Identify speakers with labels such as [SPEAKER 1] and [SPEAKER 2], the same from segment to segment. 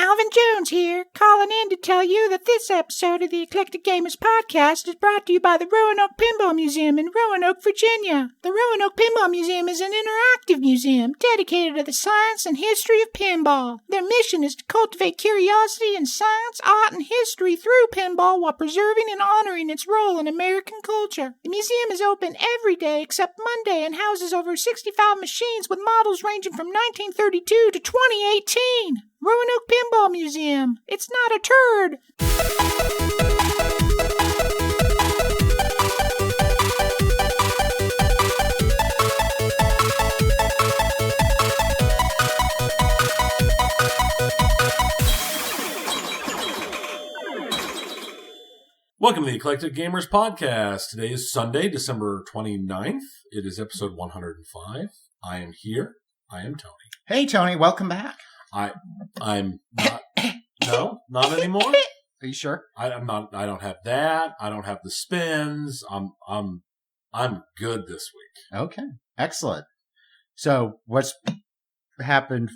[SPEAKER 1] Alvin Jones here, calling in to tell you that this episode of the Eclectic Gamers Podcast is brought to you by the Roanoke Pinball Museum in Roanoke, Virginia. The Roanoke Pinball Museum is an interactive museum dedicated to the science and history of pinball. Their mission is to cultivate curiosity in science, art, and history through pinball while preserving and honoring its role in American culture. The museum is open every day except Monday and houses over 65 machines with models ranging from 1932 to 2018. Roanoke Pinball Museum. It's not a turd.
[SPEAKER 2] Welcome to the Eclectic Gamers Podcast. Today is Sunday, December 29th. It is episode 105. I am here. I am Tony.
[SPEAKER 3] Hey, Tony. Welcome back.
[SPEAKER 2] I'm not. No, not anymore.
[SPEAKER 3] Are you sure?
[SPEAKER 2] I'm not. I don't have that. I don't have the spins. I'm good this week.
[SPEAKER 3] Okay. Excellent. So, what's happened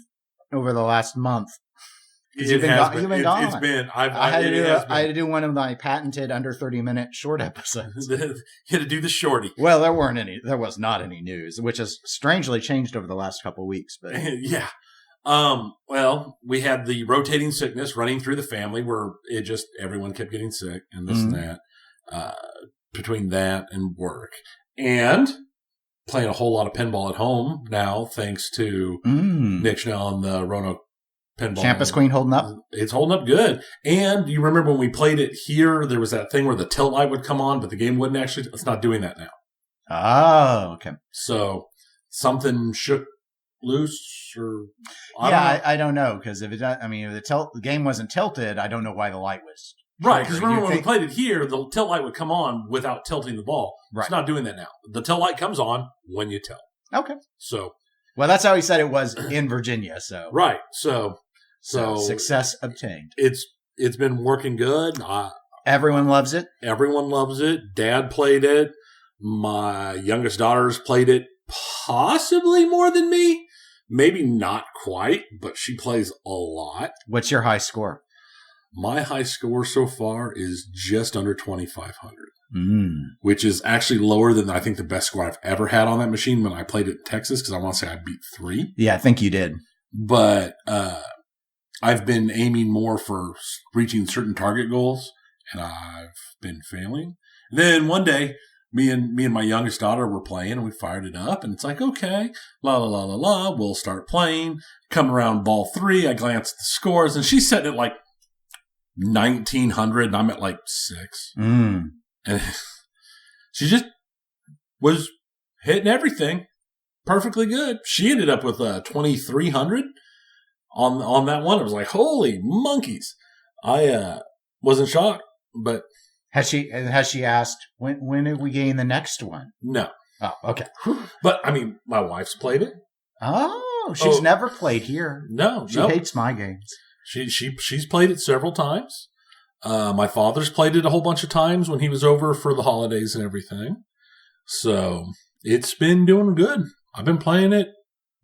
[SPEAKER 3] over the last month? You've been gone. I had to do one of my patented under 30-minute short episodes.
[SPEAKER 2] You had to do the shorty.
[SPEAKER 3] Well, there was not any news, which has strangely changed over the last couple of weeks. But
[SPEAKER 2] yeah. Well, we had the rotating sickness running through the family where everyone kept getting sick and this and that, between that and work and playing a whole lot of pinball at home now, thanks to Nick Schnell and the Roanoke Pinball.
[SPEAKER 3] Campus Queen holding up?
[SPEAKER 2] It's holding up good. And you remember when we played it here, there was that thing where the tilt light would come on, but the game wouldn't actually. It's not doing that now.
[SPEAKER 3] Oh, okay.
[SPEAKER 2] So something shook loose, or
[SPEAKER 3] I don't know, because if the game wasn't tilted, I don't know why the light was
[SPEAKER 2] right. Because remember when we played it here, the tilt light would come on without tilting the ball. Right. It's not doing that now. The tilt light comes on when you tilt.
[SPEAKER 3] Okay.
[SPEAKER 2] So,
[SPEAKER 3] well, that's how he said it was in Virginia. So
[SPEAKER 2] right. So
[SPEAKER 3] success obtained.
[SPEAKER 2] It's been working good.
[SPEAKER 3] Everyone loves it.
[SPEAKER 2] Everyone loves it. Dad played it. My youngest daughter's played it possibly more than me. Maybe not quite, but she plays a lot.
[SPEAKER 3] What's your high score?
[SPEAKER 2] My high score so far is just under 2,500, which is actually lower than I think the best score I've ever had on that machine when I played it in Texas, because I want to say I beat 3.
[SPEAKER 3] Yeah, I think you did.
[SPEAKER 2] But I've been aiming more for reaching certain target goals, and I've been failing. Then one day, me and my youngest daughter were playing, and we fired it up, and it's like, okay, la, la, la, la, la, we'll start playing. Come around ball 3, I glance at the scores, and she's setting it like 1,900, and I'm at like 6. And she just was hitting everything perfectly good. She ended up with 2,300 on that one. I was like, holy monkeys. I wasn't shocked, but...
[SPEAKER 3] Has she asked, when did we gain the next one?
[SPEAKER 2] No.
[SPEAKER 3] Oh, okay.
[SPEAKER 2] But, I mean, my wife's played it.
[SPEAKER 3] Oh, she's never played here.
[SPEAKER 2] No.
[SPEAKER 3] She hates my games.
[SPEAKER 2] She's played it several times. My father's played it a whole bunch of times when he was over for the holidays and everything. So, it's been doing good. I've been playing it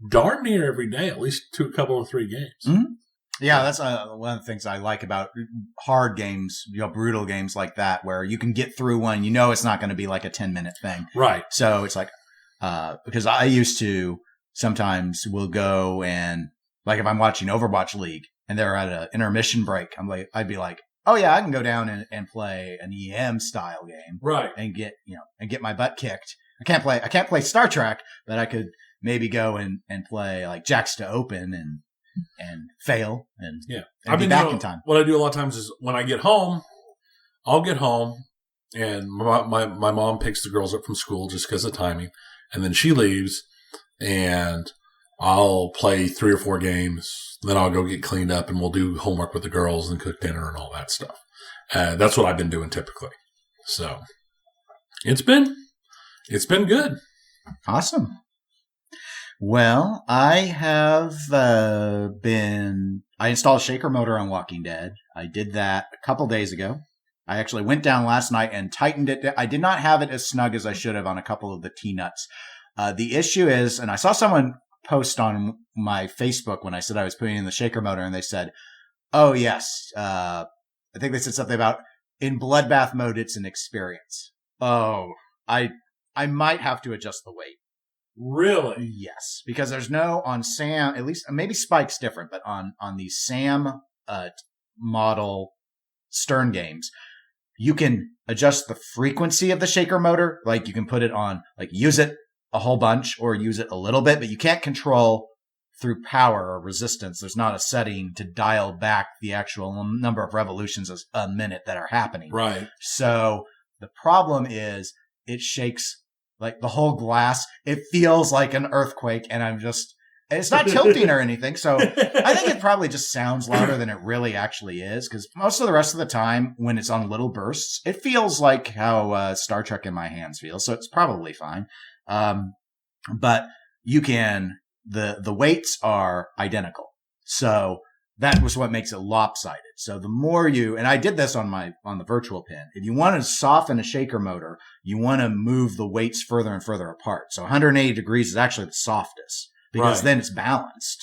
[SPEAKER 2] darn near every day, at least a couple or 3 games.
[SPEAKER 3] Mm-hmm. Yeah, that's one of the things I like about hard games, brutal games like that, where you can get through one, it's not going to be like a 10-minute thing.
[SPEAKER 2] Right.
[SPEAKER 3] So it's like, because I used to sometimes will go and, like if I'm watching Overwatch League and they're at an intermission break, I'd be like, oh yeah, I can go down and play an EM style game.
[SPEAKER 2] Right.
[SPEAKER 3] And get my butt kicked. I can't play Star Trek, but I could maybe go and play like Jacks to Open and fail and be back in time.
[SPEAKER 2] What I do a lot of times is when I get home, I'll get home and my mom picks the girls up from school just because of timing, and then she leaves and I'll play 3 or 4 games. Then I'll go get cleaned up and we'll do homework with the girls and cook dinner and all that stuff. That's what I've been doing typically. So it's been good.
[SPEAKER 3] Awesome. Well, I have I installed a shaker motor on Walking Dead. I did that a couple days ago. I actually went down last night and tightened it. I did not have it as snug as I should have on a couple of the T-nuts. The issue is, and I saw someone post on my Facebook when I said I was putting in the shaker motor, and they said, Oh, yes. I think they said something about in Bloodbath mode, it's an experience. Oh, I might have to adjust the weight.
[SPEAKER 2] Really?
[SPEAKER 3] Yes, because there's no on Sam, at least maybe Spike's different, but on the Sam model Stern games, you can adjust the frequency of the shaker motor. Like you can put it on, like use it a whole bunch or use it a little bit, but you can't control through power or resistance. There's not a setting to dial back the actual number of revolutions a minute that are happening.
[SPEAKER 2] Right.
[SPEAKER 3] So the problem is it shakes like the whole glass. It feels like an earthquake, and it's not tilting or anything. So I think it probably just sounds louder than it really actually is, because most of the rest of the time when it's on little bursts, it feels like how Star Trek in my hands feels. So it's probably fine. But you can, the weights are identical. So that was what makes it lopsided. So the more and I did this on the virtual pin. If you want to soften a shaker motor, you want to move the weights further and further apart. So 180 degrees is actually the softest, because then it's balanced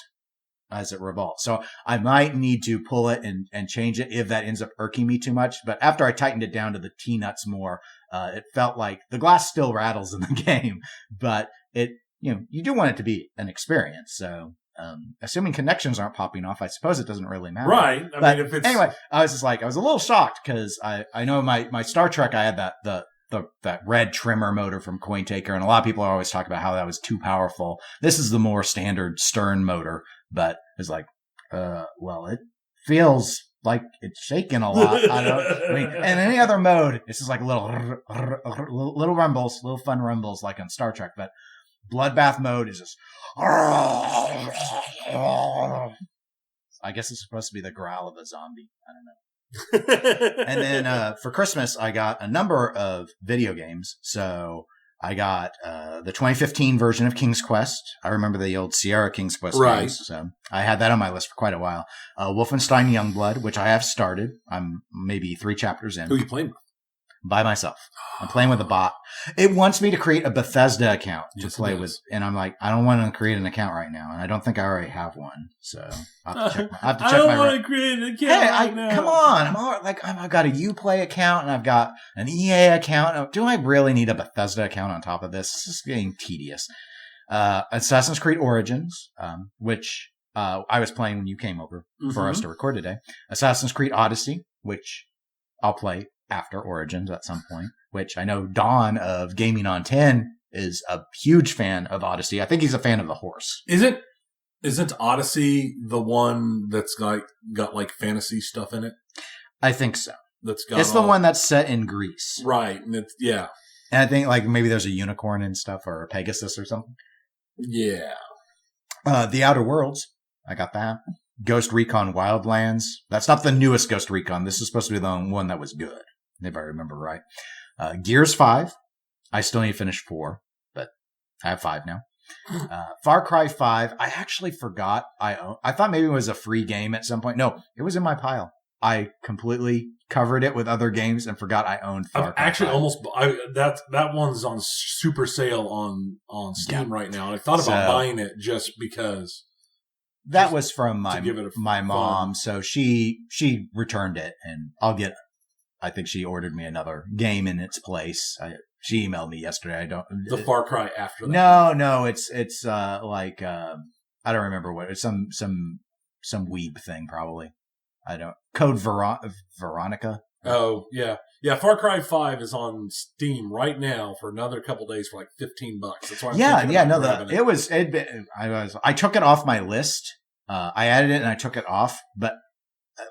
[SPEAKER 3] as it revolves. So I might need to pull it and change it if that ends up irking me too much. But after I tightened it down to the T-nuts more, it felt like the glass still rattles in the game, but you do want it to be an experience. So, assuming connections aren't popping off, I suppose it doesn't really matter.
[SPEAKER 2] Right.
[SPEAKER 3] I mean, if it's... Anyway, I was a little shocked because I know my Star Trek, I had that red trimmer motor from CoinTaker, and a lot of people are always talking about how that was too powerful. This is the more standard Stern motor, but it's like, well, it feels like it's shaking a lot. I mean, in any other mode, it's just like little rumbles, little fun rumbles like on Star Trek, but Bloodbath mode is just, I guess it's supposed to be the growl of a zombie. I don't know. And then for Christmas, I got a number of video games. So I got the 2015 version of King's Quest. I remember the old Sierra King's Quest games. So I had that on my list for quite a while. Wolfenstein Youngblood, which I have started. I'm maybe 3 chapters in.
[SPEAKER 2] Who are you playing with?
[SPEAKER 3] By myself. I'm playing with a bot. It wants me to create a Bethesda account to play with. And I'm like, I don't want to create an account right now. And I don't think I already have one. So I have to check
[SPEAKER 2] I don't want to create an account right now.
[SPEAKER 3] Come on. I've got a Uplay account and I've got an EA account. Do I really need a Bethesda account on top of this? This is getting tedious. Assassin's Creed Origins, which I was playing when you came over for us to record today. Assassin's Creed Odyssey, which I'll play after Origins at some point, which I know Don of Gaming on 10 is a huge fan of Odyssey. I think he's a fan of the horse.
[SPEAKER 2] Isn't Odyssey the one that's got like fantasy stuff in it?
[SPEAKER 3] I think so.
[SPEAKER 2] It's
[SPEAKER 3] the one that's set in Greece.
[SPEAKER 2] Right. And yeah.
[SPEAKER 3] And I think like maybe there's a unicorn and stuff, or a Pegasus or something.
[SPEAKER 2] Yeah.
[SPEAKER 3] The Outer Worlds. I got that. Ghost Recon Wildlands. That's not the newest Ghost Recon. This is supposed to be the one that was good, if I remember right. Gears 5. I still need to finish 4, but I have 5 now. Far Cry 5. I actually forgot I thought maybe it was a free game at some point. No, it was in my pile. I completely covered it with other games and forgot I owned Far Cry 5.
[SPEAKER 2] Actually, that one's on super sale on Steam right now. And I thought about buying it just because.
[SPEAKER 3] That was from my mom, so she returned it, and I think she ordered me another game in its place. She emailed me yesterday.
[SPEAKER 2] The Far Cry after that.
[SPEAKER 3] No, it's like I don't remember what it's some weeb thing probably. I don't Code Veronica.
[SPEAKER 2] Oh yeah. Far Cry 5 is on Steam right now for another couple days for like $15. That's why.
[SPEAKER 3] I took it off my list. I added it and I took it off, but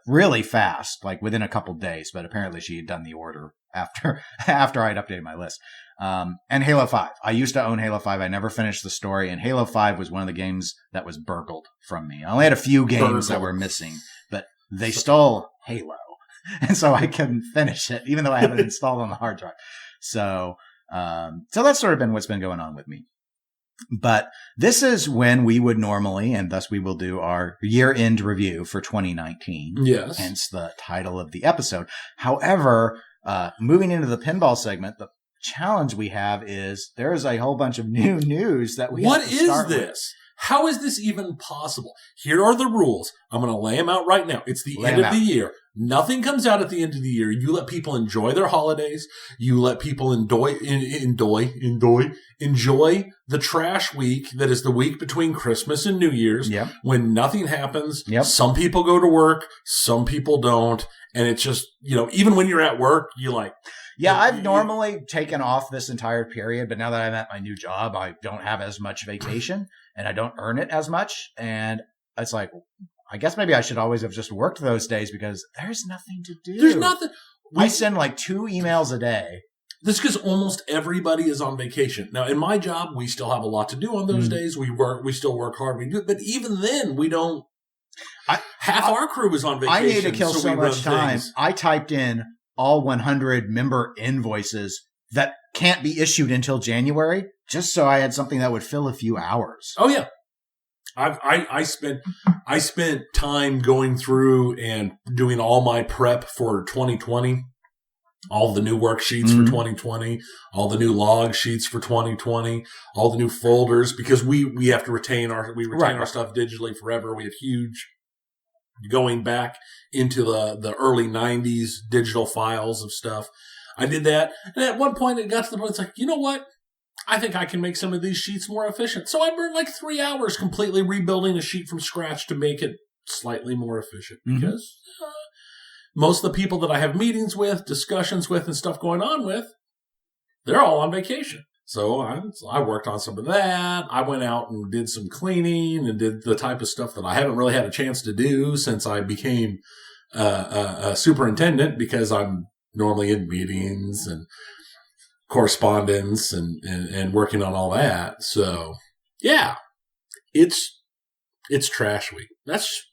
[SPEAKER 3] really fast, like within a couple days. But apparently she had done the order after I'd updated my list. And Halo 5. I used to own Halo 5. I never finished the story, and Halo 5 was one of the games that was burgled from me. I only had a few games that were missing, but they stole Halo. And so I couldn't finish it, even though I have it installed on the hard drive. So that's sort of been what's been going on with me. But this is when we would normally, and thus we will do our year-end review for 2019.
[SPEAKER 2] Yes.
[SPEAKER 3] Hence the title of the episode. However, moving into the pinball segment, the challenge we have is there is a whole bunch of new news that we have to start
[SPEAKER 2] What is this? How is this even possible? Here are the rules. I'm going to lay them out right now. It's the end of the year. Nothing comes out at the end of the year. You let people enjoy their holidays. You let people enjoy the trash week that is the week between Christmas and New Year's, when nothing happens. Some people go to work, some people don't. And it's just, even when you're at work,
[SPEAKER 3] I've normally taken off this entire period, but now that I'm at my new job, I don't have as much vacation and I don't earn it as much. And it's like, I guess maybe I should always have just worked those days because there's nothing to do.
[SPEAKER 2] There's nothing.
[SPEAKER 3] I send like 2 emails a day.
[SPEAKER 2] This is because almost everybody is on vacation. Now, in my job, we still have a lot to do on those days. We still work hard. We do it. But even then, we don't. Half our crew is on vacation.
[SPEAKER 3] I need to kill so much time. I typed in all 100 member invoices that can't be issued until January, just so I had something that would fill a few hours.
[SPEAKER 2] Oh yeah, I spent time going through and doing all my prep for 2020, all the new worksheets for 2020, all the new log sheets for 2020, all the new folders, because we have to retain our stuff digitally forever. We have huge. Going back into the early 90s digital files of stuff. I did that. And at one point it got to the point it's like, you know what? I think I can make some of these sheets more efficient. So I burned like 3 hours completely rebuilding a sheet from scratch to make it slightly more efficient. Because most of the people that I have meetings with, discussions with, and stuff going on with, they're all on vacation. So I worked on some of that. I went out and did some cleaning and did the type of stuff that I haven't really had a chance to do since I became a superintendent, because I'm normally in meetings and correspondence and working on all that. So yeah, it's trash week. It's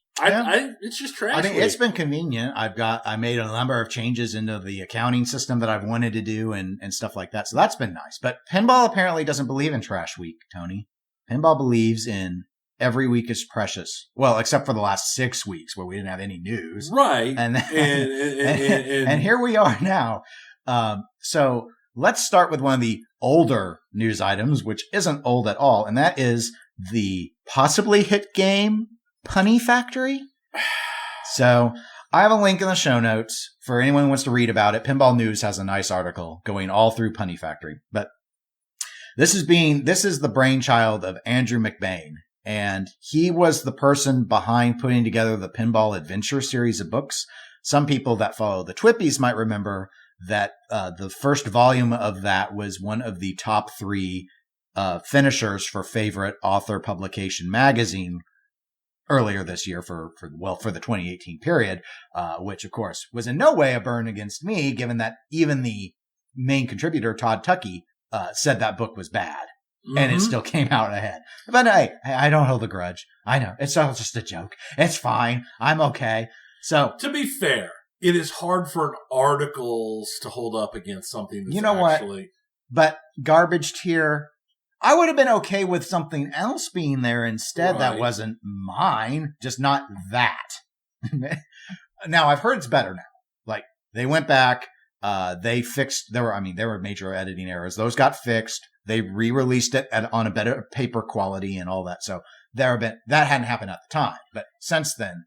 [SPEAKER 2] just trash.
[SPEAKER 3] I mean, it's been convenient. I made a number of changes into the accounting system that I've wanted to do and stuff like that. So that's been nice. But pinball apparently doesn't believe in trash week, Tony. Pinball believes in every week is precious. Well, except for the last 6 weeks where we didn't have any news.
[SPEAKER 2] Right.
[SPEAKER 3] And here we are now. So let's start with one of the older news items, which isn't old at all. And that is the possibly hit game Punny Factory. So I have a link in the show notes for anyone who wants to read about it. Pinball News has a nice article going all through Punny Factory. But this is the brainchild of Andrew McBain. And he was the person behind putting together the Pinball Adventure series of books. Some people that follow the Twippies might remember that the first volume of that was one of the top 3 finishers for favorite author publication magazine earlier this year for the 2018 period, which of course was in no way a burn against me, given that even the main contributor, Todd Tuckey, said that book was bad. And it still came out ahead. But hey, I don't hold a grudge. I know. It's all just a joke. It's fine. I'm okay. So,
[SPEAKER 2] to be fair, it is hard for articles to hold up against something that's
[SPEAKER 3] what? But garbage tier, I would have been okay with something else being there instead that wasn't mine, just not that. Now, I've heard it's better now. Like, they went back, they fixed, there were major editing errors. Those got fixed. They re-released it on a better paper quality and all that. So that hadn't happened at the time. But since then,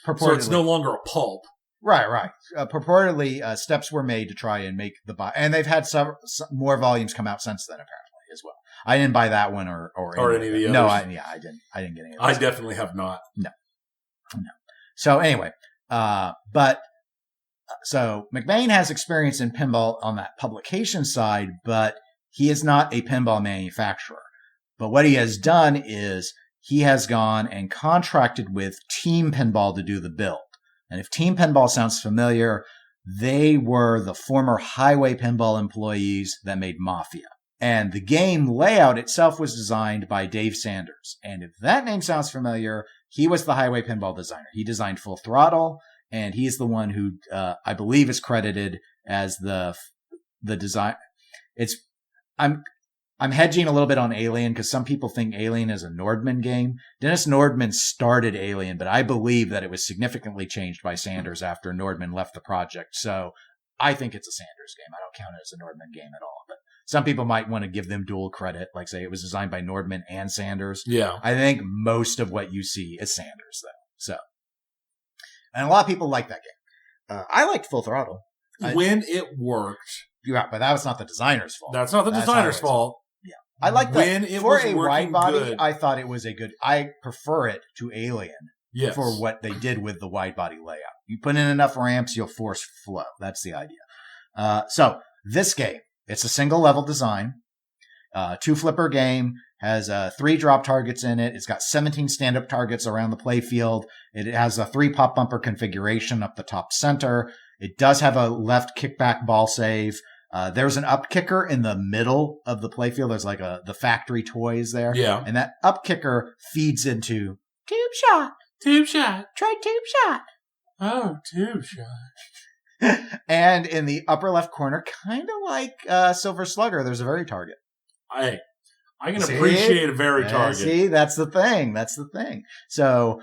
[SPEAKER 3] purportedly. So
[SPEAKER 2] it's no longer a pulp.
[SPEAKER 3] Right. Purportedly, steps were made to try and make and they've had some more volumes come out since then, apparently, as well. I didn't buy that one or
[SPEAKER 2] any of the others.
[SPEAKER 3] No, I didn't get any of those.
[SPEAKER 2] I definitely have not.
[SPEAKER 3] No. So anyway, so McBain has experience in pinball on that publication side, but he is not a pinball manufacturer. But what he has done is he has gone and contracted with Team Pinball to do the build. And if Team Pinball sounds familiar, they were the former Highway Pinball employees that made Mafia. And the game layout itself was designed by Dave Sanders. And if that name sounds familiar, he was the Highway Pinball designer. He designed Full Throttle, and he's the one who I believe is credited as the design. I'm hedging a little bit on Alien because some people think Alien is a Nordman game. Dennis Nordman started Alien, but I believe that it was significantly changed by Sanders after Nordman left the project. So I think it's a Sanders game. I don't count it as a Nordman game at all. But some people might want to give them dual credit, like say it was designed by Nordman and Sanders.
[SPEAKER 2] Yeah.
[SPEAKER 3] I think most of what you see is Sanders, though. So, and a lot of people like that game. I liked Full Throttle.
[SPEAKER 2] When it worked.
[SPEAKER 3] Yeah, but that was not the designer's fault.
[SPEAKER 2] That's not the designer's fault.
[SPEAKER 3] Yeah. I like that.
[SPEAKER 2] When it
[SPEAKER 3] for
[SPEAKER 2] was
[SPEAKER 3] a
[SPEAKER 2] working
[SPEAKER 3] wide body,
[SPEAKER 2] good.
[SPEAKER 3] I thought it was I prefer it to Alien
[SPEAKER 2] Yes.
[SPEAKER 3] for what they did with the wide body layout. You put in enough ramps, you'll force flow. That's the idea. So this game, it's a single level design, 2 flipper game, has 3 drop targets in it. It's got 17 stand up targets around the play field. It has a 3 pop bumper configuration up the top center. It does have a left kickback ball save. There's an up kicker in the middle of the playfield. There's like the factory toys there.
[SPEAKER 2] Yeah.
[SPEAKER 3] And that up kicker feeds into
[SPEAKER 1] Tube shot.
[SPEAKER 2] Tube shot.
[SPEAKER 1] Try tube shot.
[SPEAKER 2] Oh, tube shot.
[SPEAKER 3] and in the upper left corner, kind of like Silver Slugger, there's a very target.
[SPEAKER 2] I can
[SPEAKER 3] See?
[SPEAKER 2] appreciate a very target.
[SPEAKER 3] See, that's the thing. That's the thing. So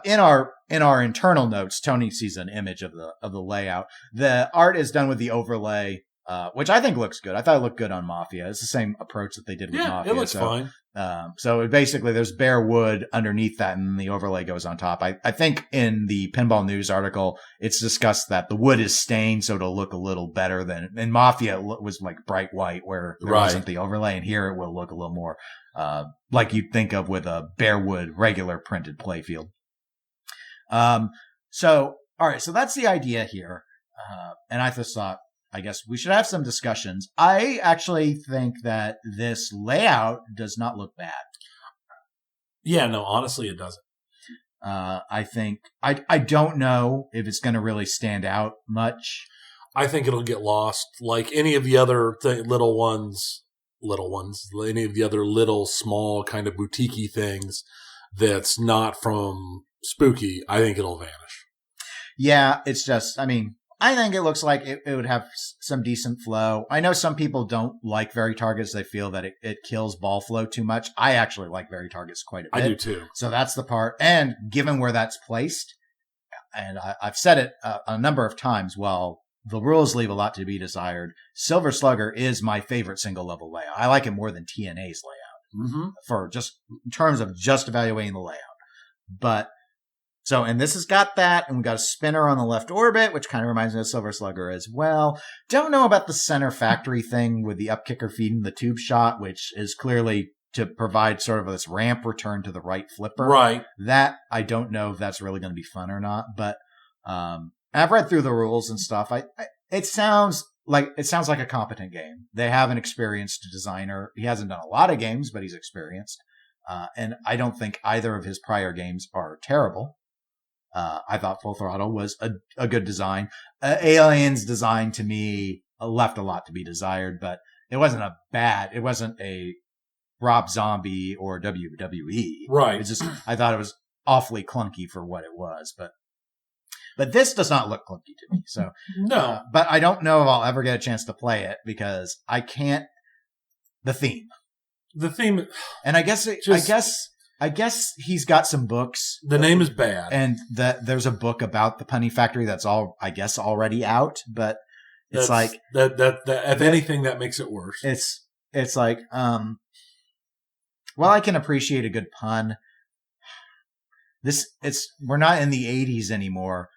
[SPEAKER 3] in our internal notes, Tony sees an image of the layout. The art is done with the overlay, which I think looks good. I thought it looked good on Mafia. It's the same approach that they did with Mafia.
[SPEAKER 2] It looks fine.
[SPEAKER 3] So basically there's bare wood underneath that and the overlay goes on top. I think in the Pinball News article, it's discussed that the wood is stained so it'll look a little better than in Mafia. It was like bright white where there wasn't the overlay, and here it will look a little more like you'd think of with a bare wood regular printed playfield. So all right, so that's the idea here. And I just thought, I guess we should have some discussions. I actually think that this layout does not look bad.
[SPEAKER 2] Yeah, no, honestly, it doesn't.
[SPEAKER 3] I think, I don't know if it's going to really stand out much.
[SPEAKER 2] I think it'll get lost like any of the other little ones, any of the other little small kind of boutique-y things that's not from Spooky. I think it'll vanish.
[SPEAKER 3] Yeah, it's just, I mean, I think it looks like it would have some decent flow. I know some people don't like Very Targets. They feel that it kills ball flow too much. I actually like Very Targets quite a bit.
[SPEAKER 2] I do too.
[SPEAKER 3] So that's the part. And given where that's placed, and I've said it a number of times, well, the rules leave a lot to be desired. Silver Slugger is my favorite single level layout. I like it more than TNA's layout for just in terms of just evaluating the layout. But so, and this has got that, and we've got a spinner on the left orbit, which kind of reminds me of Silver Slugger as well. Don't know about the center factory thing with the up kicker feeding the tube shot, which is clearly to provide sort of this ramp return to the right flipper.
[SPEAKER 2] Right.
[SPEAKER 3] That, I don't know if that's really going to be fun or not, but I've read through the rules and stuff. It sounds like a competent game. They have an experienced designer. He hasn't done a lot of games, but he's experienced. And I don't think either of his prior games are terrible. I thought Full Throttle was a good design. Alien's design to me left a lot to be desired, but it wasn't a Rob Zombie or WWE.
[SPEAKER 2] Right.
[SPEAKER 3] It's just, I thought it was awfully clunky for what it was, but this does not look clunky to me. So,
[SPEAKER 2] no,
[SPEAKER 3] but I don't know if I'll ever get a chance to play it because I can't, the theme, and I guess he's got some books.
[SPEAKER 2] The name is bad.
[SPEAKER 3] And that there's a book about the Punny Factory that's already out, but it's
[SPEAKER 2] that's,
[SPEAKER 3] like
[SPEAKER 2] that if anything, that makes it worse.
[SPEAKER 3] It's like, well, I can appreciate a good pun. We're not in the 80s anymore.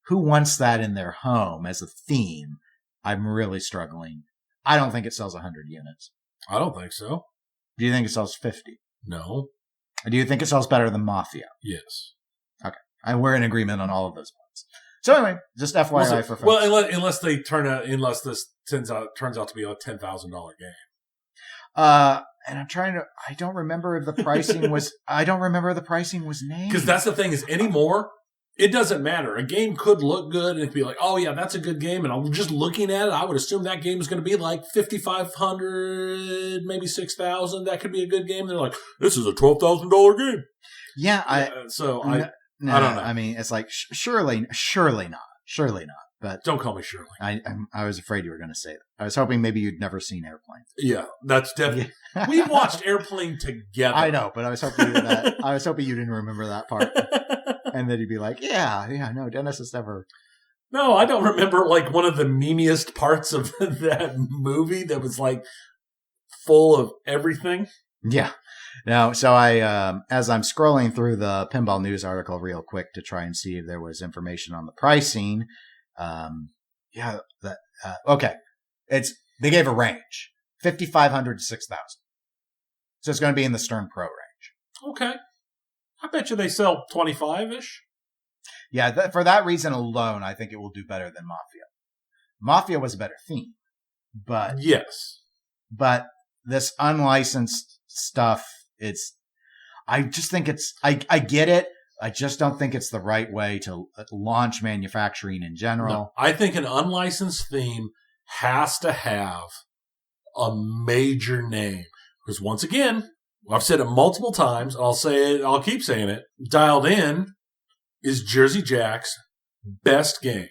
[SPEAKER 3] Who wants that in their home as a theme? I'm really struggling. I don't think it sells 100 units.
[SPEAKER 2] I don't think so.
[SPEAKER 3] Do you think it sells 50?
[SPEAKER 2] No.
[SPEAKER 3] Do you think it sells better than Mafia?
[SPEAKER 2] Yes.
[SPEAKER 3] Okay. We're in agreement on all of those points. So anyway, just FYI for folks.
[SPEAKER 2] Well, unless this turns out to be a $10,000 game.
[SPEAKER 3] And I don't remember if the pricing was, named.
[SPEAKER 2] Because that's the thing is anymore, it doesn't matter. A game could look good and it'd be like, oh yeah, that's a good game. And I'm just looking at it, I would assume that game is going to be like 5,500, maybe 6,000. That could be a good game. They're like, this is a $12,000 game.
[SPEAKER 3] Yeah. I don't know. I mean, it's like, surely not. But
[SPEAKER 2] don't call me Shirley.
[SPEAKER 3] I was afraid you were going to say that. I was hoping maybe you'd never seen Airplane.
[SPEAKER 2] Yeah, that's definitely. We've watched Airplane together.
[SPEAKER 3] I know, but I was hoping you didn't remember that part, and then you'd be like, "Yeah, no, Dennis has never."
[SPEAKER 2] No, I don't remember like one of the memeiest parts of that movie that was like full of everything.
[SPEAKER 3] Yeah. No, so I, as I'm scrolling through the Pinball News article real quick to try and see if there was information on the pricing, okay. They gave a range, 5,500 to 6,000. So it's going to be in the Stern Pro range.
[SPEAKER 2] Okay. I bet you they sell 25-ish.
[SPEAKER 3] Yeah, for that reason alone, I think it will do better than Mafia. Mafia was a better theme, but
[SPEAKER 2] yes,
[SPEAKER 3] but this unlicensed stuff, I just think I get it. I just don't think it's the right way to launch manufacturing in general.
[SPEAKER 2] No, I think an unlicensed theme has to have a major name. Because once again, I've said it multiple times, and I'll keep saying it, Dialed In is Jersey Jack's best game.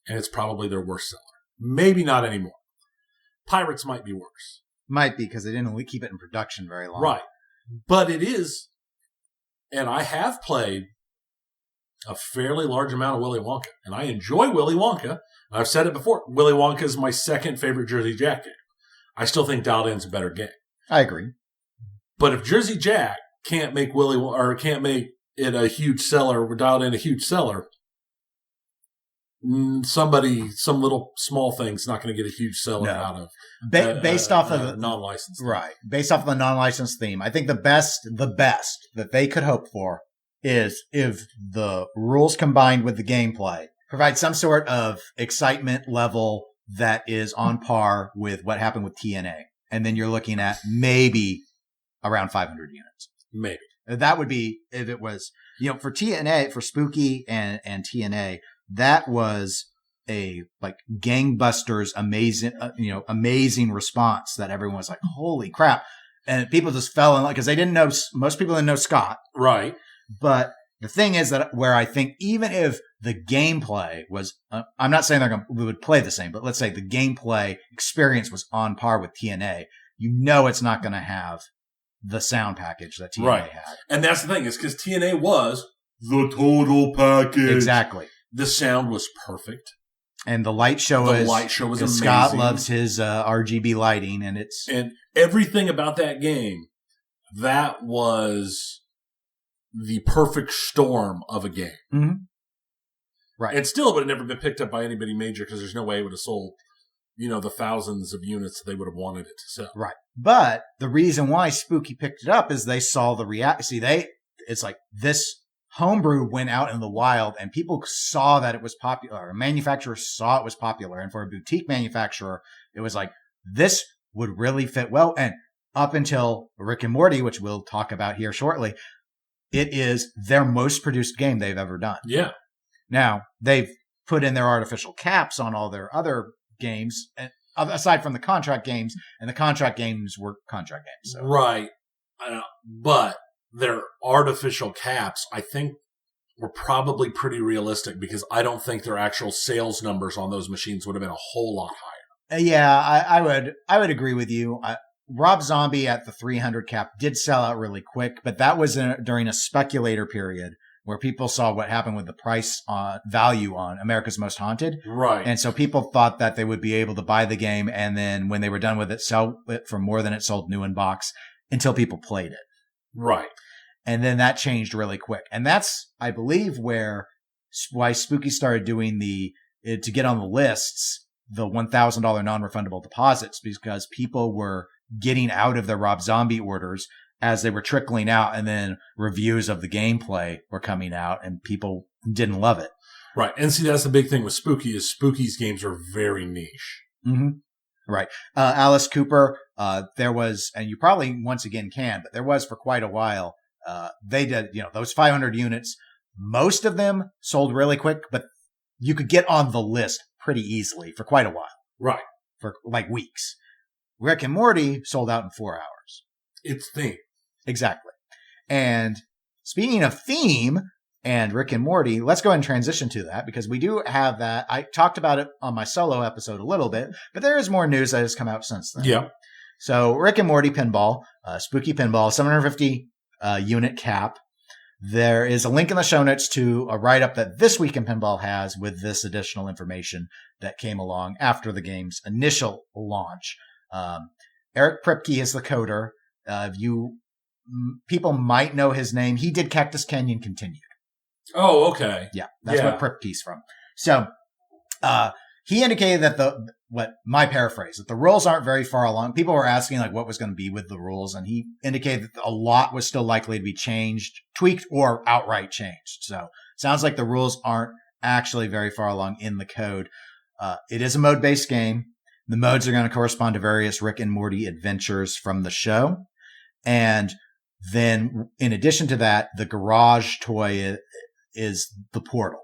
[SPEAKER 2] And it's probably their worst seller. Maybe not anymore. Pirates might be worse.
[SPEAKER 3] Might be, because they didn't keep it in production very long.
[SPEAKER 2] Right. But it is, and I have played a fairly large amount of Willy Wonka. And I enjoy Willy Wonka. I've said it before. Willy Wonka is my second favorite Jersey Jack game. I still think Dialed In's a better game. I
[SPEAKER 3] agree.
[SPEAKER 2] But if Jersey Jack can't make can't make it a huge seller, or Dialed In a huge seller, some little small thing's not going to get a huge seller out of
[SPEAKER 3] based off of the
[SPEAKER 2] non-licensed.
[SPEAKER 3] Right. Based off of the non-licensed theme. I think the best that they could hope for is if the rules combined with the gameplay provide some sort of excitement level that is on par with what happened with TNA. And then you're looking at maybe around 500 units.
[SPEAKER 2] Maybe.
[SPEAKER 3] That would be if it was, for TNA, for Spooky and TNA, that was a like gangbusters, amazing response that everyone was like, holy crap. And people just fell in love because they didn't know, most people didn't know Scott.
[SPEAKER 2] Right.
[SPEAKER 3] But the thing is that where I think even if the gameplay was, I'm not saying we would play the same, but let's say the gameplay experience was on par with TNA, it's not going to have the sound package that TNA had. And
[SPEAKER 2] that's the thing, is because TNA was the total package.
[SPEAKER 3] Exactly.
[SPEAKER 2] The sound was perfect.
[SPEAKER 3] And the light show was
[SPEAKER 2] amazing.
[SPEAKER 3] Scott loves his RGB lighting, and
[SPEAKER 2] everything about that game, that was the perfect storm of a game.
[SPEAKER 3] Mm-hmm. Right.
[SPEAKER 2] And still it would have never been picked up by anybody major because there's no way it would have sold, the thousands of units that they would have wanted it to sell.
[SPEAKER 3] Right. But the reason why Spooky picked it up is they saw the it's like this homebrew went out in the wild and people saw that it was popular, or manufacturers saw it was popular. And for a boutique manufacturer, it was like, this would really fit well. And up until Rick and Morty, which we'll talk about here shortly, it is their most produced game they've ever done.
[SPEAKER 2] Yeah.
[SPEAKER 3] Now, they've put in their artificial caps on all their other games, aside from the contract games, and the contract games were contract games. So.
[SPEAKER 2] Right. But their artificial caps, I think, were probably pretty realistic because I don't think their actual sales numbers on those machines would have been a whole lot higher.
[SPEAKER 3] Yeah, I would agree with you. Rob Zombie at the 300 cap did sell out really quick, but that was during a speculator period where people saw what happened with the price value on America's Most Haunted.
[SPEAKER 2] Right.
[SPEAKER 3] And so people thought that they would be able to buy the game and then when they were done with it, sell it for more than it sold new in box until people played it.
[SPEAKER 2] Right.
[SPEAKER 3] And then that changed really quick. And that's, I believe, why Spooky started doing to get on the lists, the $1,000 non-refundable deposits, because people were getting out of their Rob Zombie orders as they were trickling out, and then reviews of the gameplay were coming out and people didn't love it.
[SPEAKER 2] Right. And see, that's the big thing with Spooky is Spooky's games are very niche.
[SPEAKER 3] Mm-hmm. Right. Alice Cooper, there was, and you probably once again can, but there was for quite a while, they did, those 500 units, most of them sold really quick, but you could get on the list pretty easily for quite a while.
[SPEAKER 2] Right.
[SPEAKER 3] For like weeks. Rick and Morty sold out in 4 hours.
[SPEAKER 2] It's theme.
[SPEAKER 3] Exactly. And speaking of theme and Rick and Morty, let's go ahead and transition to that because we do have that. I talked about it on my solo episode a little bit, but there is more news that has come out since then.
[SPEAKER 2] Yeah.
[SPEAKER 3] So Rick and Morty Pinball, Spooky Pinball, 750 unit cap. There is a link in the show notes to a write-up that This Week in Pinball has with this additional information that came along after the game's initial launch. Eric Pripke is the coder. People might know his name. He did Cactus Canyon Continued.
[SPEAKER 2] Oh, okay.
[SPEAKER 3] Yeah, that's what Pripke's from. So, he indicated that my paraphrase, that the rules aren't very far along. People were asking like what was going to be with the rules, and he indicated that a lot was still likely to be changed, tweaked, or outright changed. So, sounds like the rules aren't actually very far along in the code. It is a mode-based game. The modes are going to correspond to various Rick and Morty adventures from the show. And then, in addition to that, the garage toy is the portal.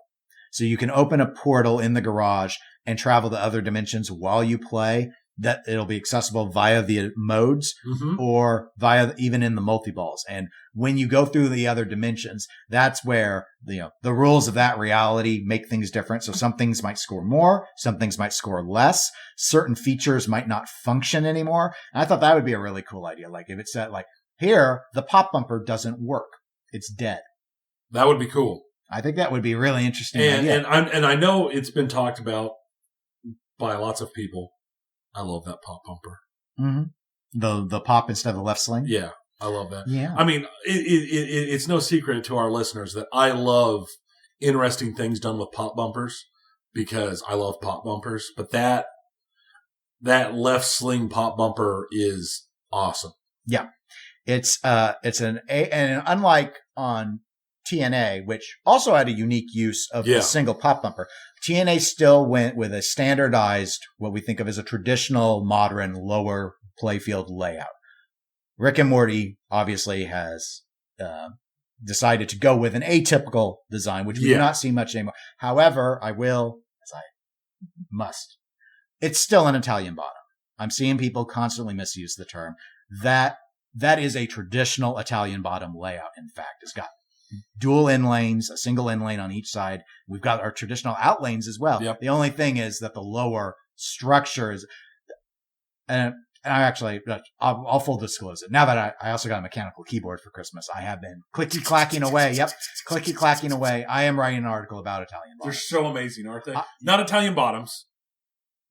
[SPEAKER 3] So you can open a portal in the garage and travel to other dimensions while you play. That it'll be accessible via the modes or via even in the multi-balls. And when you go through the other dimensions, that's where the rules of that reality make things different. So some things might score more, some things might score less. Certain features might not function anymore. And I thought that would be a really cool idea. Like if it said like here, the pop bumper doesn't work. It's dead.
[SPEAKER 2] That would be cool.
[SPEAKER 3] I think that would be a really interesting
[SPEAKER 2] idea.
[SPEAKER 3] And
[SPEAKER 2] I know it's been talked about by lots of people. I love that pop bumper.
[SPEAKER 3] Mm-hmm. The pop instead of the left sling?
[SPEAKER 2] Yeah, I love that.
[SPEAKER 3] Yeah.
[SPEAKER 2] I mean, it's no secret to our listeners that I love interesting things done with pop bumpers because I love pop bumpers. But that left sling pop bumper is awesome.
[SPEAKER 3] Yeah. It's and unlike on TNA, which also had a unique use of the single pop bumper, TNA still went with a standardized, what we think of as a traditional modern lower playfield layout. Rick and Morty obviously has decided to go with an atypical design, which we do not see much anymore. However, I will, as I must, it's still an Italian bottom. I'm seeing people constantly misuse the term. That is a traditional Italian bottom layout, in fact. It's got dual in lanes, a single in lane on each side. We've got our traditional out lanes as well.
[SPEAKER 2] Yep.
[SPEAKER 3] The only thing is that the lower structure is, and I actually, I'll full disclose it. Now that I also got a mechanical keyboard for Christmas, I have been clicky-clacking away. Yep, clicky-clacking away. I am writing an article about Italian bottoms.
[SPEAKER 2] They're so amazing, aren't they? Not Italian bottoms.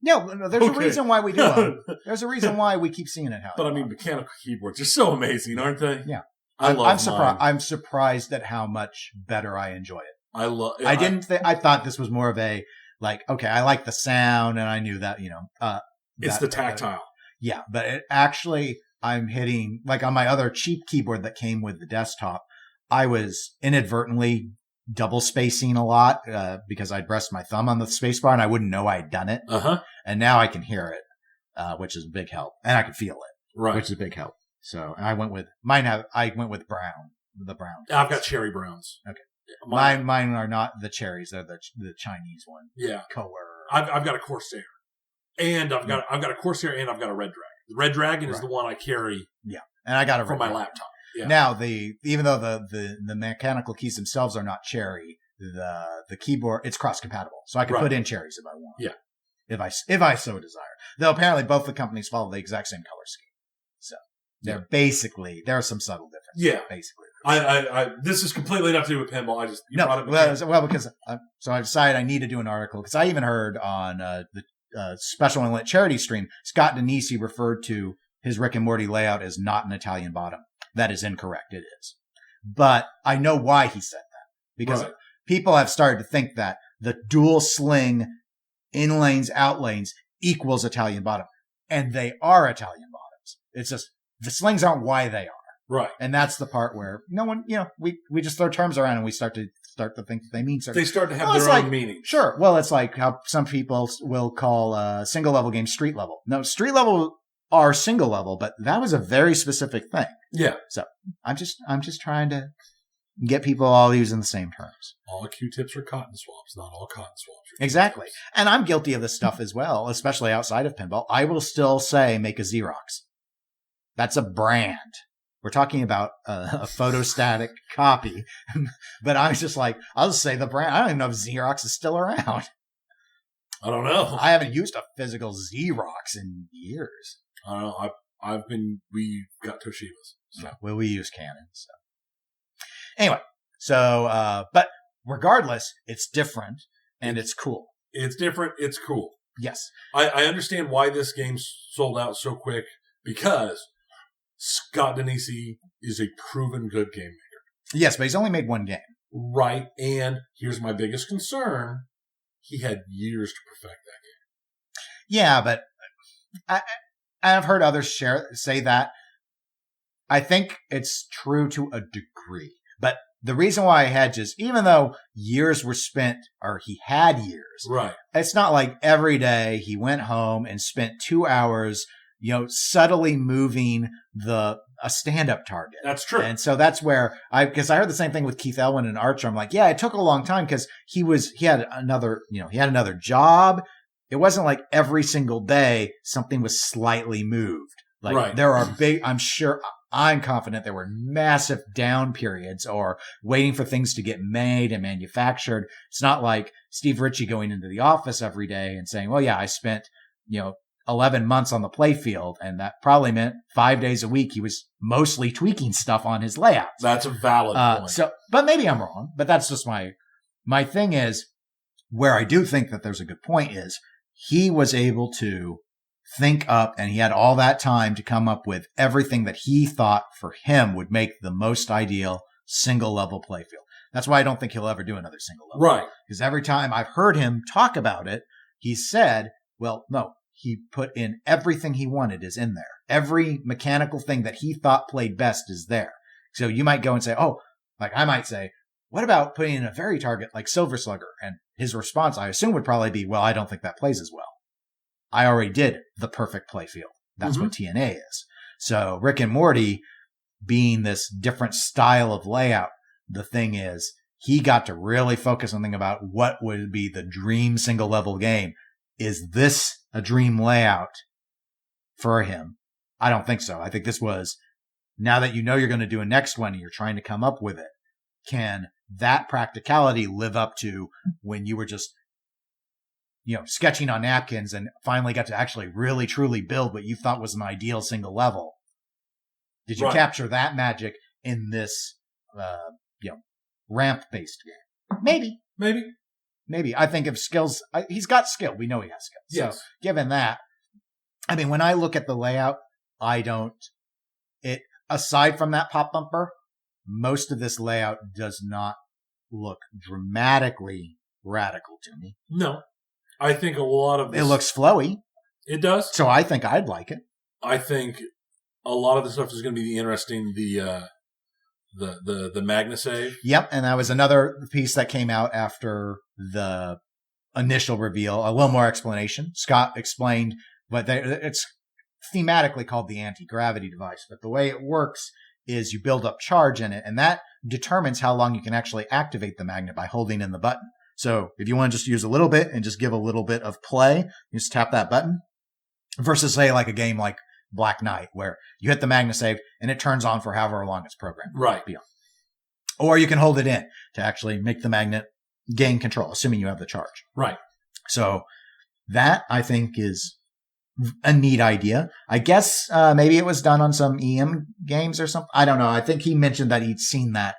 [SPEAKER 3] No, there's a reason why we do them. There's a reason why we keep seeing it.
[SPEAKER 2] But I mean, mechanical keyboards are so amazing, aren't they?
[SPEAKER 3] Yeah.
[SPEAKER 2] I'm
[SPEAKER 3] surprised. I'm surprised at how much better I enjoy it.
[SPEAKER 2] I
[SPEAKER 3] thought this was more of a like. Okay, I like the sound, and I knew that
[SPEAKER 2] it's the tactile.
[SPEAKER 3] Yeah, but it actually, I'm hitting like on my other cheap keyboard that came with the desktop. I was inadvertently double spacing a lot because I'd pressed my thumb on the space bar and I wouldn't know I'd done it. And now I can hear it, which is a big help, and I can feel it,
[SPEAKER 2] right,
[SPEAKER 3] which is a big help. So I went with mine. I went with brown. The brown.
[SPEAKER 2] I've got cherry browns.
[SPEAKER 3] Okay. Mine are not the cherries. They're the Chinese one.
[SPEAKER 2] Yeah.
[SPEAKER 3] Color.
[SPEAKER 2] I've got a Corsair, and I've got a Corsair, and I've got a Red Dragon. The Red Dragon is the one I carry.
[SPEAKER 3] Yeah, and I got it
[SPEAKER 2] from my laptop. Yeah.
[SPEAKER 3] Now even though the mechanical keys themselves are not cherry, the keyboard it's cross compatible, so I can put in cherries if I want.
[SPEAKER 2] Yeah.
[SPEAKER 3] If I so desire. Though apparently both the companies follow the exact same color scheme, so they're basically there are some subtle differences.
[SPEAKER 2] Yeah.
[SPEAKER 3] Basically.
[SPEAKER 2] I this is completely nothing to do with pinball.
[SPEAKER 3] Because so I decided I need to do an article because I even heard on the Special Inlet charity stream, Scott Denisi referred to his Rick and Morty layout as not an Italian bottom. That is incorrect. It is. But I know why he said that. Because people have started to think that the dual sling in lanes, out lanes equals Italian bottom. And they are Italian bottoms. It's just, the slings aren't why they are.
[SPEAKER 2] Right.
[SPEAKER 3] And that's the part where no one, we just throw terms around and we start to think that they mean something.
[SPEAKER 2] They start to have their own meaning.
[SPEAKER 3] Sure. Well, it's like how some people will call single level games street level. No, street level are single level, but that was a very specific thing.
[SPEAKER 2] Yeah.
[SPEAKER 3] So I'm just trying to get people all using the same terms.
[SPEAKER 2] All Q-tips are cotton swabs, not all cotton swabs.
[SPEAKER 3] Exactly. And I'm guilty of this stuff as well, especially outside of pinball. I will still say make a Xerox. That's a brand. We're talking about a photostatic copy, but I was just like, I'll just say the brand. I don't even know if Xerox is still around.
[SPEAKER 2] I don't know.
[SPEAKER 3] I haven't used a physical Xerox in years.
[SPEAKER 2] I don't know. We got Toshiba's. So.
[SPEAKER 3] Yeah, well, we use Canon. So anyway, So, but regardless, it's different and it's cool.
[SPEAKER 2] It's different. It's cool.
[SPEAKER 3] Yes.
[SPEAKER 2] I understand why this game sold out so quick, because Scott Danesi is a proven good game maker.
[SPEAKER 3] Yes, but he's only made one game.
[SPEAKER 2] Right. And here's my biggest concern. He had years to perfect that game.
[SPEAKER 3] Yeah, but I've heard others say that. I think it's true to a degree. But the reason why I hedge is, even though years were spent, or he had years,
[SPEAKER 2] right?
[SPEAKER 3] It's not like every day he went home and spent 2 hours, subtly moving a stand-up target.
[SPEAKER 2] That's true.
[SPEAKER 3] And so that's where because I heard the same thing with Keith Elwin and Archer. I'm like, yeah, it took a long time because he had another job. It wasn't like every single day something was slightly moved. Like
[SPEAKER 2] right.
[SPEAKER 3] There are I'm confident there were massive down periods or waiting for things to get made and manufactured. It's not like Steve Ritchie going into the office every day and saying, well, yeah, I spent, 11 months on the playfield, and that probably meant 5 days a week he was mostly tweaking stuff on his layouts.
[SPEAKER 2] That's a valid point.
[SPEAKER 3] But maybe I'm wrong, but that's just my thing is, where I do think that there's a good point is he was able to think up, and he had all that time to come up with everything that he thought for him would make the most ideal single level playfield. That's why I don't think he'll ever do another single level.
[SPEAKER 2] Right.
[SPEAKER 3] Because every time I've heard him talk about it, he said, well, no, he put in everything he wanted is in there. Every mechanical thing that he thought played best is there. So you might go and say, I might say, what about putting in a very target like Silver Slugger? And his response, I assume, would probably be, well, I don't think that plays as well. I already did the perfect playfield. That's what TNA is. So Rick and Morty being this different style of layout, the thing is, he got to really focus on thinking about what would be the dream single level game. Is this a dream layout for him? I don't think so. I think this was, now that you're going to do a next one and you're trying to come up with it, can that practicality live up to when you were just sketching on napkins and finally got to actually really truly build what you thought was an ideal single level? Did you capture that magic in this, ramp-based game? Maybe. I think if skills, he's got skill. We know he has skills.
[SPEAKER 2] Yes.
[SPEAKER 3] So given that, when I look at the layout, aside from that pop bumper, most of this layout does not look dramatically radical to me.
[SPEAKER 2] No. I think a lot of this...
[SPEAKER 3] It looks flowy.
[SPEAKER 2] It does.
[SPEAKER 3] So I think I'd like it.
[SPEAKER 2] I think a lot of the stuff is going to be interesting. The MagnaSave.
[SPEAKER 3] Yep, and that was another piece that came out after the initial reveal. A little more explanation. Scott explained, but it's thematically called the anti-gravity device. But the way it works is you build up charge in it, and that determines how long you can actually activate the magnet by holding in the button. So if you want to just use a little bit and just give a little bit of play, you just tap that button. Versus, say, like a game like Black Knight, where you hit the MagnaSave and it turns on for however long it's programmed.
[SPEAKER 2] Right.
[SPEAKER 3] Or you can hold it in to actually make the magnet gain control, assuming you have the charge.
[SPEAKER 2] Right.
[SPEAKER 3] So that, I think, is a neat idea. I guess maybe it was done on some EM games or something. I don't know. I think he mentioned that he'd seen that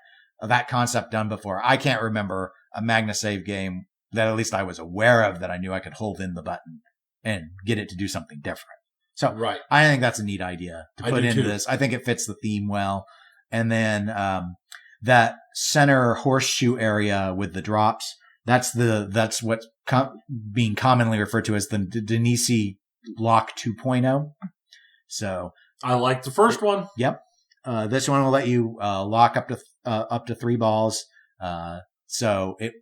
[SPEAKER 3] concept done before. I can't remember a MagnaSave game that at least I was aware of that I knew I could hold in the button and get it to do something different. So
[SPEAKER 2] right.
[SPEAKER 3] I think that's a neat idea to put into this. I think it fits the theme well. And then that center horseshoe area with the drops, that's what's being commonly referred to as the Danesi Lock 2.0. So
[SPEAKER 2] I like the first one.
[SPEAKER 3] Yep. This one will let you lock up to 3 balls. So it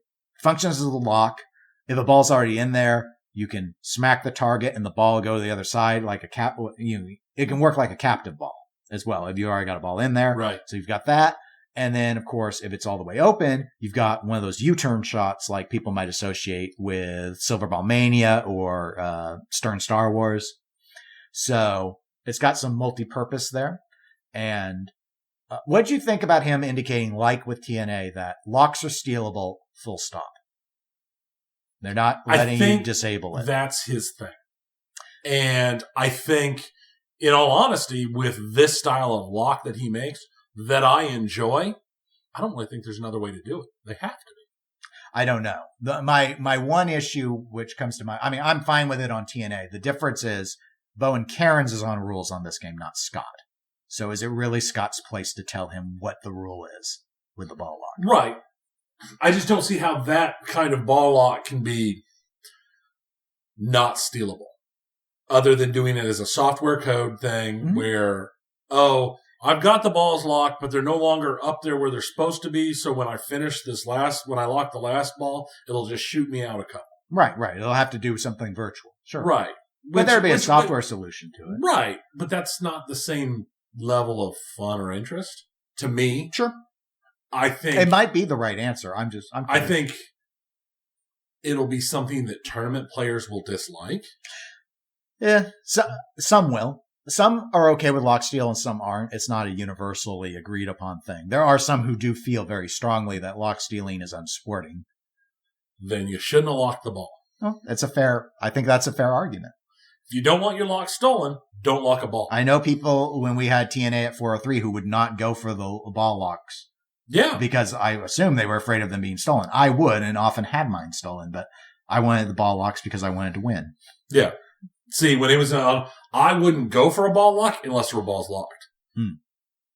[SPEAKER 3] functions as a lock. If a ball's already in there, you can smack the target and the ball will go to the other side like a cap. It can work like a captive ball as well if you already got a ball in there.
[SPEAKER 2] Right.
[SPEAKER 3] So you've got that. And then, of course, if it's all the way open, you've got one of those U-turn shots like people might associate with Silver Ball Mania or Stern Star Wars. So it's got some multi-purpose there. And what did you think about him indicating, like with TNA, that locks are stealable, full stop? They're not letting you disable it.
[SPEAKER 2] That's his thing. And I think, in all honesty, with this style of lock that he makes, that I enjoy, I don't really think there's another way to do it. They have to be.
[SPEAKER 3] I don't know. My one issue, which comes to mind, I mean, I'm fine with it on TNA. The difference is Bowen Cairns is on rules on this game, not Scott. So is it really Scott's place to tell him what the rule is with the ball lock?
[SPEAKER 2] Right. I just don't see how that kind of ball lock can be not stealable. Other than doing it as a software code thing where, I've got the balls locked, but they're no longer up there where they're supposed to be. So when I finish when I lock the last ball, it'll just shoot me out a couple.
[SPEAKER 3] Right. It'll have to do something virtual. Sure.
[SPEAKER 2] Right.
[SPEAKER 3] But there'd be a software solution to it.
[SPEAKER 2] Right. But that's not the same level of fun or interest to me.
[SPEAKER 3] Sure.
[SPEAKER 2] I think
[SPEAKER 3] it might be the right answer.
[SPEAKER 2] I think it'll be something that tournament players will dislike.
[SPEAKER 3] Yeah. Some will. Some are okay with lock steal and some aren't. It's not a universally agreed upon thing. There are some who do feel very strongly that lock stealing is unsporting.
[SPEAKER 2] Then you shouldn't have locked the ball.
[SPEAKER 3] Well, I think that's a fair argument.
[SPEAKER 2] If you don't want your lock stolen, don't lock a ball.
[SPEAKER 3] I know people when we had TNA at 403 who would not go for the ball locks.
[SPEAKER 2] Yeah.
[SPEAKER 3] Because I assume they were afraid of them being stolen. I would and often had mine stolen, but I wanted the ball locks because I wanted to win.
[SPEAKER 2] Yeah. See, when it was I wouldn't go for a ball lock unless the ball's locked.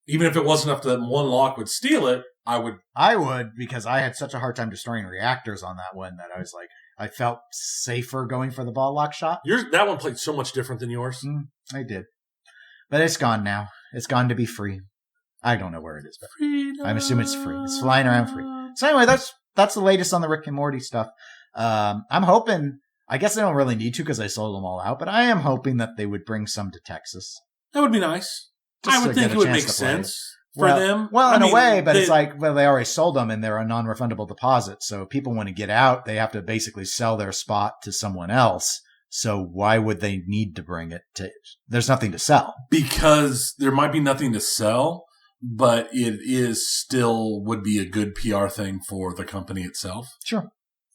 [SPEAKER 2] Even if it wasn't enough that one lock would steal it, I would.
[SPEAKER 3] I would, because I had such a hard time destroying reactors on that one that I was like, I felt safer going for the ball lock shot.
[SPEAKER 2] That one played so much different than yours.
[SPEAKER 3] I did. But it's gone now. It's gone to be free. I don't know where it is, but I'm assuming it's free. It's flying around free. So anyway, that's the latest on the Rick and Morty stuff. I'm hoping, I guess I don't really need to because I sold them all out, but I am hoping that they would bring some to Texas.
[SPEAKER 2] That would be nice. I would think it would make sense for them.
[SPEAKER 3] Well, in a way, but it's like, well, they already sold them and they're a non-refundable deposit. So if people want to get out, they have to basically sell their spot to someone else. So why would they need to bring it to, there's nothing to sell.
[SPEAKER 2] Because there might be nothing to sell, but it is still would be a good PR thing for the company itself.
[SPEAKER 3] Sure.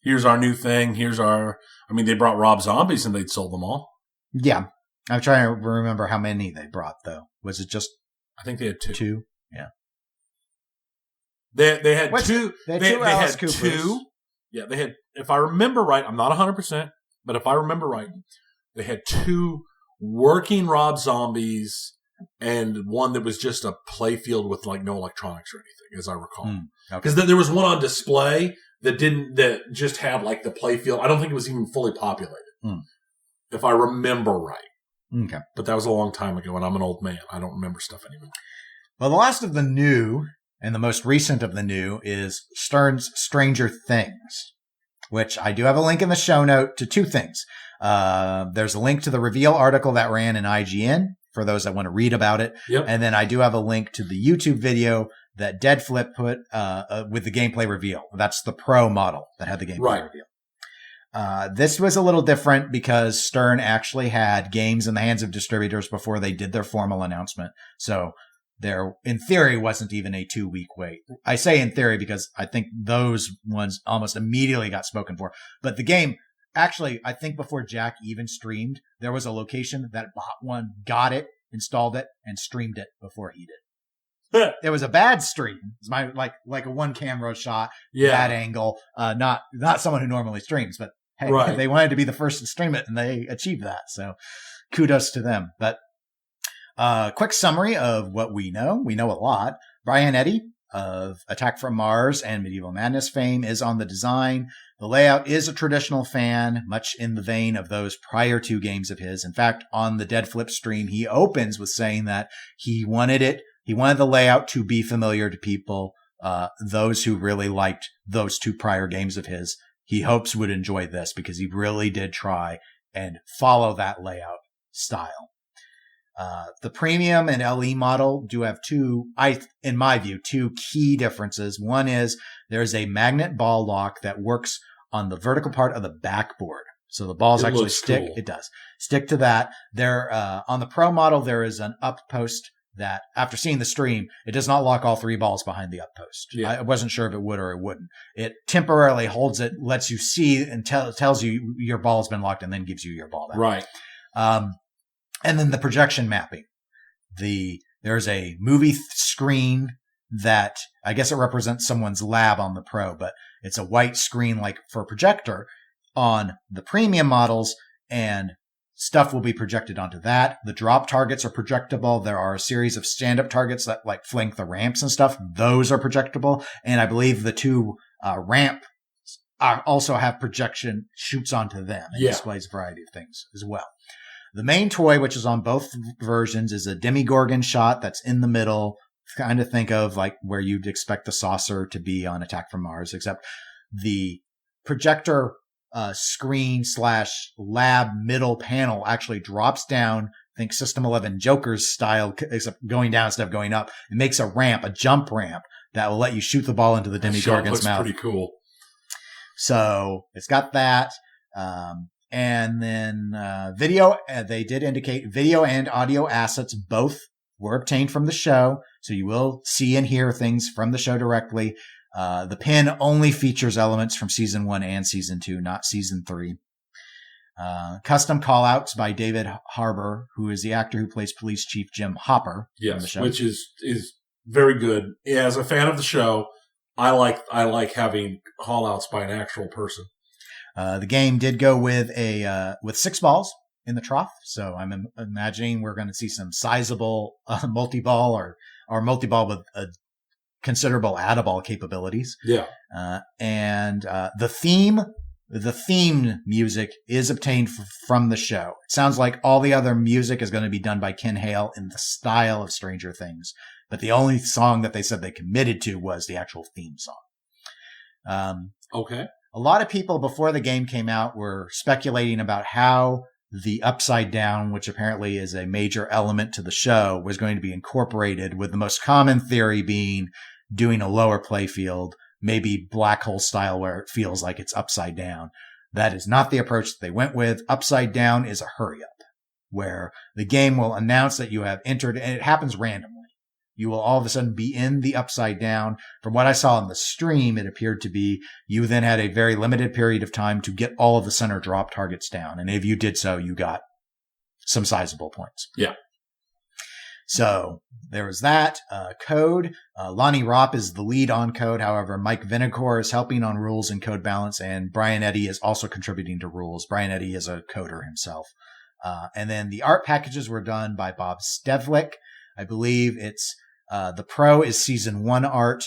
[SPEAKER 2] Here's our new thing. They brought Rob Zombies and they'd sold them all.
[SPEAKER 3] Yeah. I'm trying to remember how many they brought, though. Was it just?
[SPEAKER 2] I think they had two.
[SPEAKER 3] Two? Yeah.
[SPEAKER 2] They had two.
[SPEAKER 3] They had
[SPEAKER 2] two. Yeah, they had, if I remember right, I'm not 100%, but if I remember right, they had two working Rob Zombies and one that was just a play field with like no electronics or anything, as I recall. Because there was one on display that just had like the play field. I don't think it was even fully populated, if I remember right.
[SPEAKER 3] Okay.
[SPEAKER 2] But that was a long time ago, and I'm an old man. I don't remember stuff anymore.
[SPEAKER 3] Well, the last of the new and the most recent of the new is Stern's Stranger Things, which I do have a link in the show note to two things. There's a link to the reveal article that ran in IGN for those that want to read about it.
[SPEAKER 2] Yep.
[SPEAKER 3] And then I do have a link to the YouTube video that Deadflip put with the gameplay reveal. That's the pro model that had the gameplay reveal. This was a little different because Stern actually had games in the hands of distributors before they did their formal announcement. So there, in theory, wasn't even a 2-week wait. I say in theory because I think those ones almost immediately got spoken for. But the game, actually, I think before Jack even streamed, there was a location that bought one, got it, installed it, and streamed it before he did. It was a bad stream. It was like a one camera shot, bad angle. Not someone who normally streams, but hey, they wanted to be the first to stream it and they achieved that. So kudos to them. But quick summary of what we know. We know a lot. Brian Eddy of Attack from Mars and Medieval Madness fame is on the design. The layout is a traditional fan, much in the vein of those prior two games of his. In fact, on the Deadflip stream, he opens with saying that he wanted the layout to be familiar to people, those who really liked those two prior games of his. He hopes would enjoy this because he really did try and follow that layout style. The premium and LE model do have in my view, two key differences. One is there's a magnet ball lock that works on the vertical part of the backboard. So the balls actually stick. Cool. It does stick to that. There, on the pro model, there is an up post that after seeing the stream, it does not lock all three balls behind the up post. Yeah. I wasn't sure if it would or it wouldn't. It temporarily holds it, lets you see and tells you your ball has been locked and then gives you your ball back.
[SPEAKER 2] Right.
[SPEAKER 3] And then the projection mapping. There's a movie screen that I guess it represents someone's lab on the Pro, but it's a white screen like for a projector on the premium models, and stuff will be projected onto that. The drop targets are projectable. There are a series of stand-up targets that like flank the ramps and stuff. Those are projectable. And I believe the two ramp also have projection shoots onto them and displays a variety of things as well. The main toy, which is on both versions, is a Demigorgon shot that's in the middle. Kind of think of like where you'd expect the saucer to be on Attack from Mars, except the projector screen / lab middle panel actually drops down. Think System 11 Joker's style, except going down instead of going up. It makes a ramp, a jump ramp that will let you shoot the ball into the Demigorgon's mouth.
[SPEAKER 2] Pretty cool.
[SPEAKER 3] So it's got that. And then video, they did indicate video and audio assets both were obtained from the show. So you will see and hear things from the show directly. The pin only features elements from season 1 and season 2, not season 3. Custom callouts by David Harbour, who is the actor who plays Police Chief Jim Hopper.
[SPEAKER 2] Yes,
[SPEAKER 3] on the show.
[SPEAKER 2] Which is very good. As a fan of the show, I like having callouts by an actual person.
[SPEAKER 3] The game did go with with 6 balls in the trough, so I'm imagining we're going to see some sizable multi-ball or multi-ball with considerable add-a-ball capabilities.
[SPEAKER 2] Yeah.
[SPEAKER 3] And the theme music is obtained from the show. It sounds like all the other music is going to be done by Ken Hale in the style of Stranger Things, but the only song that they said they committed to was the actual theme song.
[SPEAKER 2] Okay.
[SPEAKER 3] A lot of people before the game came out were speculating about how the Upside Down, which apparently is a major element to the show, was going to be incorporated, with the most common theory being doing a lower playfield, maybe black hole style where it feels like it's upside down. That is not the approach that they went with. Upside Down is a hurry up, where the game will announce that you have entered, and it happens randomly. You will all of a sudden be in the Upside Down. From what I saw in the stream, it appeared to be you then had a very limited period of time to get all of the center drop targets down. And if you did so, you got some sizable points.
[SPEAKER 2] Yeah.
[SPEAKER 3] So there was that. Code. Lonnie Ropp is the lead on code. However, Mike Vinegar is helping on rules and code balance, and Brian Eddy is also contributing to rules. Brian Eddy is a coder himself. And then the art packages were done by Bob Stevlik. I believe it's the Pro is season 1 art.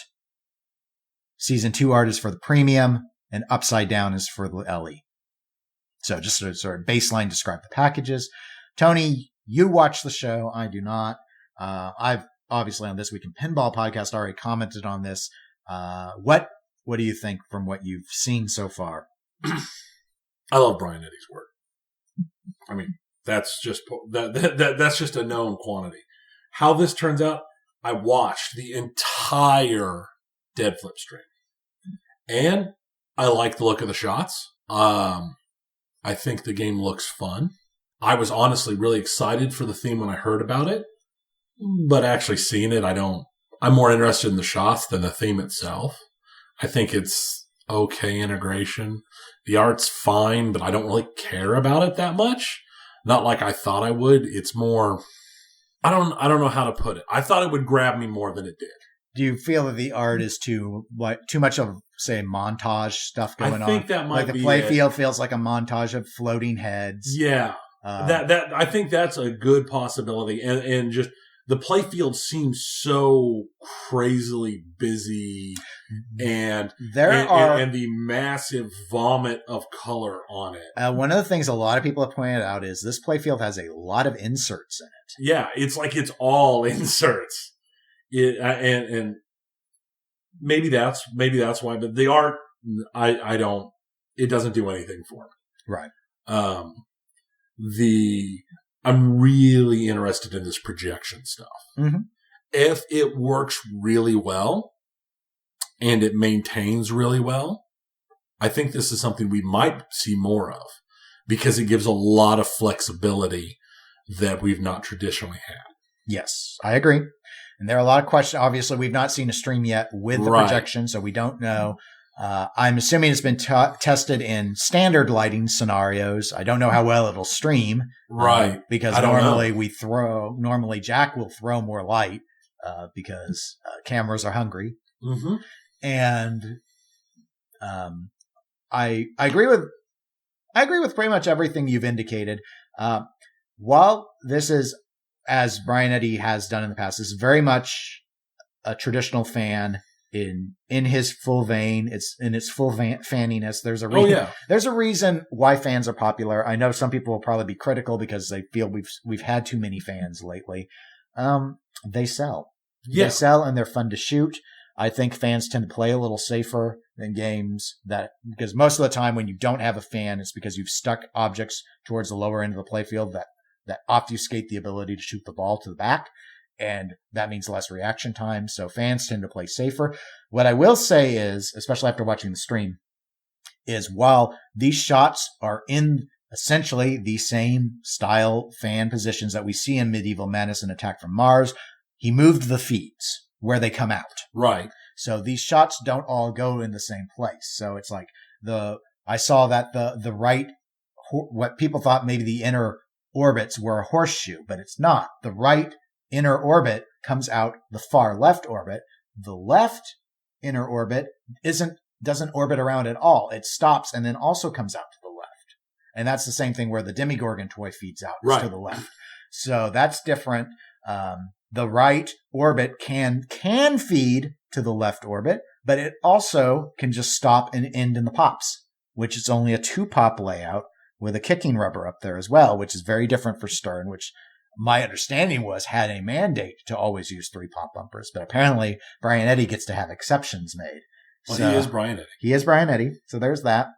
[SPEAKER 3] Season 2 art is for the premium, and Upside Down is for the LE. So just to sort of baseline describe the packages. Tony, you watch the show. I do not. I've obviously on This Week in Pinball podcast already commented on this. What do you think from what you've seen so far?
[SPEAKER 2] I love Brian Eddy's work. I mean, that's just that's just a known quantity. How this turns out, I watched the entire Dead Flip stream, and I like the look of the shots. I think the game looks fun. I was honestly really excited for the theme when I heard about it, but actually seeing it, I'm more interested in the shots than the theme itself. I think it's okay integration. The art's fine, but I don't really care about it that much. Not like I thought I would. It's more, I don't know how to put it. I thought it would grab me more than it did.
[SPEAKER 3] Do you feel that the art is too much of, say, montage stuff going on?
[SPEAKER 2] I think that might be
[SPEAKER 3] the playfield feels like a montage of floating heads.
[SPEAKER 2] Yeah. That I think that's a good possibility. And just the playfield seems so crazily busy, and and the massive vomit of color on it.
[SPEAKER 3] One of the things a lot of people have pointed out is this playfield has a lot of inserts in it.
[SPEAKER 2] Yeah, it's like it's all inserts. And maybe that's why, but the art, it doesn't do anything for me.
[SPEAKER 3] Right.
[SPEAKER 2] I'm really interested in this projection stuff.
[SPEAKER 3] Mm-hmm.
[SPEAKER 2] If it works really well and it maintains really well, I think this is something we might see more of, because it gives a lot of flexibility that we've not traditionally had.
[SPEAKER 3] Yes, I agree. And there are a lot of questions. Obviously, we've not seen a stream yet with the projection, so we don't know. I'm assuming it's been tested in standard lighting scenarios. I don't know how well it'll stream.
[SPEAKER 2] Right.
[SPEAKER 3] Because normally Jack will throw more light. because cameras are hungry.
[SPEAKER 2] Mm-hmm.
[SPEAKER 3] And I agree with pretty much everything you've indicated. While this is, as Brian Eddy has done in the past, is very much a traditional fan in his full vein. It's in its full faniness. There's a reason why fans are popular. I know some people will probably be critical because they feel we've had too many fans lately. They sell.
[SPEAKER 2] Yeah.
[SPEAKER 3] They sell, and they're fun to shoot. I think fans tend to play a little safer than games because most of the time when you don't have a fan, it's because you've stuck objects towards the lower end of the playfield that obfuscate the ability to shoot the ball to the back. And that means less reaction time. So fans tend to play safer. What I will say is, especially after watching the stream, is while these shots are in essentially the same style fan positions that we see in Medieval Madness and Attack from Mars, he moved the feeds where they come out.
[SPEAKER 2] Right.
[SPEAKER 3] So these shots don't all go in the same place. So it's like I saw that the right, what people thought maybe the inner orbits were a horseshoe, but it's not. The right inner orbit comes out the far left orbit. The left inner orbit doesn't orbit around at all. It stops and then also comes out to the left. And that's the same thing where the Demigorgon toy feeds out to the left. So that's different. The right orbit can feed to the left orbit, but it also can just stop and end in the pops, which is only a 2-pop layout with a kicking rubber up there as well, which is very different for Stern, which my understanding was had a mandate to always use 3-pop bumpers. But apparently Brian Eddy gets to have exceptions made.
[SPEAKER 2] Well,
[SPEAKER 3] so,
[SPEAKER 2] he is Brian Eddy.
[SPEAKER 3] He is Brian Eddy. So there's that.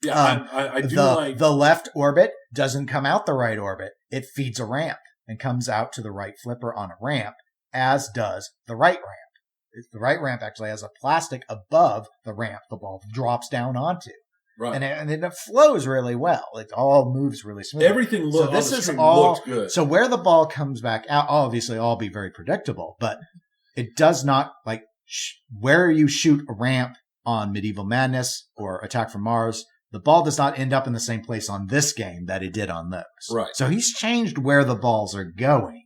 [SPEAKER 2] Yeah, I do like...
[SPEAKER 3] The left orbit doesn't come out the right orbit. It feeds a ramp and comes out to the right flipper on a ramp, as does the right ramp. The right ramp actually has a plastic above the ramp the ball drops down onto.
[SPEAKER 2] Right.
[SPEAKER 3] And it flows really well. It all moves really smoothly.
[SPEAKER 2] Everything looks good.
[SPEAKER 3] So where the ball comes back out, obviously all be very predictable, but it does not, like, where you shoot a ramp on Medieval Madness or Attack from Mars, the ball does not end up in the same place on this game that it did on those.
[SPEAKER 2] Right.
[SPEAKER 3] So he's changed where the balls are going.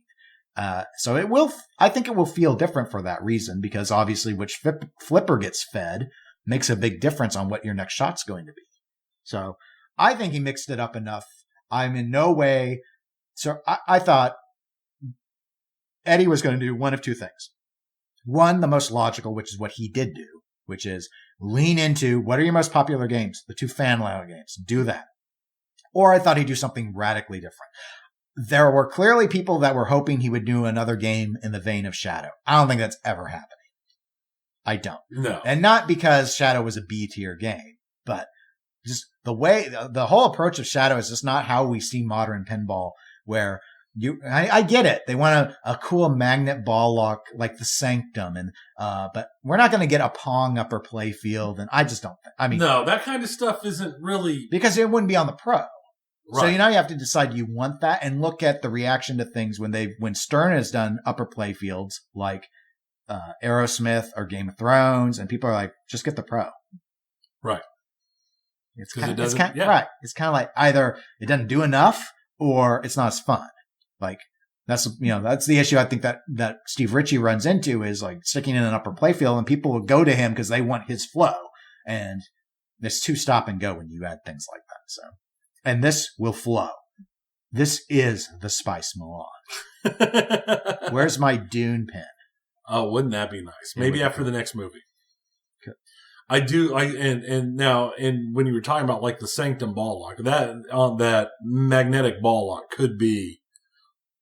[SPEAKER 3] So I think it will feel different for that reason, because obviously which flipper gets fed makes a big difference on what your next shot's going to be. So I think he mixed it up enough. I'm in no way. So I thought Eddy was going to do one of two things. One, the most logical, which is what he did do, which is lean into what are your most popular games, the 2 fan loud games. Do that. Or I thought he'd do something radically different. There were clearly people that were hoping he would do another game in the vein of Shadow. I don't think that's ever happening. I don't.
[SPEAKER 2] No.
[SPEAKER 3] And not because Shadow was a B-tier game, but just the way, the whole approach of Shadow is just not how we see modern pinball, where I get it. They want a cool magnet ball lock like the Sanctum, and but we're not going to get a Pong upper play field, and I just don't think.
[SPEAKER 2] No, that kind of stuff isn't really,
[SPEAKER 3] because it wouldn't be on the Pro.
[SPEAKER 2] right.
[SPEAKER 3] So you have to decide you want that, and look at the reaction to things when Stern has done upper play fields like Aerosmith or Game of Thrones, and people are like, just get the Pro.
[SPEAKER 2] Right.
[SPEAKER 3] It's kind of right. It's kind of like either it doesn't do enough or it's not as fun. Like that's the issue I think that Steve Ritchie runs into, is like sticking in an upper playfield, and people will go to him because they want his flow, and there's too stop and go when you add things like that. So, and this will flow. This is the Spice Milan. Where's my Dune pin?
[SPEAKER 2] Oh, wouldn't that be nice? Maybe after the next movie.
[SPEAKER 3] Okay.
[SPEAKER 2] I do. And when you were talking about like the Sanctum ball lock, that magnetic ball lock could be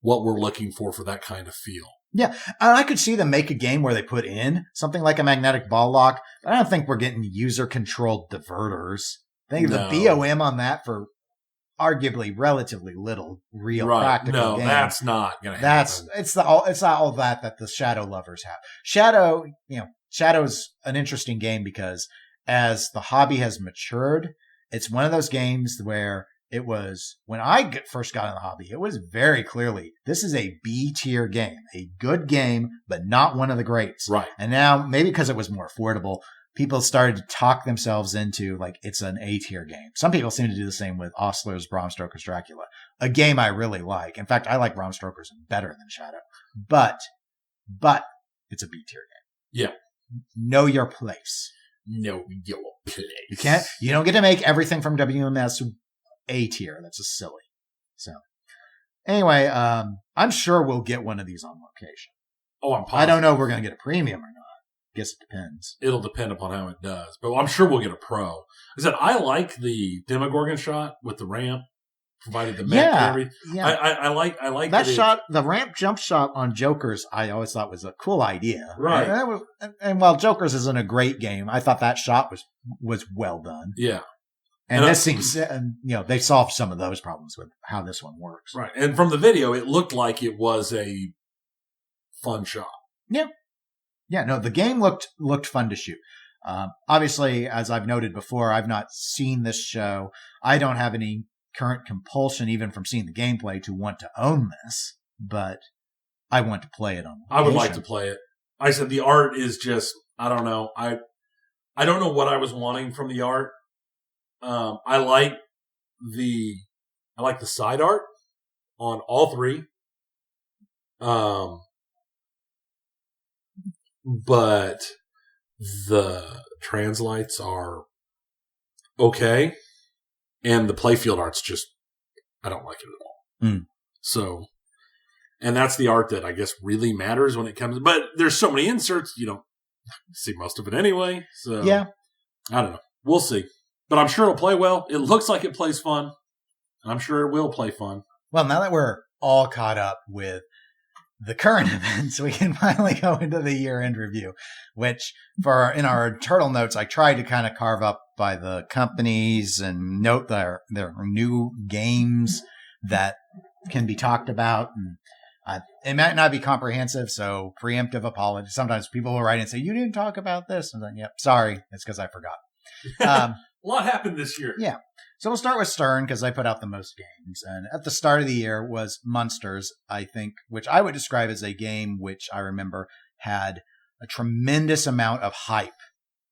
[SPEAKER 2] what we're looking for that kind of feel.
[SPEAKER 3] Yeah, I could see them make a game where they put in something like a magnetic ball lock, but I don't think we're getting user-controlled diverters. I think the BOM on that for arguably relatively little real practical games.
[SPEAKER 2] That's not going to happen.
[SPEAKER 3] It's not all that the Shadow lovers have. Shadow's an interesting game because as the hobby has matured, it's one of those games where it was, when I first got in the hobby, it was very clearly, this is a B-tier game, a good game, but not one of the greats.
[SPEAKER 2] Right.
[SPEAKER 3] And now, maybe because it was more affordable, people started to talk themselves into like it's an A-tier game. Some people seem to do the same with Osler's Bram Stoker's Dracula, a game I really like. In fact, I like Bram Stoker's better than Shadow. But but it's a B tier game.
[SPEAKER 2] Yeah.
[SPEAKER 3] Know your place.
[SPEAKER 2] Know your place.
[SPEAKER 3] You don't get to make everything from WMS A tier. That's just silly. So anyway, I'm sure we'll get one of these on location.
[SPEAKER 2] Oh, I'm positive.
[SPEAKER 3] I don't know if we're going to get a premium or not. Guess it depends.
[SPEAKER 2] It'll depend upon how it does, but I'm sure we'll get a pro. I said I like the Demogorgon shot with the ramp, provided the mech and everything.
[SPEAKER 3] Yeah.
[SPEAKER 2] I like
[SPEAKER 3] that shot. The ramp jump shot on Jokers, I always thought was a cool idea.
[SPEAKER 2] Right.
[SPEAKER 3] And while Jokers isn't a great game, I thought that shot was well done.
[SPEAKER 2] Yeah.
[SPEAKER 3] And this seems, they solved some of those problems with how this one works.
[SPEAKER 2] Right. And from the video, it looked like it was a fun shot.
[SPEAKER 3] Yeah. Yeah, no, the game looked fun to shoot. Obviously, as I've noted before, I've not seen this show. I don't have any current compulsion, even from seeing the gameplay, to want to own this, but I want to play it on location.
[SPEAKER 2] I would like to play it. I said the art is just, I don't know. I don't know what I was wanting from the art. I like the side art on all three. But the translights are okay, and the playfield art's just, I don't like it at all. So, and that's the art that I guess really matters when it comes, but there's so many inserts, you don't see most of it anyway. So,
[SPEAKER 3] yeah,
[SPEAKER 2] I don't know. We'll see. But I'm sure it'll play well. It looks like it plays fun. I'm sure it will play fun.
[SPEAKER 3] Well, now that we're all caught up with the current events, we can finally go into the year-end review, which in our turtle notes, I tried to kind of carve up by the companies and note their new games that can be talked about. And it might not be comprehensive, so preemptive apology. Sometimes people will write and say, you didn't talk about this. And then, yep, sorry. It's because I forgot.
[SPEAKER 2] A lot happened this year.
[SPEAKER 3] Yeah. So we'll start with Stern because I put out the most games. And at the start of the year was Munsters, I think, which I would describe as a game which I remember had a tremendous amount of hype.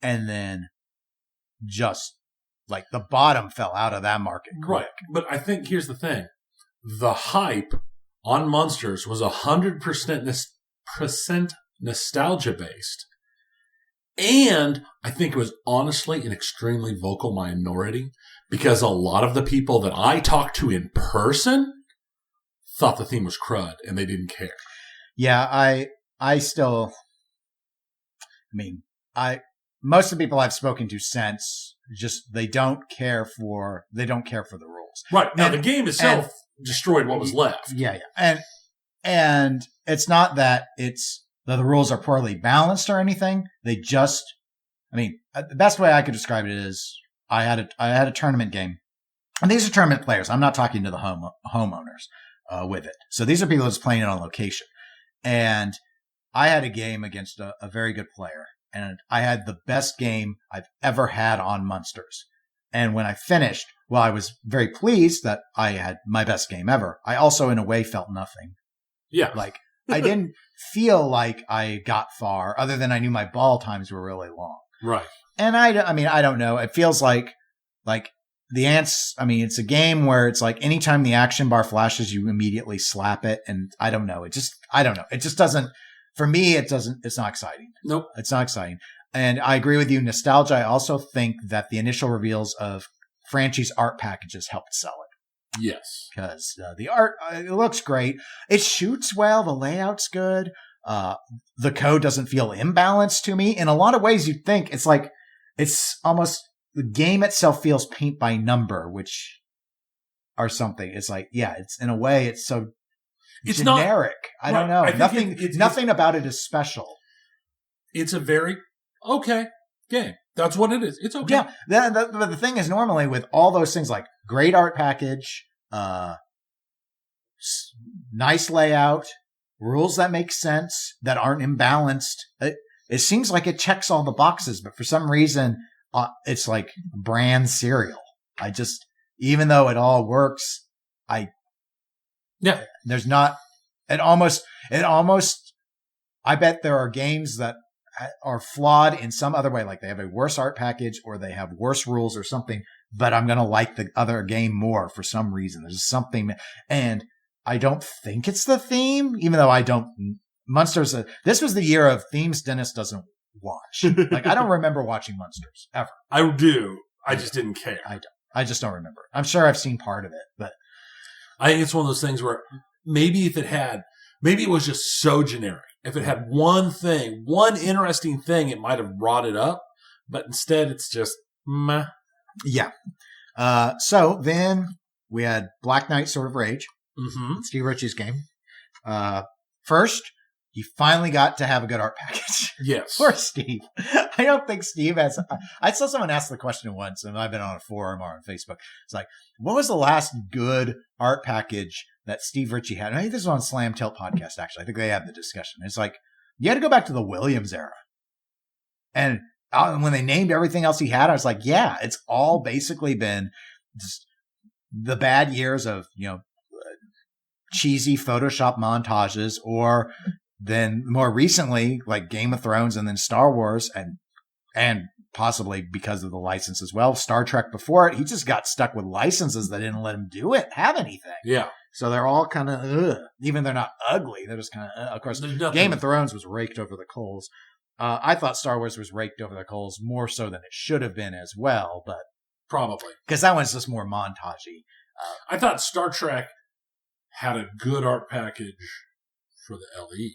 [SPEAKER 3] And then just like the bottom fell out of that market quick.
[SPEAKER 2] Right. But I think here's the thing. The hype on Munsters was 100% nostalgia based. And I think it was honestly an extremely vocal minority because a lot of the people that I talked to in person thought the theme was crud and they didn't care.
[SPEAKER 3] Yeah, most of the people I've spoken to since just they don't care for the rules.
[SPEAKER 2] Right. Now the game itself destroyed what was left.
[SPEAKER 3] Yeah. And it's not that the rules are poorly balanced or anything. They just, the best way I could describe it is I had a tournament game, and these are tournament players. I'm not talking to the homeowners with it. So these are people that's playing it on location. And I had a game against a very good player, and I had the best game I've ever had on Munsters. And when I finished, well, I was very pleased that I had my best game ever. I also, in a way, felt nothing.
[SPEAKER 2] Yeah.
[SPEAKER 3] Like, I didn't feel like I got far, other than I knew my ball times were really long.
[SPEAKER 2] Right.
[SPEAKER 3] And I don't know. It feels like the ants. It's a game where it's like anytime the action bar flashes, you immediately slap it. And I don't know. It just doesn't, for me, it's not exciting.
[SPEAKER 2] Nope.
[SPEAKER 3] It's not exciting. And I agree with you. Nostalgia. I also think that the initial reveals of Franchi's art packages helped sell it.
[SPEAKER 2] Yes.
[SPEAKER 3] Because the art, it looks great. It shoots well. The layout's good. The code doesn't feel imbalanced to me. In a lot of ways, you'd think it's like, it's almost, the game itself feels paint by number, or something. It's like, yeah, it's in a way, it's so
[SPEAKER 2] it's
[SPEAKER 3] generic.
[SPEAKER 2] Not,
[SPEAKER 3] I don't know.
[SPEAKER 2] Nothing
[SPEAKER 3] about it is special.
[SPEAKER 2] It's a very okay game. That's what it is. It's okay.
[SPEAKER 3] Yeah. But the thing is, normally with all those things like great art package, nice layout, rules that make sense, that aren't imbalanced, it seems like it checks all the boxes, but for some reason, it's like brand cereal. Even though it all works, there's not, it almost, I bet there are games that are flawed in some other way, like they have a worse art package or they have worse rules or something, but I'm going to like the other game more for some reason. There's something, and I don't think it's the theme, even though Munsters. This was the year of themes Dennis doesn't watch. Like, I don't remember watching Munsters ever.
[SPEAKER 2] I do. I just didn't care.
[SPEAKER 3] I don't. I just don't remember. I'm sure I've seen part of it, but
[SPEAKER 2] I think it's one of those things where maybe it was just so generic. If it had one interesting thing, it might have brought it up, but instead it's just meh.
[SPEAKER 3] Yeah. So then we had Black Knight Sword of Rage.
[SPEAKER 2] Mm-hmm.
[SPEAKER 3] Steve Ritchie's game. First, he finally got to have a good art package.
[SPEAKER 2] Yes.
[SPEAKER 3] Poor Steve. I don't think Steve has. I saw someone ask the question once, and I've been on a forum or on Facebook. It's like, what was the last good art package that Steve Ritchie had? And I think this was on Slam Tilt podcast, actually. I think they had the discussion. It's like, you had to go back to the Williams era. And when they named everything else he had, I was like, yeah, it's all basically been just the bad years of, cheesy Photoshop montages, or then more recently, like Game of Thrones and then Star Wars, and possibly because of the license as well, Star Trek before it. He just got stuck with licenses that didn't let him have anything.
[SPEAKER 2] Yeah.
[SPEAKER 3] So they're all kind of, even they're not ugly. They're just kind of course, Game of Thrones was raked over the coals. I thought Star Wars was raked over the coals more so than it should have been as well, but
[SPEAKER 2] probably
[SPEAKER 3] because that one's just more montagey.
[SPEAKER 2] I thought Star Trek had a good art package for the LE.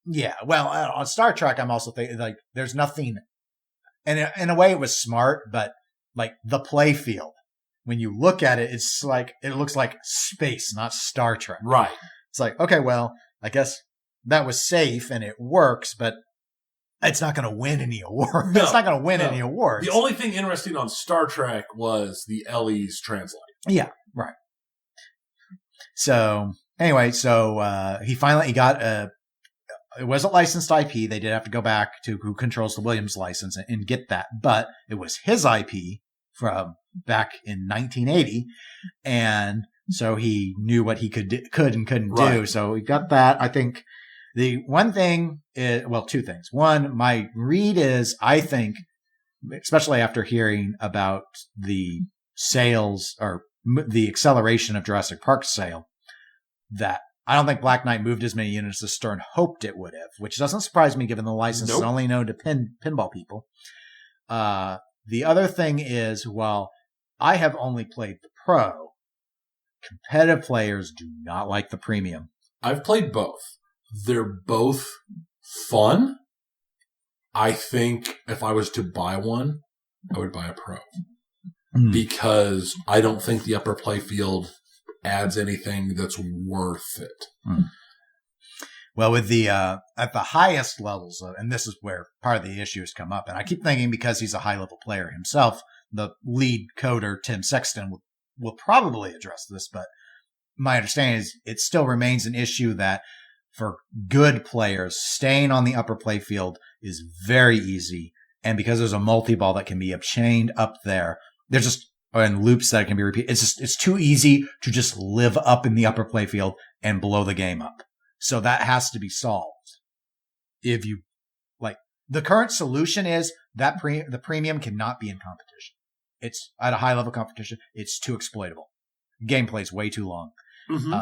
[SPEAKER 3] Yeah, well, on Star Trek, I'm also thinking, like, there's nothing, and in a way it was smart, but like the play field, when you look at it, it's like, it looks like space, not Star Trek.
[SPEAKER 2] Right.
[SPEAKER 3] It's like, okay, well, I guess that was safe and it works, but it's not going to win any awards. It's not going to win any awards.
[SPEAKER 2] The only thing interesting on Star Trek was the LE's translate.
[SPEAKER 3] Yeah, right. So anyway, he finally got it was a licensed IP. They did have to go back to who controls the Williams license and get that, but it was his IP from back in 1980, and so he knew what he could and couldn't do. So we got that. I think the one thing is, well, two things. One, my read is, I think, especially after hearing about the sales or the acceleration of Jurassic Park's sale, that I don't think Black Knight moved as many units as Stern hoped it would have, which doesn't surprise me given the license is only known to pinball people. The other thing is, while I have only played the Pro, competitive players do not like the Premium.
[SPEAKER 2] I've played both. They're both fun. I think if I was to buy one, I would buy a Pro. Because I don't think the upper play field adds anything that's worth it.
[SPEAKER 3] Well, with the at the highest levels, and this is where part of the issue has come up, and I keep thinking because he's a high-level player himself, the lead coder, Tim Sexton, will probably address this, but my understanding is it still remains an issue that for good players, staying on the upper play field is very easy, and because there's a multi-ball that can be chained up there, there's just and loops that can be repeated. It's too easy to just live up in the upper play field and blow the game up. So that has to be solved. If you like, the current solution is that the Premium cannot be in competition. It's at a high level competition. It's too exploitable. Gameplay's way too long,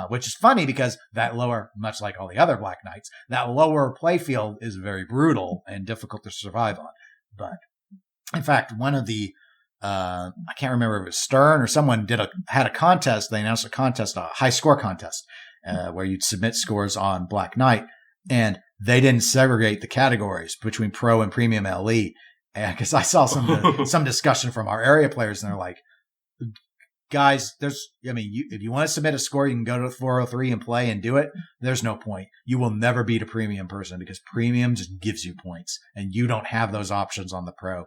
[SPEAKER 3] which is funny because that lower, much like all the other Black Knights, that lower play field is very brutal and difficult to survive on. But in fact, one of the I can't remember if it was Stern or someone had a contest. They announced a contest, a high score contest, where you'd submit scores on Black Knight, and they didn't segregate the categories between Pro and Premium LE. Because I saw some discussion from our area players, and they're like, guys, if you want to submit a score, you can go to 403 and play and do it. There's no point. You will never beat a Premium person because Premium just gives you points, and you don't have those options on the Pro.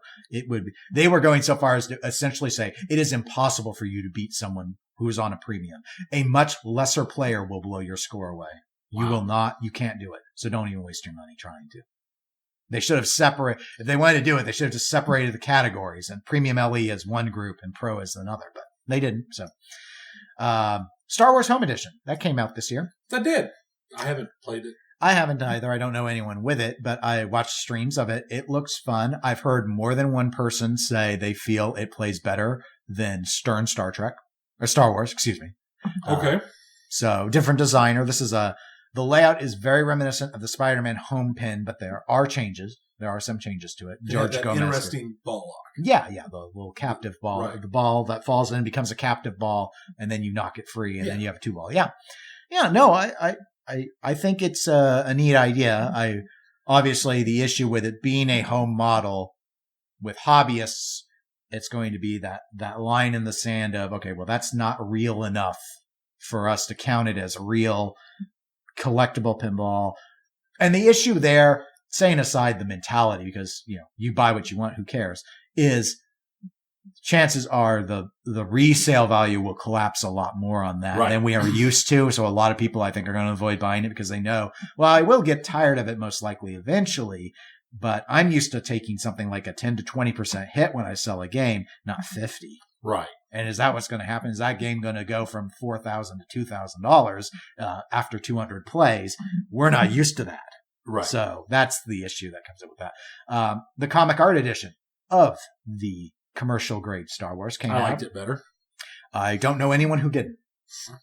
[SPEAKER 3] They were going so far as to essentially say it is impossible for you to beat someone who is on a Premium. A much lesser player will blow your score away. Wow. You will not. You can't do it. So don't even waste your money trying to. They should have separated. If they wanted to do it, they should have just separated the categories, and Premium LE as one group and Pro as another. But they didn't. So, Star Wars Home Edition that came out this year.
[SPEAKER 2] That did. I haven't played it.
[SPEAKER 3] I haven't either. I don't know anyone with it, but I watched streams of it. It looks fun. I've heard more than one person say they feel it plays better than Stern Star Trek or Star Wars. Excuse me.
[SPEAKER 2] Okay.
[SPEAKER 3] So different designer. This is The layout is very reminiscent of the Spider-Man home pin, but there are changes. There are some changes to it. George Gomez.
[SPEAKER 2] Interesting ball lock.
[SPEAKER 3] Yeah, the little captive ball.
[SPEAKER 2] Right.
[SPEAKER 3] The ball that falls in becomes a captive ball, and then you knock it free, and then you have a 2-ball. Yeah. No, I think it's a neat idea. Obviously, the issue with it being a home model with hobbyists, it's going to be that line in the sand of, okay, well, that's not real enough for us to count it as a real collectible pinball. And the issue there, setting aside the mentality, because, you buy what you want, who cares, is chances are the resale value will collapse a lot more on that than we are used to. So a lot of people, I think, are going to avoid buying it because they know, well, I will get tired of it most likely eventually, but I'm used to taking something like a 10 to 20% hit when I sell a game, not 50.
[SPEAKER 2] Right.
[SPEAKER 3] And is that what's going to happen? Is that game going to go from $4,000 to $2,000 after 200 plays? We're not used to that.
[SPEAKER 2] Right.
[SPEAKER 3] So that's the issue that comes up with that. The comic art edition of the commercial grade Star Wars came out.
[SPEAKER 2] I liked it better.
[SPEAKER 3] I don't know anyone who didn't.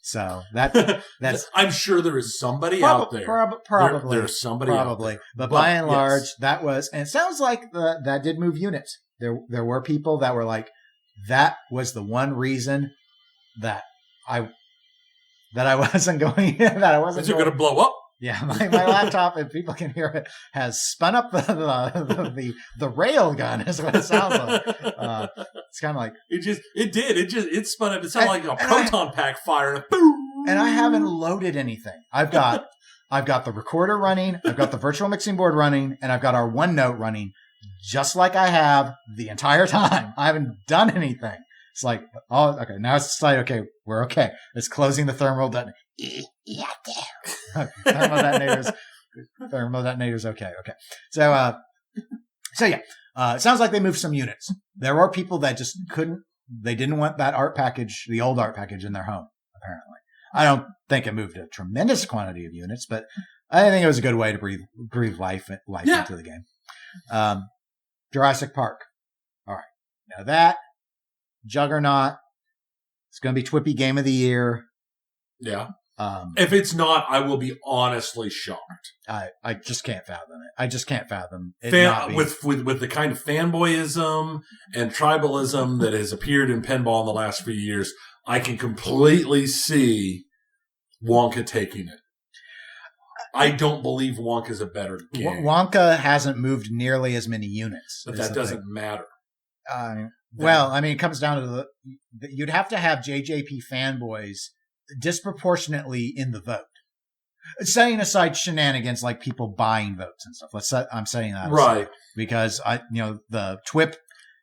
[SPEAKER 3] So that's.
[SPEAKER 2] I'm sure there is somebody out there.
[SPEAKER 3] Probably.
[SPEAKER 2] There's somebody
[SPEAKER 3] probably.
[SPEAKER 2] out there.
[SPEAKER 3] But by and large, that was, and it sounds like that did move units. There were people that were like, that was the one reason that I wasn't going,
[SPEAKER 2] Is it going to blow up?
[SPEAKER 3] Yeah, my laptop, if people can hear it, has spun up the rail gun is what it sounds like. It's kind of like
[SPEAKER 2] it spun up. It sounded like a proton pack fire. Boom.
[SPEAKER 3] And I haven't loaded anything. I've got the recorder running, I've got the virtual mixing board running, and I've got our OneNote running, just like I have the entire time. I haven't done anything. It's like, oh, okay, now it's like, okay, we're okay. It's closing the thermal detonators. Thermal detonators. Okay. So yeah. It sounds like they moved some units. There are people that just they didn't want that art package, the old art package in their home, apparently. I don't think it moved a tremendous quantity of units, but I think it was a good way to breathe life into the game. Jurassic Park. All right. Now that Juggernaut, it's going to be Twippy Game of the Year.
[SPEAKER 2] Yeah. If it's not, I will be honestly shocked.
[SPEAKER 3] I just can't fathom it. I just can't fathom it.
[SPEAKER 2] With the kind of fanboyism and tribalism that has appeared in pinball in the last few years, I can completely see Wonka taking it. I don't believe Wonka's a better game.
[SPEAKER 3] Wonka hasn't moved nearly as many units.
[SPEAKER 2] But that doesn't matter.
[SPEAKER 3] Well, I mean, it comes down to you'd have to have JJP fanboys disproportionately in the vote. Setting aside shenanigans like people buying votes and stuff. I'm saying that
[SPEAKER 2] right
[SPEAKER 3] because the TWIP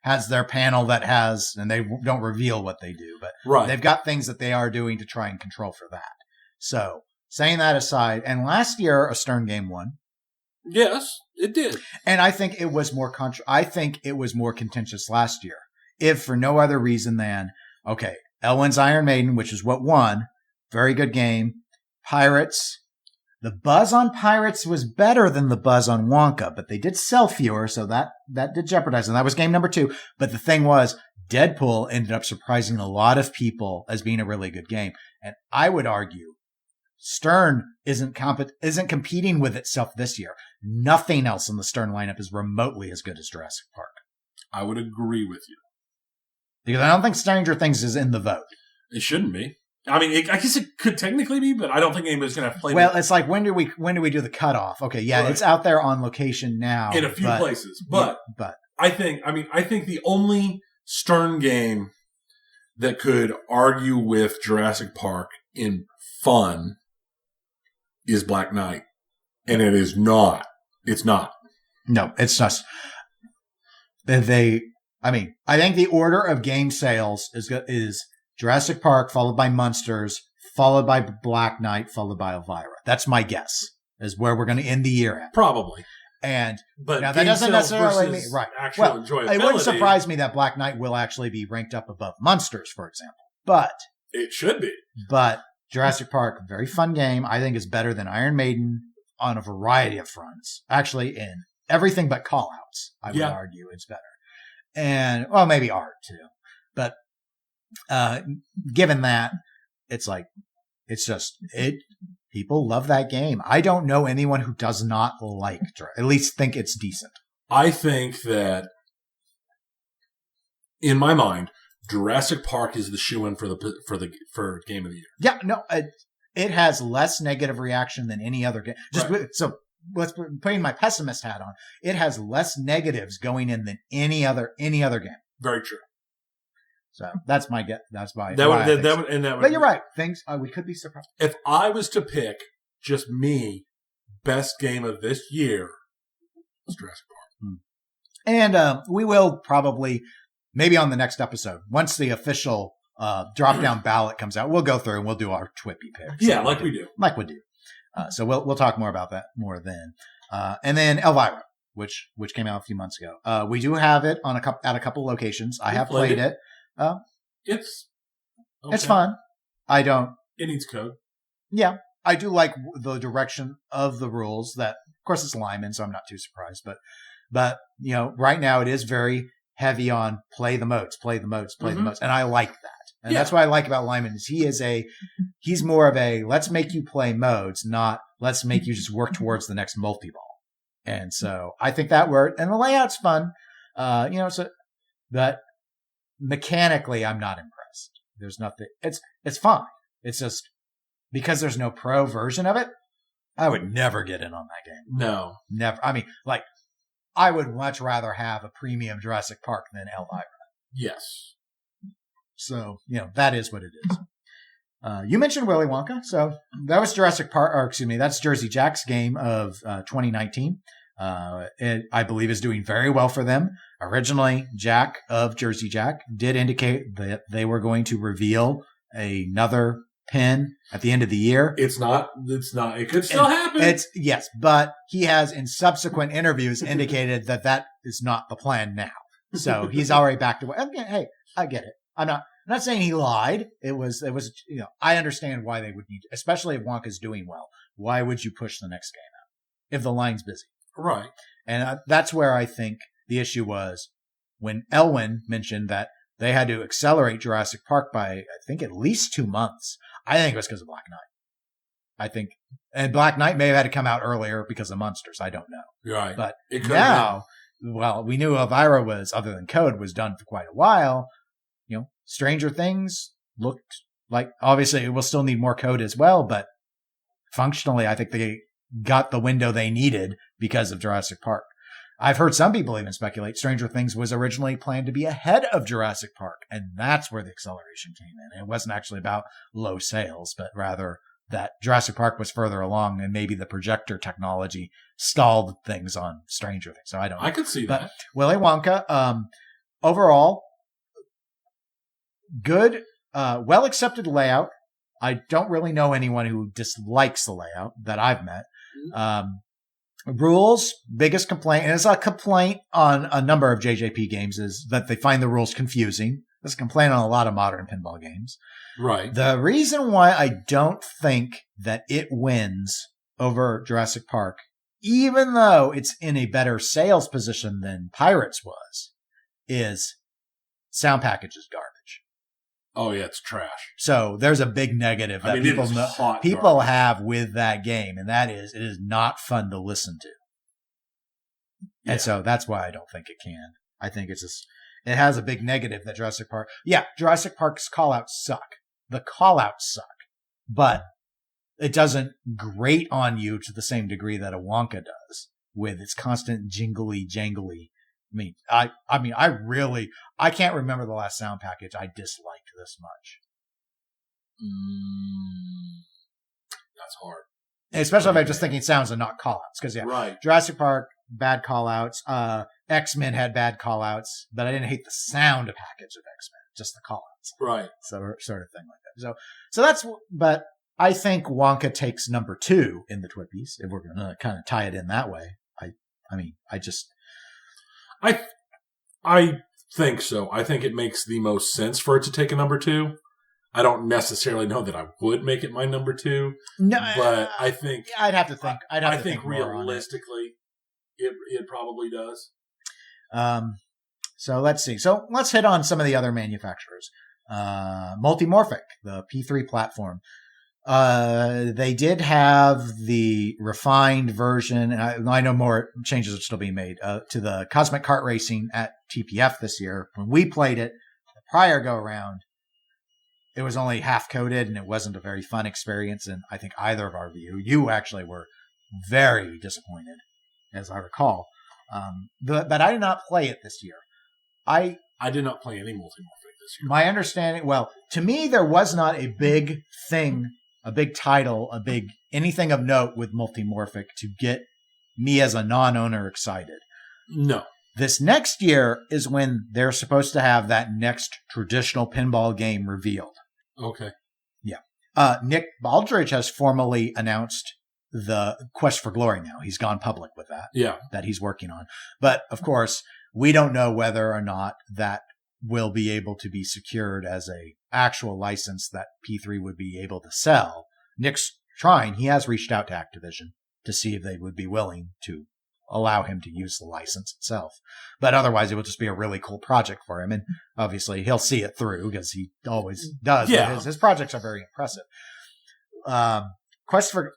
[SPEAKER 3] has their panel that has, and they don't reveal what they do, but they've got things that they are doing to try and control for that. So saying that aside, and last year a Stern game won.
[SPEAKER 2] Yes, it did,
[SPEAKER 3] and I think it was more contentious last year, if for no other reason than Elwyn's Iron Maiden, which is what won. Very good game. Pirates. The buzz on Pirates was better than the buzz on Wonka, but they did sell fewer, so that did jeopardize them. That was game number 2. But the thing was, Deadpool ended up surprising a lot of people as being a really good game. And I would argue Stern isn't competing with itself this year. Nothing else in the Stern lineup is remotely as good as Jurassic Park.
[SPEAKER 2] I would agree with you.
[SPEAKER 3] Because I don't think Stranger Things is in the vote.
[SPEAKER 2] It shouldn't be. I mean, I guess it could technically be, but I don't think anybody's going to play.
[SPEAKER 3] Well, it's like when do we do the cutoff? Okay, yeah, It's out there on location now
[SPEAKER 2] in a few places, but I think the only Stern game that could argue with Jurassic Park in fun is Black Knight, and it is not. It's not.
[SPEAKER 3] No, it's just I think the order of game sales is Jurassic Park, followed by Munsters, followed by Black Knight, followed by Elvira. That's my guess, is where we're going to end the year at.
[SPEAKER 2] Probably.
[SPEAKER 3] But now that doesn't necessarily mean, right.
[SPEAKER 2] Actual enjoyability.
[SPEAKER 3] It wouldn't surprise me that Black Knight will actually be ranked up above Munsters, for example. But
[SPEAKER 2] it should be.
[SPEAKER 3] But Jurassic Park, very fun game. I think is better than Iron Maiden on a variety of fronts. Actually, in everything but callouts, I would argue it's better. And, well, maybe art, too. But given that, it's like, People love that game. I don't know anyone who does not like, at least think it's decent.
[SPEAKER 2] I think that, in my mind, Jurassic Park is the shoe-in for Game of the Year.
[SPEAKER 3] Yeah, no, it has less negative reaction than any other game. So let's putting my pessimist hat on. It has less negatives going in than any other game.
[SPEAKER 2] Very true.
[SPEAKER 3] So that's my guess. That's my.
[SPEAKER 2] But
[SPEAKER 3] you're right. We could be surprised.
[SPEAKER 2] If I was to pick just me, best game of this year, it's Jurassic Park.
[SPEAKER 3] And we will probably, maybe on the next episode, once the official drop-down ballot comes out, we'll go through and we'll do our Twippy picks.
[SPEAKER 2] Yeah, like we do.
[SPEAKER 3] So we'll talk more about that more then. And then Elvira, which came out a few months ago. We do have it at a couple locations. I have played it.
[SPEAKER 2] It's
[SPEAKER 3] fun.
[SPEAKER 2] It needs code.
[SPEAKER 3] Yeah, I do like the direction of the rules. That, of course, it's Lyman, so I'm not too surprised. But right now it is very heavy on play the modes, and I like that. And that's what I like about Lyman is he's more of a let's make you play modes, not let's make you just work towards the next multi-ball. And so I think that worked, and the layout's fun. But mechanically, I'm not impressed. There's nothing. It's fine. It's just because there's no pro version of it. I would never get in on that game.
[SPEAKER 2] No,
[SPEAKER 3] never. I mean, I would much rather have a premium Jurassic Park than Elvira.
[SPEAKER 2] Yes.
[SPEAKER 3] So that is what it is. You mentioned Willy Wonka, so that was that's Jersey Jack's game of 2019. It, I believe, is doing very well for them. Originally, Jack of Jersey Jack did indicate that they were going to reveal another pin at the end of the year.
[SPEAKER 2] It's not. It could still happen.
[SPEAKER 3] Yes, but he has in subsequent interviews indicated that is not the plan now. So he's already backed away. Hey, I get it. I'm not saying he lied. It was, I understand why they would need, especially if Wonka's doing well. Why would you push the next game out if the line's busy?
[SPEAKER 2] Right.
[SPEAKER 3] And that's where I think the issue was when Elwyn mentioned that they had to accelerate Jurassic Park by, I think, at least 2 months. I think it was because of Black Knight. And Black Knight may have had to come out earlier because of Monsters. I don't know.
[SPEAKER 2] Right.
[SPEAKER 3] But now, we knew Elvira was, other than Code, was done for quite a while. Stranger Things looked like, obviously it will still need more code as well, but functionally, I think they got the window they needed because of Jurassic Park. I've heard some people even speculate Stranger Things was originally planned to be ahead of Jurassic Park, and that's where the acceleration came in. It wasn't actually about low sales, but rather that Jurassic Park was further along, and maybe the projector technology stalled things on Stranger Things. So I don't know.
[SPEAKER 2] I could see that.
[SPEAKER 3] Willy Wonka, overall, good, well-accepted layout. I don't really know anyone who dislikes the layout that I've met. Rules, biggest complaint, and it's a complaint on a number of JJP games, is that they find the rules confusing. It's a complaint on a lot of modern pinball games.
[SPEAKER 2] Right.
[SPEAKER 3] The reason why I don't think that it wins over Jurassic Park, even though it's in a better sales position than Pirates was, is sound package is garbage.
[SPEAKER 2] Oh yeah, it's trash.
[SPEAKER 3] So there's a big negative that people have with that game, and that is it is not fun to listen to. Yeah. And so that's why I don't think it can. I think it has a big negative that Jurassic Park. Yeah, Jurassic Park's callouts suck. The callouts suck, but it doesn't grate on you to the same degree that a Wonka does with its constant jingly jangly. I can't remember the last sound package I disliked this much.
[SPEAKER 2] That's hard.
[SPEAKER 3] Especially if I'm just thinking sounds and not callouts. Because
[SPEAKER 2] right.
[SPEAKER 3] Jurassic Park, bad callouts. X-Men had bad callouts, but I didn't hate the sound package of X-Men, just the callouts.
[SPEAKER 2] Right.
[SPEAKER 3] So sort of thing like that. So that's, but I think Wonka takes number 2 in the Twippies, if we're going to kind of tie it in that way.
[SPEAKER 2] I think so. I think it makes the most sense for it to take a number 2. I don't necessarily know that I would make it my number 2.
[SPEAKER 3] No,
[SPEAKER 2] but I think
[SPEAKER 3] I'd have to think. I
[SPEAKER 2] think realistically, it probably does.
[SPEAKER 3] So let's see. So let's hit on some of the other manufacturers. Multimorphic, the P3 platform. They did have the refined version, and I know more changes are still being made to the Cosmic Kart Racing at TPF this year. When we played it the prior go around, it was only half coded, and it wasn't a very fun experience. And I think either of our you actually were very disappointed, as I recall. But I did not play it this year. I
[SPEAKER 2] did not play any multimorphic this year.
[SPEAKER 3] My understanding, well, to me, there was not a big thing, a big title, anything of note with multimorphic to get me as a non-owner excited.
[SPEAKER 2] No.
[SPEAKER 3] This next year is when they're supposed to have that next traditional pinball game revealed.
[SPEAKER 2] Okay.
[SPEAKER 3] Yeah. Nick Baldridge has formally announced the Quest for Glory now. He's gone public with that.
[SPEAKER 2] Yeah.
[SPEAKER 3] That he's working on. But, of course, we don't know whether or not that will be able to be secured as a actual license that P3 would be able to sell. Nick's trying. He has reached out to Activision to see if they would be willing to allow him to use the license itself. But otherwise, it will just be a really cool project for him. And obviously, he'll see it through because he always does.
[SPEAKER 2] Yeah.
[SPEAKER 3] His projects are very impressive. Quest for,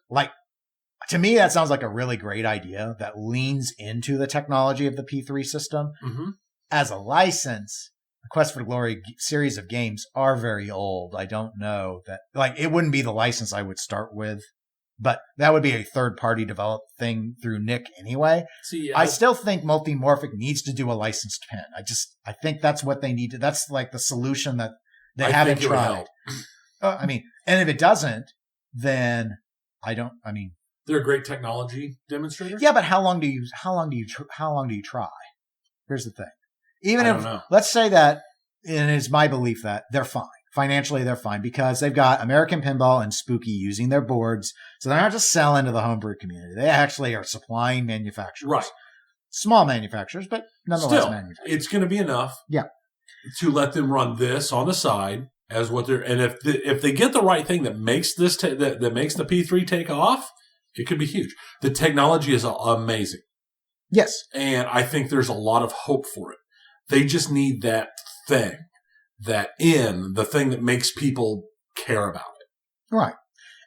[SPEAKER 3] to me, that sounds like a really great idea that leans into the technology of the P3 system.
[SPEAKER 2] Mm-hmm.
[SPEAKER 3] As a license, the Quest for Glory series of games are very old. I don't know that, it wouldn't be the license I would start with, but that would be a third-party developed thing through Nick anyway.
[SPEAKER 2] See,
[SPEAKER 3] I still think Multimorphic needs to do a licensed pin. I think that's what they need to, that's the solution that they haven't tried. And if it doesn't, then
[SPEAKER 2] they're great technology demonstrators.
[SPEAKER 3] Yeah, but how long do you try? Here's the thing. Even
[SPEAKER 2] I don't know.
[SPEAKER 3] Let's say that, and it's my belief that they're fine. Financially, they're fine because they've got American Pinball and Spooky using their boards. So they're not just selling to the homebrew community. They actually are supplying manufacturers.
[SPEAKER 2] Right.
[SPEAKER 3] Small manufacturers, but nonetheless manufacturers.
[SPEAKER 2] It's going to be enough.
[SPEAKER 3] Yeah.
[SPEAKER 2] To let them run this on the side as what they're, and if they get the right thing that makes this, that makes the P3 take off, it could be huge. The technology is amazing.
[SPEAKER 3] Yes.
[SPEAKER 2] And I think there's a lot of hope for it. They just need that thing. The thing that makes people care about it.
[SPEAKER 3] Right.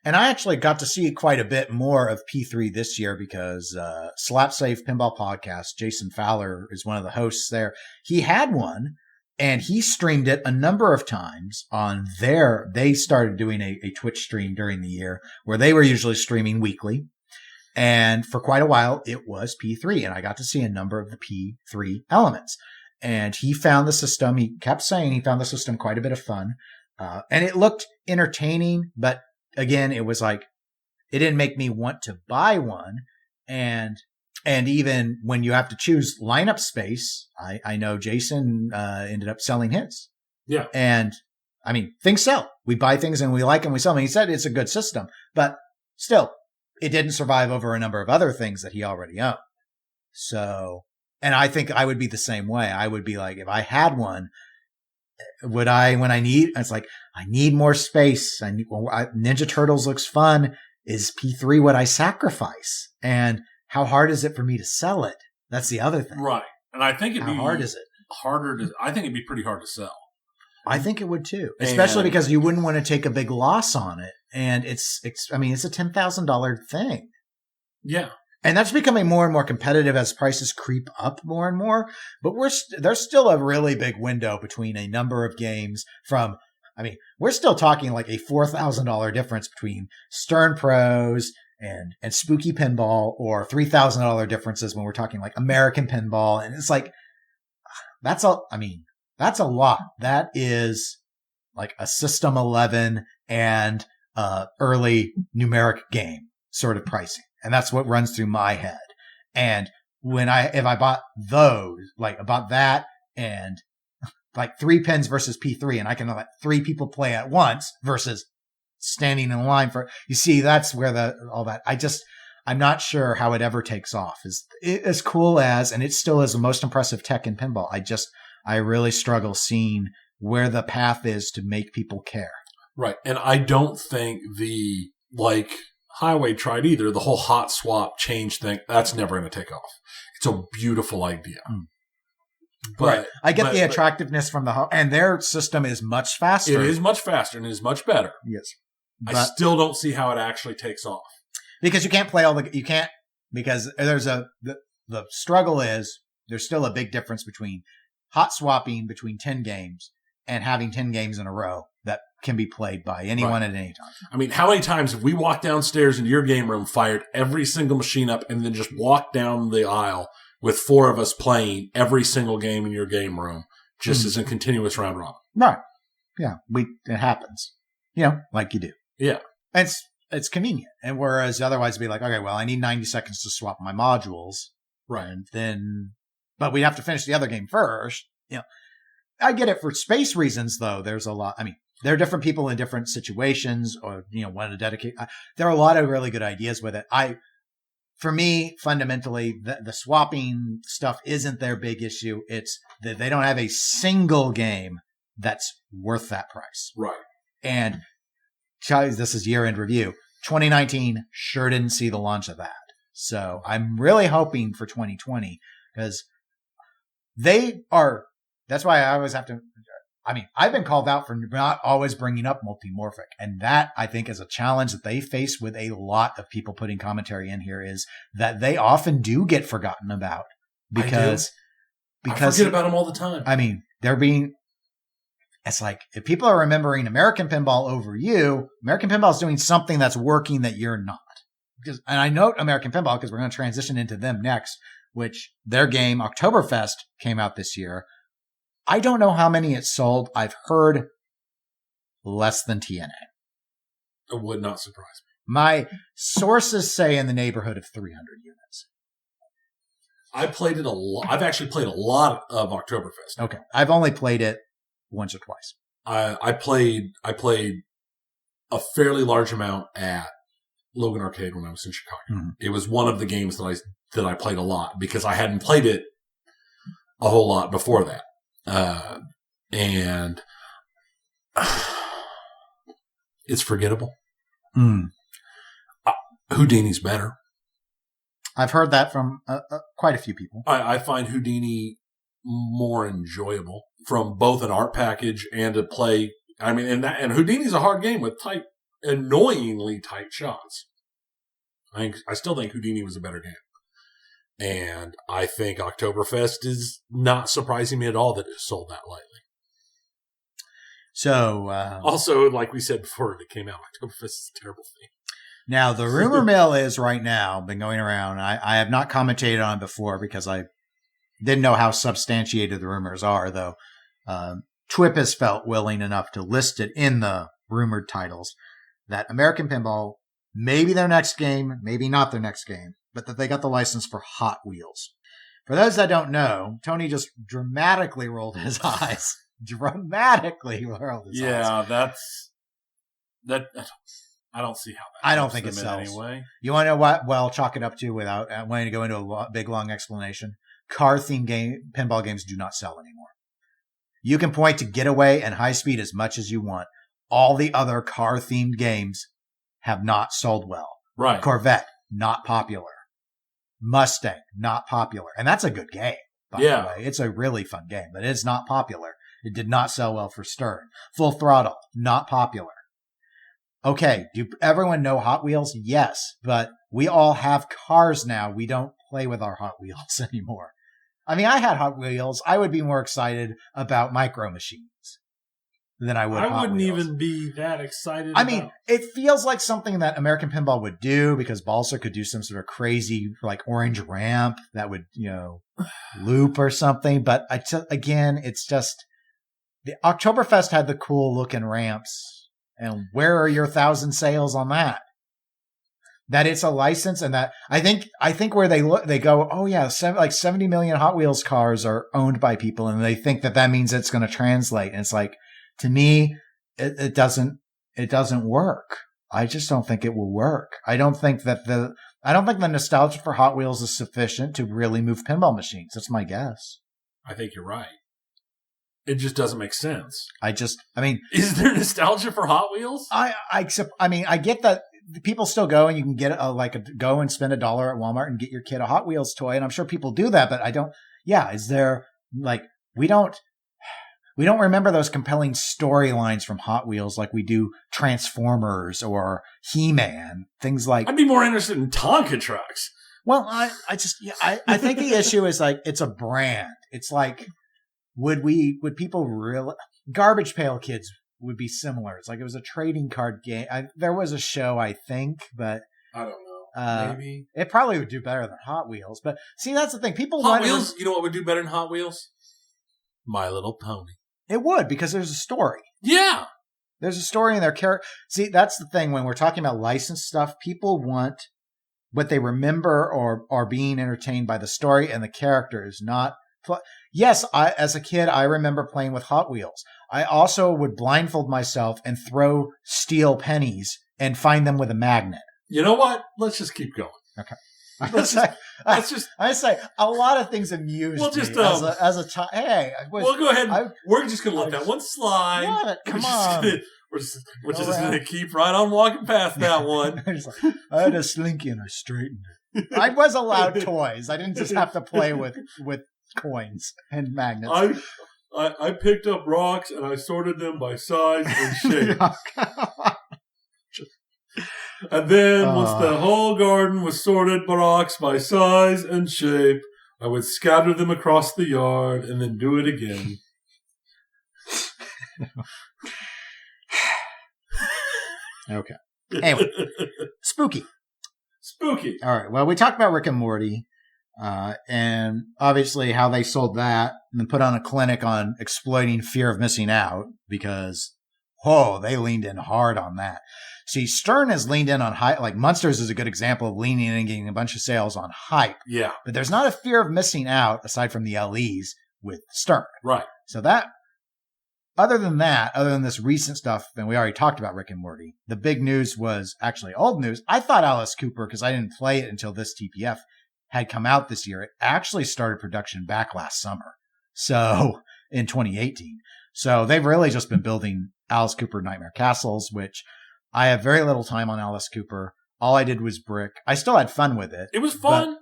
[SPEAKER 3] And I actually got to see quite a bit more of P3 this year because Slap Safe Pinball Podcast, Jason Fowler is one of the hosts there. He had one and he streamed it a number of times on they started doing a Twitch stream during the year where they were usually streaming weekly. And for quite a while, it was P3 and I got to see a number of the P3 elements. And he found the system, he kept saying he found the system quite a bit of fun. And it looked entertaining, but again, it was it didn't make me want to buy one. And even when you have to choose lineup space, I know Jason ended up selling his.
[SPEAKER 2] Yeah.
[SPEAKER 3] And things sell. We buy things and we like them, we sell them. He said it's a good system, but still, it didn't survive over a number of other things that he already owned. So, and I think I would be the same way. I would be if I had one, would I, I need more space. Ninja Turtles looks fun. Is P3 what I sacrifice? And how hard is it for me to sell it? That's the other thing.
[SPEAKER 2] Right. And I think
[SPEAKER 3] how hard is it?
[SPEAKER 2] I think it'd be pretty hard to sell.
[SPEAKER 3] I think it would too. Especially because you wouldn't want to take a big loss on it. And it's a $10,000 thing.
[SPEAKER 2] Yeah.
[SPEAKER 3] And that's becoming more and more competitive as prices creep up more and more. But there's still a really big window between a number of games from, we're still talking a $4,000 difference between Stern Pros and Spooky Pinball, or $3,000 differences when we're talking American Pinball. And it's that's a lot. That is a System 11 and early numeric game sort of pricing. And that's what runs through my head. And if I bought those, about that and 3 pins versus P3, and I can let 3 people play at once versus standing in line you see, that's where I'm not sure how it ever takes off. As cool as, and it still is the most impressive tech in pinball. I really struggle seeing where the path is to make people care.
[SPEAKER 2] Right. And I don't think the, Highway tried either. The whole hot swap change thing, that's never going to take off. It's a beautiful idea. But
[SPEAKER 3] right. I get the attractiveness from and their system is much faster.
[SPEAKER 2] It is much faster and it is much better.
[SPEAKER 3] Yes.
[SPEAKER 2] I still don't see how it actually takes off.
[SPEAKER 3] Because you can't play because the struggle is there's still a big difference between hot swapping between 10 games and having 10 games in a row that can be played by anyone at any time.
[SPEAKER 2] I mean, how many times have we walked downstairs into your game room, fired every single machine up, and then just walked down the aisle with 4 of us playing every single game in your game room, just as a continuous round robin?
[SPEAKER 3] Right. Yeah. It happens. Like you do.
[SPEAKER 2] Yeah.
[SPEAKER 3] It's convenient. And whereas otherwise it'd be like, okay, well, I need 90 seconds to swap my modules.
[SPEAKER 2] Right.
[SPEAKER 3] And then, but we'd have to finish the other game first. I get it for space reasons, though. There's a lot. I mean, there are different people in different situations or, want to dedicate. There are a lot of really good ideas with it. For me, fundamentally, the swapping stuff isn't their big issue. It's that they don't have a single game that's worth that price.
[SPEAKER 2] Right.
[SPEAKER 3] And this is year-end review. 2019 sure didn't see the launch of that. So I'm really hoping for 2020 because that's why I always have to, I've been called out for not always bringing up multimorphic. And that, I think, is a challenge that they face with a lot of people putting commentary in here is that they often do get forgotten about because
[SPEAKER 2] I forget about them all the time.
[SPEAKER 3] It's like if people are remembering American Pinball over you, American Pinball is doing something that's working that you're not. And I note American Pinball because we're going to transition into them next, which their game Oktoberfest came out this year. I don't know how many it sold. I've heard less than TNA.
[SPEAKER 2] It would not surprise me.
[SPEAKER 3] My sources say in the neighborhood of 300 units.
[SPEAKER 2] I played it a lot. I've actually played a lot of Oktoberfest.
[SPEAKER 3] Okay. I've only played it once or twice.
[SPEAKER 2] I played a fairly large amount at Logan Arcade when I was in Chicago. Mm-hmm. It was one of the games that I played a lot because I hadn't played it a whole lot before that. And it's forgettable. Houdini's better.
[SPEAKER 3] I've heard that from quite a few people.
[SPEAKER 2] I find Houdini more enjoyable from both an art package and a play. I mean, and Houdini's a hard game with annoyingly tight shots. I still think Houdini was a better game. And I think Oktoberfest is not surprising me at all that it sold that lightly.
[SPEAKER 3] So,
[SPEAKER 2] also, like we said before it came out, Oktoberfest is a terrible thing.
[SPEAKER 3] Now, the rumor mill is right now, been going around. I have not commentated on it before because I didn't know how substantiated the rumors are, though. TWIP has felt willing enough to list it in the rumored titles that American Pinball, maybe their next game, maybe not their next game, but that they got the license for Hot Wheels. For those that don't know, Tony just dramatically rolled his eyes.
[SPEAKER 2] Yeah, that. I don't see how that.
[SPEAKER 3] I don't think it sells.
[SPEAKER 2] Anyway.
[SPEAKER 3] You want to know what? Well, chalk it up to without wanting to go into a big long explanation. Car-themed pinball games do not sell anymore. You can point to Getaway and High Speed as much as you want. All the other car-themed games have not sold well.
[SPEAKER 2] Right.
[SPEAKER 3] Corvette, not popular. Mustang, not popular. And that's a good game, by the way. It's a really fun game, but it's not popular. It did not sell well for Stern. Full Throttle, not popular. Okay, do everyone know Hot Wheels? Yes, but we all have cars now. We don't play with our Hot Wheels anymore. I mean, I had Hot Wheels. I would be more excited about Micro Machines than I would Hot Wheels.
[SPEAKER 2] I wouldn't even be that excited
[SPEAKER 3] I mean, it feels like something that American Pinball would do because Balser could do some sort of crazy, like, orange ramp that would, loop or something. But again, it's just the Oktoberfest had the cool looking ramps. And where are your 1,000 sales on that? That it's a license and that I think where they go, oh yeah, 70 million Hot Wheels cars are owned by people and they think that means it's going to translate. And it's like, to me, it doesn't work. I just don't think it will work. I don't think the nostalgia for Hot Wheels is sufficient to really move pinball machines. That's my guess.
[SPEAKER 2] I think you're right. It just doesn't make sense.
[SPEAKER 3] Is
[SPEAKER 2] there nostalgia for Hot Wheels?
[SPEAKER 3] I get that people still go and you can get go and spend $1 at Walmart and get your kid a Hot Wheels toy. And I'm sure people do that, but I don't, is there We don't remember those compelling storylines from Hot Wheels like we do Transformers or He-Man, things like.
[SPEAKER 2] I'd be more interested in Tonka trucks.
[SPEAKER 3] Well, I think the issue is like it's a brand. It's like would people really Garbage Pail Kids would be similar. It's like it was a trading card game. There was a show, I think, but
[SPEAKER 2] I don't know. Maybe
[SPEAKER 3] it probably would do better than Hot Wheels. But see, that's the thing. People
[SPEAKER 2] Hot Wheels. You know what would do better than Hot Wheels? My Little Pony.
[SPEAKER 3] It would, because there's a story.
[SPEAKER 2] Yeah.
[SPEAKER 3] There's a story in their character. See, that's the thing. When we're talking about licensed stuff, people want what they remember or are being entertained by the story and the characters, not. Yes, as a kid, I remember playing with Hot Wheels. I also would blindfold myself and throw steel pennies and find them with a magnet.
[SPEAKER 2] You know what? Let's just keep going.
[SPEAKER 3] Okay. I say a lot of things amuse me as a child. Hey,
[SPEAKER 2] we'll go ahead. We're just going to let that one slide.
[SPEAKER 3] What? Come on.
[SPEAKER 2] We're just going to keep right on walking past that one.
[SPEAKER 3] I had a slinky and I straightened it. I was allowed toys. I didn't just have to play with coins and magnets.
[SPEAKER 2] I picked up rocks and I sorted them by size and shape. And then once the whole garden was sorted by rocks by size and shape, I would scatter them across the yard and then do it again.
[SPEAKER 3] Okay. Anyway, spooky.
[SPEAKER 2] Spooky.
[SPEAKER 3] All right. Well, we talked about Rick and Morty, and obviously how they sold that and then put on a clinic on exploiting fear of missing out because, they leaned in hard on that. See, Stern has leaned in on hype. Like Munsters is a good example of leaning in and getting a bunch of sales on hype.
[SPEAKER 2] Yeah.
[SPEAKER 3] But there's not a fear of missing out aside from the LEs with Stern.
[SPEAKER 2] Right.
[SPEAKER 3] So other than this recent stuff, and we already talked about Rick and Morty, the big news was actually old news. I thought Alice Cooper, because I didn't play it until this TPF had come out this year. It actually started production back last summer. So in 2018. So they've really just been building Alice Cooper Nightmare Castles, which I have very little time on Alice Cooper. All I did was brick. I still had fun with it.
[SPEAKER 2] It was fun.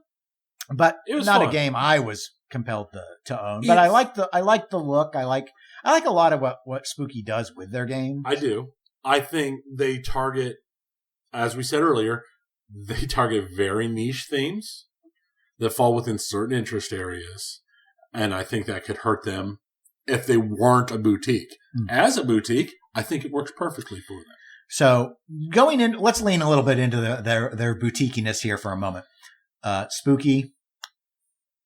[SPEAKER 3] But it was not fun. A game I was compelled to own. But I like the look. I like a lot of what Spooky does with their game.
[SPEAKER 2] I do. I think they target, as we said earlier, they target very niche themes that fall within certain interest areas. And I think that could hurt them if they weren't a boutique. As a boutique, I think it works perfectly for them.
[SPEAKER 3] So going in, let's lean a little bit into their boutiquiness here for a moment. Spooky,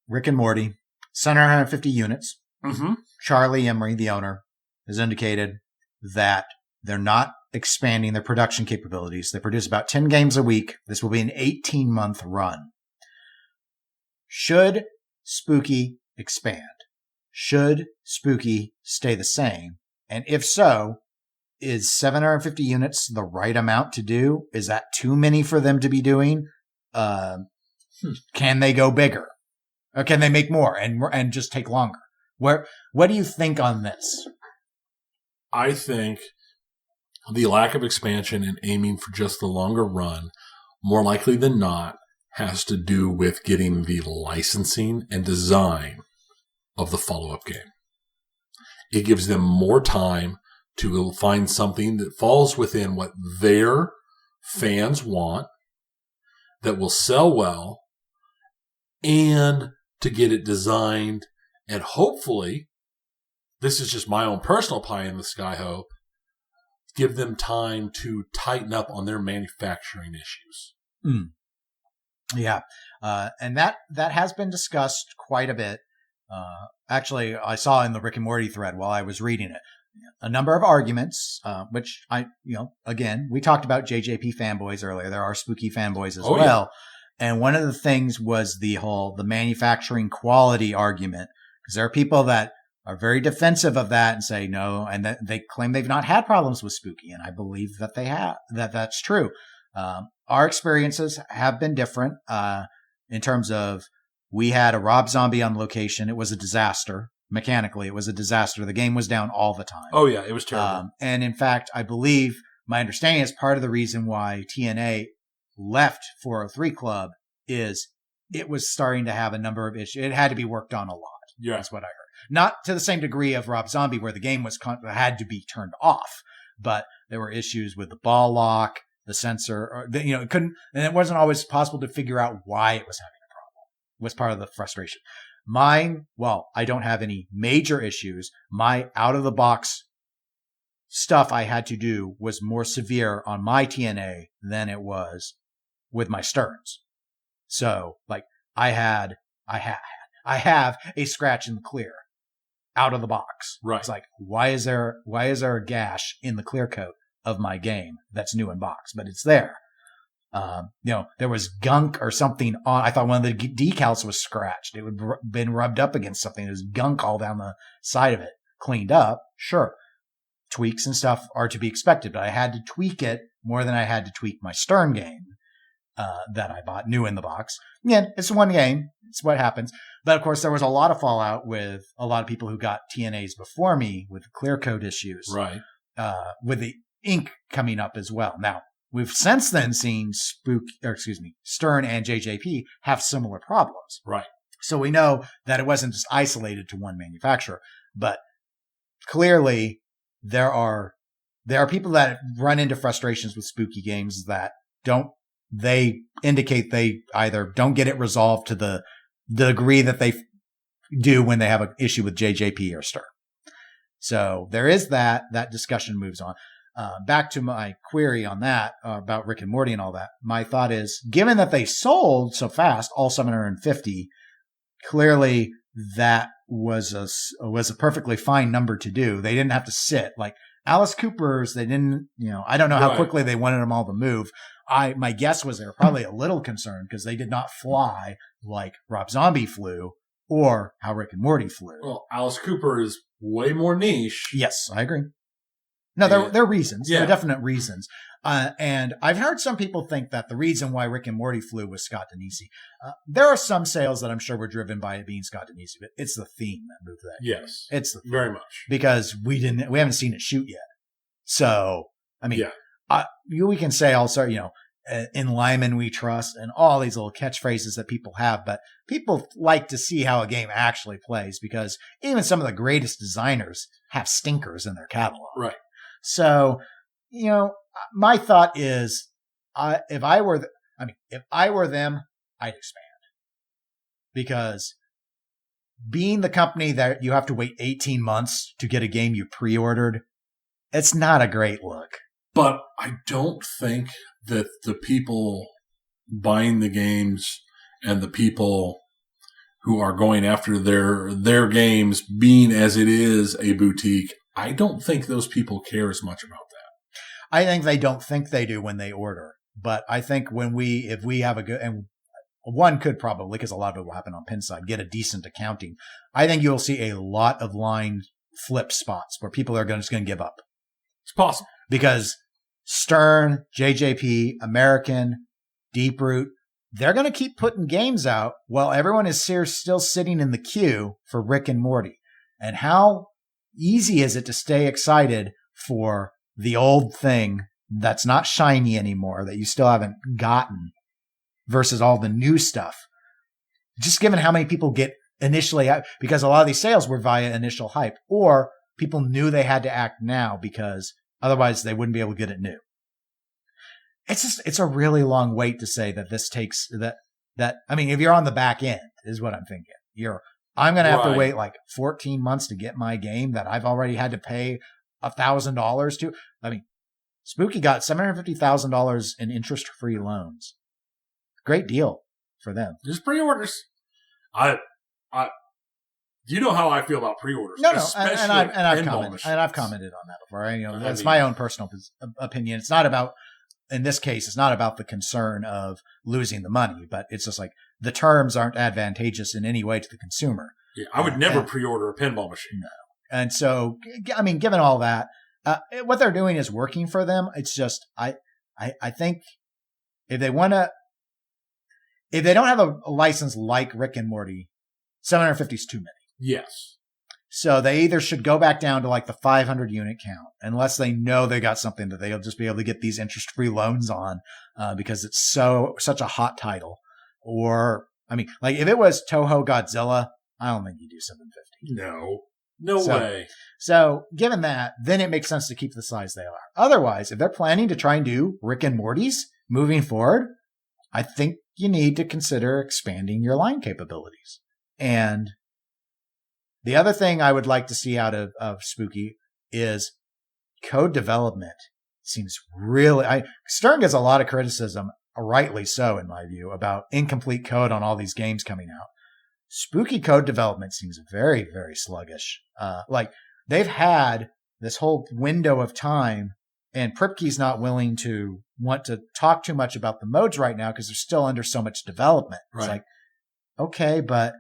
[SPEAKER 3] Rick and Morty, 750 units.
[SPEAKER 2] Mm-hmm.
[SPEAKER 3] Charlie Emery, the owner, has indicated that they're not expanding their production capabilities. They produce about 10 games a week. This will be an 18-month run. Should Spooky expand? Should Spooky stay the same? And if so, is 750 units the right amount to do? Is that too many for them to be doing? Can they go bigger? Or can they make more and just take longer? What do you think on this?
[SPEAKER 2] I think the lack of expansion and aiming for just the longer run, more likely than not, has to do with getting the licensing and design of the follow-up game. It gives them more time to find something that falls within what their fans want, that will sell well, and to get it designed. And hopefully, this is just my own personal pie in the sky hope, give them time to tighten up on their manufacturing issues.
[SPEAKER 3] Yeah. And that has been discussed quite a bit. Actually, I saw in the Rick and Morty thread while I was reading it, a number of arguments, which again, we talked about JJP fanboys earlier. There are Spooky fanboys as well. Yeah. And one of the things was the manufacturing quality argument, because there are people that are very defensive of that and say no, and that they claim they've not had problems with Spooky. And I believe that they have, that's true. Our experiences have been different, in terms of we had a Rob Zombie on location. It was a disaster. Mechanically, it was a disaster. The game was down all the time.
[SPEAKER 2] Oh, yeah, it was terrible.
[SPEAKER 3] And in fact, I believe my understanding is part of the reason why TNA left 403 Club is it was starting to have a number of issues. It had to be worked on a lot.
[SPEAKER 2] Yeah.
[SPEAKER 3] That's what I heard. Not to the same degree of Rob Zombie, where the game had to be turned off, but there were issues with the ball lock, the sensor, or it couldn't, and it wasn't always possible to figure out why it was having a problem. It was part of the frustration. Mine, well, I don't have any major issues. My out of the box stuff I had to do was more severe on my TNA than it was with my Stearns. So, like, I have a scratch in the clear out of the box.
[SPEAKER 2] Right.
[SPEAKER 3] It's like, why is there a gash in the clear coat of my game that's new in box? But it's there. There was gunk or something on. I thought one of the decals was scratched. It would been rubbed up against something. There's gunk all down the side of it. Cleaned up, sure. Tweaks and stuff are to be expected, but I had to tweak it more than I had to tweak my Stern game that I bought new in the box. Yeah, it's one game. It's what happens. But of course, there was a lot of fallout with a lot of people who got TNAs before me with clear coat issues.
[SPEAKER 2] Right.
[SPEAKER 3] With the ink coming up as well. Now, we've since then seen Stern and JJP have similar problems.
[SPEAKER 2] Right.
[SPEAKER 3] So we know that it wasn't just isolated to one manufacturer, but clearly there are people that run into frustrations with spooky games that they indicate they either don't get it resolved to the degree that they do when they have an issue with JJP or Stern. So there is that discussion moves on. Back to my query on that about Rick and Morty and all that. My thought is, given that they sold so fast, all 750, clearly that was a perfectly fine number to do. They didn't have to sit like Alice Cooper's. They didn't, I don't know how quickly they wanted them all to move. My guess was they were probably a little concerned because they did not fly like Rob Zombie flew or how Rick and Morty flew.
[SPEAKER 2] Well, Alice Cooper is way more niche.
[SPEAKER 3] Yes, I agree. No, there are reasons.
[SPEAKER 2] Yeah.
[SPEAKER 3] There are definite reasons. And I've heard some people think that the reason why Rick and Morty flew was Scott Denisi. There are some sales that I'm sure were driven by it being Scott Denisi, but it's the theme that moved that.
[SPEAKER 2] Yes.
[SPEAKER 3] It's the theme.
[SPEAKER 2] Very much.
[SPEAKER 3] Because we haven't seen it shoot yet. So, I mean, we can say also, in Lyman we trust and all these little catchphrases that people have, but people like to see how a game actually plays because even some of the greatest designers have stinkers in their catalog.
[SPEAKER 2] Right.
[SPEAKER 3] So, my thought is, if I were them, I'd expand. Because being the company that you have to wait 18 months to get a game you pre-ordered, it's not a great look.
[SPEAKER 2] But I don't think that the people buying the games and the people who are going after their games, being as it is a boutique, I don't think those people care as much about that.
[SPEAKER 3] I think they don't think they do when they order. But I think if we have a good, and one could probably, because a lot of it will happen on Pinside, get a decent accounting. I think you'll see a lot of line flip spots where people are just going to give up.
[SPEAKER 2] It's possible.
[SPEAKER 3] Because Stern, JJP, American, Deep Root, they're going to keep putting games out while everyone is still sitting in the queue for Rick and Morty. And how easy is it to stay excited for the old thing that's not shiny anymore, that you still haven't gotten, versus all the new stuff? Just given how many people get initially, because a lot of these sales were via initial hype, or people knew they had to act now because otherwise they wouldn't be able to get it new. It's a really long wait to say that this takes I mean, if you're on the back end is what I'm thinking. I'm going to have to wait like 14 months to get my game that I've already had to pay $1,000 to. I mean, Spooky got $750,000 in interest-free loans. Great deal for them.
[SPEAKER 2] Just pre-orders. You know how I feel about pre-orders.
[SPEAKER 3] No, and I've commented on that before. That's my own personal opinion. It's not about, in this case, it's not about the concern of losing the money, but it's just like the terms aren't advantageous in any way to the consumer.
[SPEAKER 2] Yeah, I would never pre-order a pinball machine.
[SPEAKER 3] No. And so, I mean, given all that, what they're doing is working for them. It's just, I think if they don't have a license like Rick and Morty, 750 is too many.
[SPEAKER 2] Yes.
[SPEAKER 3] So they either should go back down to like the 500 unit count, unless they know they got something that they'll just be able to get these interest-free loans on, because it's such a hot title. Or, I mean, like if it was Toho Godzilla, I don't think you do 750.
[SPEAKER 2] No way.
[SPEAKER 3] So given that, then it makes sense to keep the size they are. Otherwise, if they're planning to try and do Rick and Morty's moving forward, I think you need to consider expanding your line capabilities. And the other thing I would like to see out of Spooky is code development. Seems really, Stern gets a lot of criticism, rightly so in my view, about incomplete code on all these games coming out. Spooky code development seems very, very sluggish. Like they've had this whole window of time, and Pripke's not willing to want to talk too much about the modes right now because they're still under so much development. Right. It's like, okay, but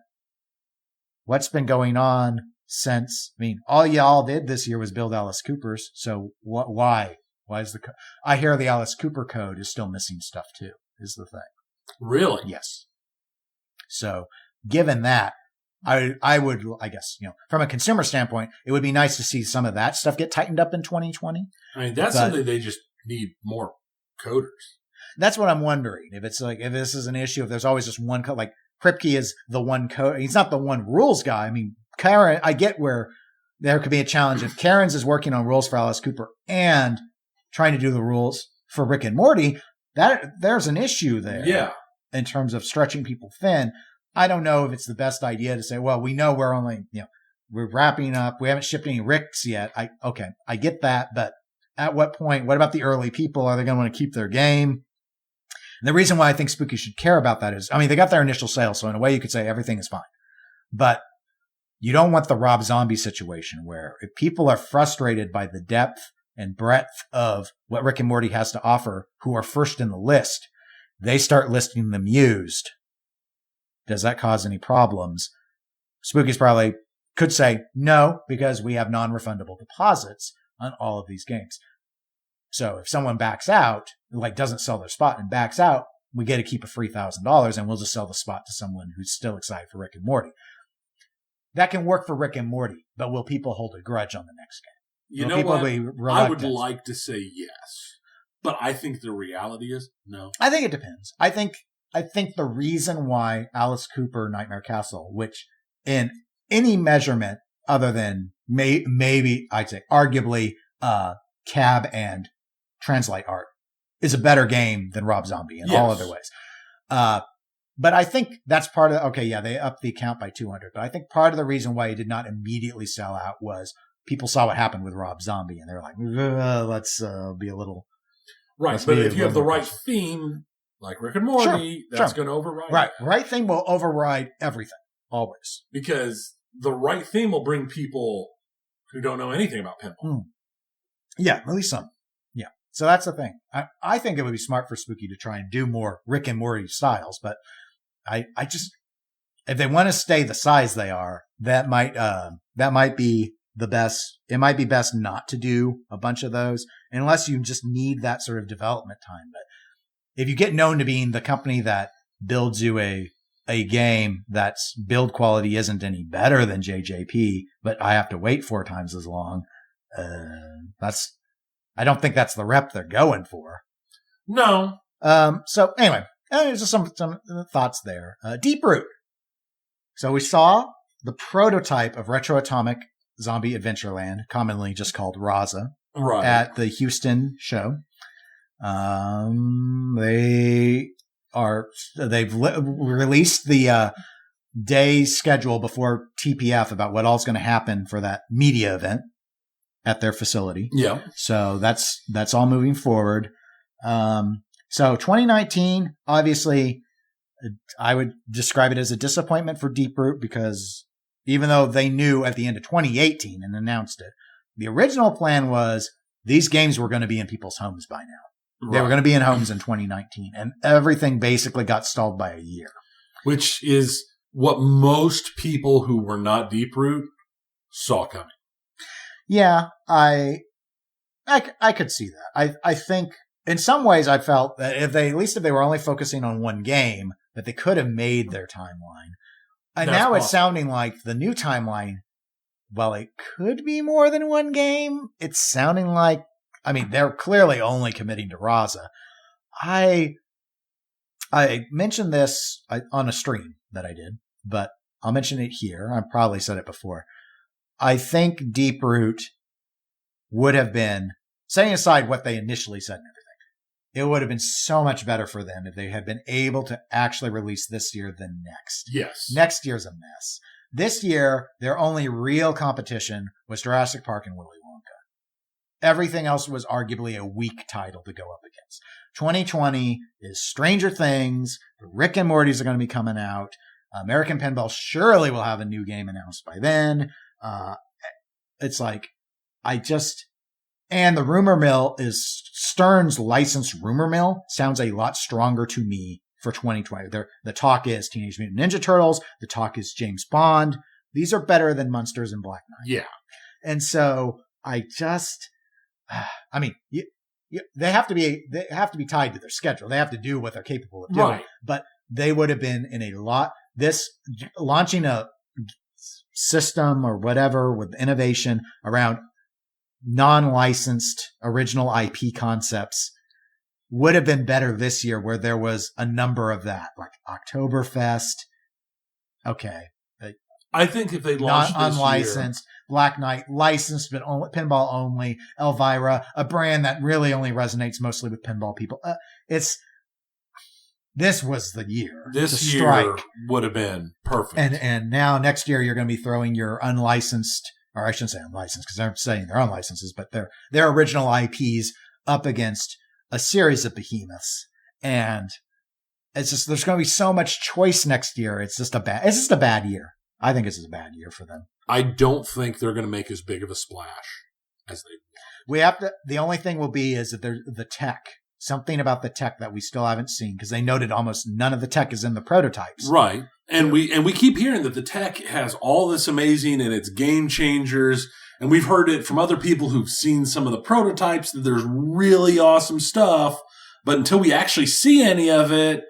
[SPEAKER 3] what's been going on since? I mean, all y'all did this year was build Alice Coopers. So why? Why is I hear the Alice Cooper code is still missing stuff too, is the thing.
[SPEAKER 2] Really?
[SPEAKER 3] Yes. So given that, I would, I guess, from a consumer standpoint, it would be nice to see some of that stuff get tightened up in 2020.
[SPEAKER 2] I mean, that's something they just need more coders.
[SPEAKER 3] That's what I'm wondering. If it's like, if this is an issue, if there's always just one code, like Kripke is the one code, he's not the one rules guy. I mean, Karen, I get where there could be a challenge if Karen's is working on rules for Alice Cooper and trying to do the rules for Rick and Morty, that there's an issue there.
[SPEAKER 2] Yeah. In
[SPEAKER 3] terms of stretching people thin. I don't know if it's the best idea to say, well, we know we're only, we're wrapping up. We haven't shipped any Ricks yet. I get that. But at what point, what about the early people? Are they going to want to keep their game? And the reason why I think Spooky should care about that is, I mean, they got their initial sale. So in a way you could say everything is fine, but you don't want the Rob Zombie situation where if people are frustrated by the depth and breadth of what Rick and Morty has to offer, who are first in the list, they start listing them used. Does that cause any problems? Spooky's probably could say no, because we have non-refundable deposits on all of these games. So if someone backs out, like doesn't sell their spot and backs out, we get to keep a free $1,000 and we'll just sell the spot to someone who's still excited for Rick and Morty. That can work for Rick and Morty, but will people hold a grudge on the next game?
[SPEAKER 2] You know what? I would like to say yes, but I think the reality is no.
[SPEAKER 3] I think it depends. I think the reason why Alice Cooper Nightmare Castle, which in any measurement other than maybe I'd say arguably cab and translate art, is a better game than Rob Zombie in all other ways. But I think that's part of they upped the account by 200. But I think part of the reason why it did not immediately sell out was people saw what happened with Rob Zombie and they're like, let's be a little
[SPEAKER 2] right. But if you have the right theme, like Rick and Morty, that's going to override.
[SPEAKER 3] Right theme will override everything, always.
[SPEAKER 2] Because the right theme will bring people who don't know anything about pinball.
[SPEAKER 3] Yeah, at least some. Yeah. So that's the thing. I think it would be smart for Spooky to try and do more Rick and Morty styles, but I just, if they want to stay the size they are, that might be the best. It might be best not to do a bunch of those unless you just need that sort of development time. But if you get known to being the company that builds you a game that's build quality isn't any better than JJP, but I have to wait 4 times as long, I don't think that's the rep they're going for.
[SPEAKER 2] No.
[SPEAKER 3] So anyway, there's just some thoughts there. Deep Root. So we saw the prototype of Retro Atomic Zombie Adventureland, commonly just called Raza, at the Houston show. They've released the day schedule before TPF about what all's going to happen for that media event at their facility.
[SPEAKER 2] Yeah.
[SPEAKER 3] So that's all moving forward. So 2019, obviously, I would describe it as a disappointment for Deep Root because even though they knew at the end of 2018 and announced it, the original plan was these games were going to be in people's homes by now. Right. They were going to be in homes in 2019, and everything basically got stalled by a year.
[SPEAKER 2] Which is what most people who were not Deep Root saw coming.
[SPEAKER 3] Yeah, I could see that. I think in some ways I felt that at least if they were only focusing on one game, that they could have made their timeline. And now it's sounding like the new timeline, while it could be more than one game, it's sounding like, I mean, they're clearly only committing to Raza. I mentioned this on a stream that I did, but I'll mention it here. I've probably said it before. I think Deep Root would have been, setting aside what they initially said and everything, it would have been so much better for them if they had been able to actually release this year than next.
[SPEAKER 2] Yes.
[SPEAKER 3] Next year's a mess. This year, their only real competition was Jurassic Park and Willy Wonka. Everything else was arguably a weak title to go up against. 2020 is Stranger Things. Rick and Morty's are going to be coming out. American Pinball surely will have a new game announced by then. It's like, and the rumor mill is Stern's licensed rumor mill sounds a lot stronger to me for 2020. The talk is Teenage Mutant Ninja Turtles. The talk is James Bond. These are better than Munsters and Black Knight.
[SPEAKER 2] Yeah.
[SPEAKER 3] And so they have to be tied to their schedule. They have to do what they're capable of doing.
[SPEAKER 2] Right.
[SPEAKER 3] But they would have been in a lot, launching a system or whatever with innovation around non-licensed original IP concepts would have been better this year, where there was a number of that, like Oktoberfest. Okay.
[SPEAKER 2] I think if they launched
[SPEAKER 3] not
[SPEAKER 2] this
[SPEAKER 3] unlicensed, Black Knight licensed, but only, pinball only, Elvira, a brand that really only resonates mostly with pinball people. This was the year.
[SPEAKER 2] This year would have been perfect.
[SPEAKER 3] And now next year you're going to be throwing your unlicensed, or I shouldn't say unlicensed because they're saying they're unlicensed, but their original IPs up against a series of behemoths. And it's just, there's going to be so much choice next year. It's just a bad year. I think this is a bad year for them.
[SPEAKER 2] I don't think they're going to make as big of a splash as they.
[SPEAKER 3] The only thing will be is that the tech. Something about the tech that we still haven't seen, because they noted almost none of the tech is in the prototypes.
[SPEAKER 2] Right. And we keep hearing that the tech has all this amazing and it's game changers. And we've heard it from other people who've seen some of the prototypes that there's really awesome stuff. But until we actually see any of it,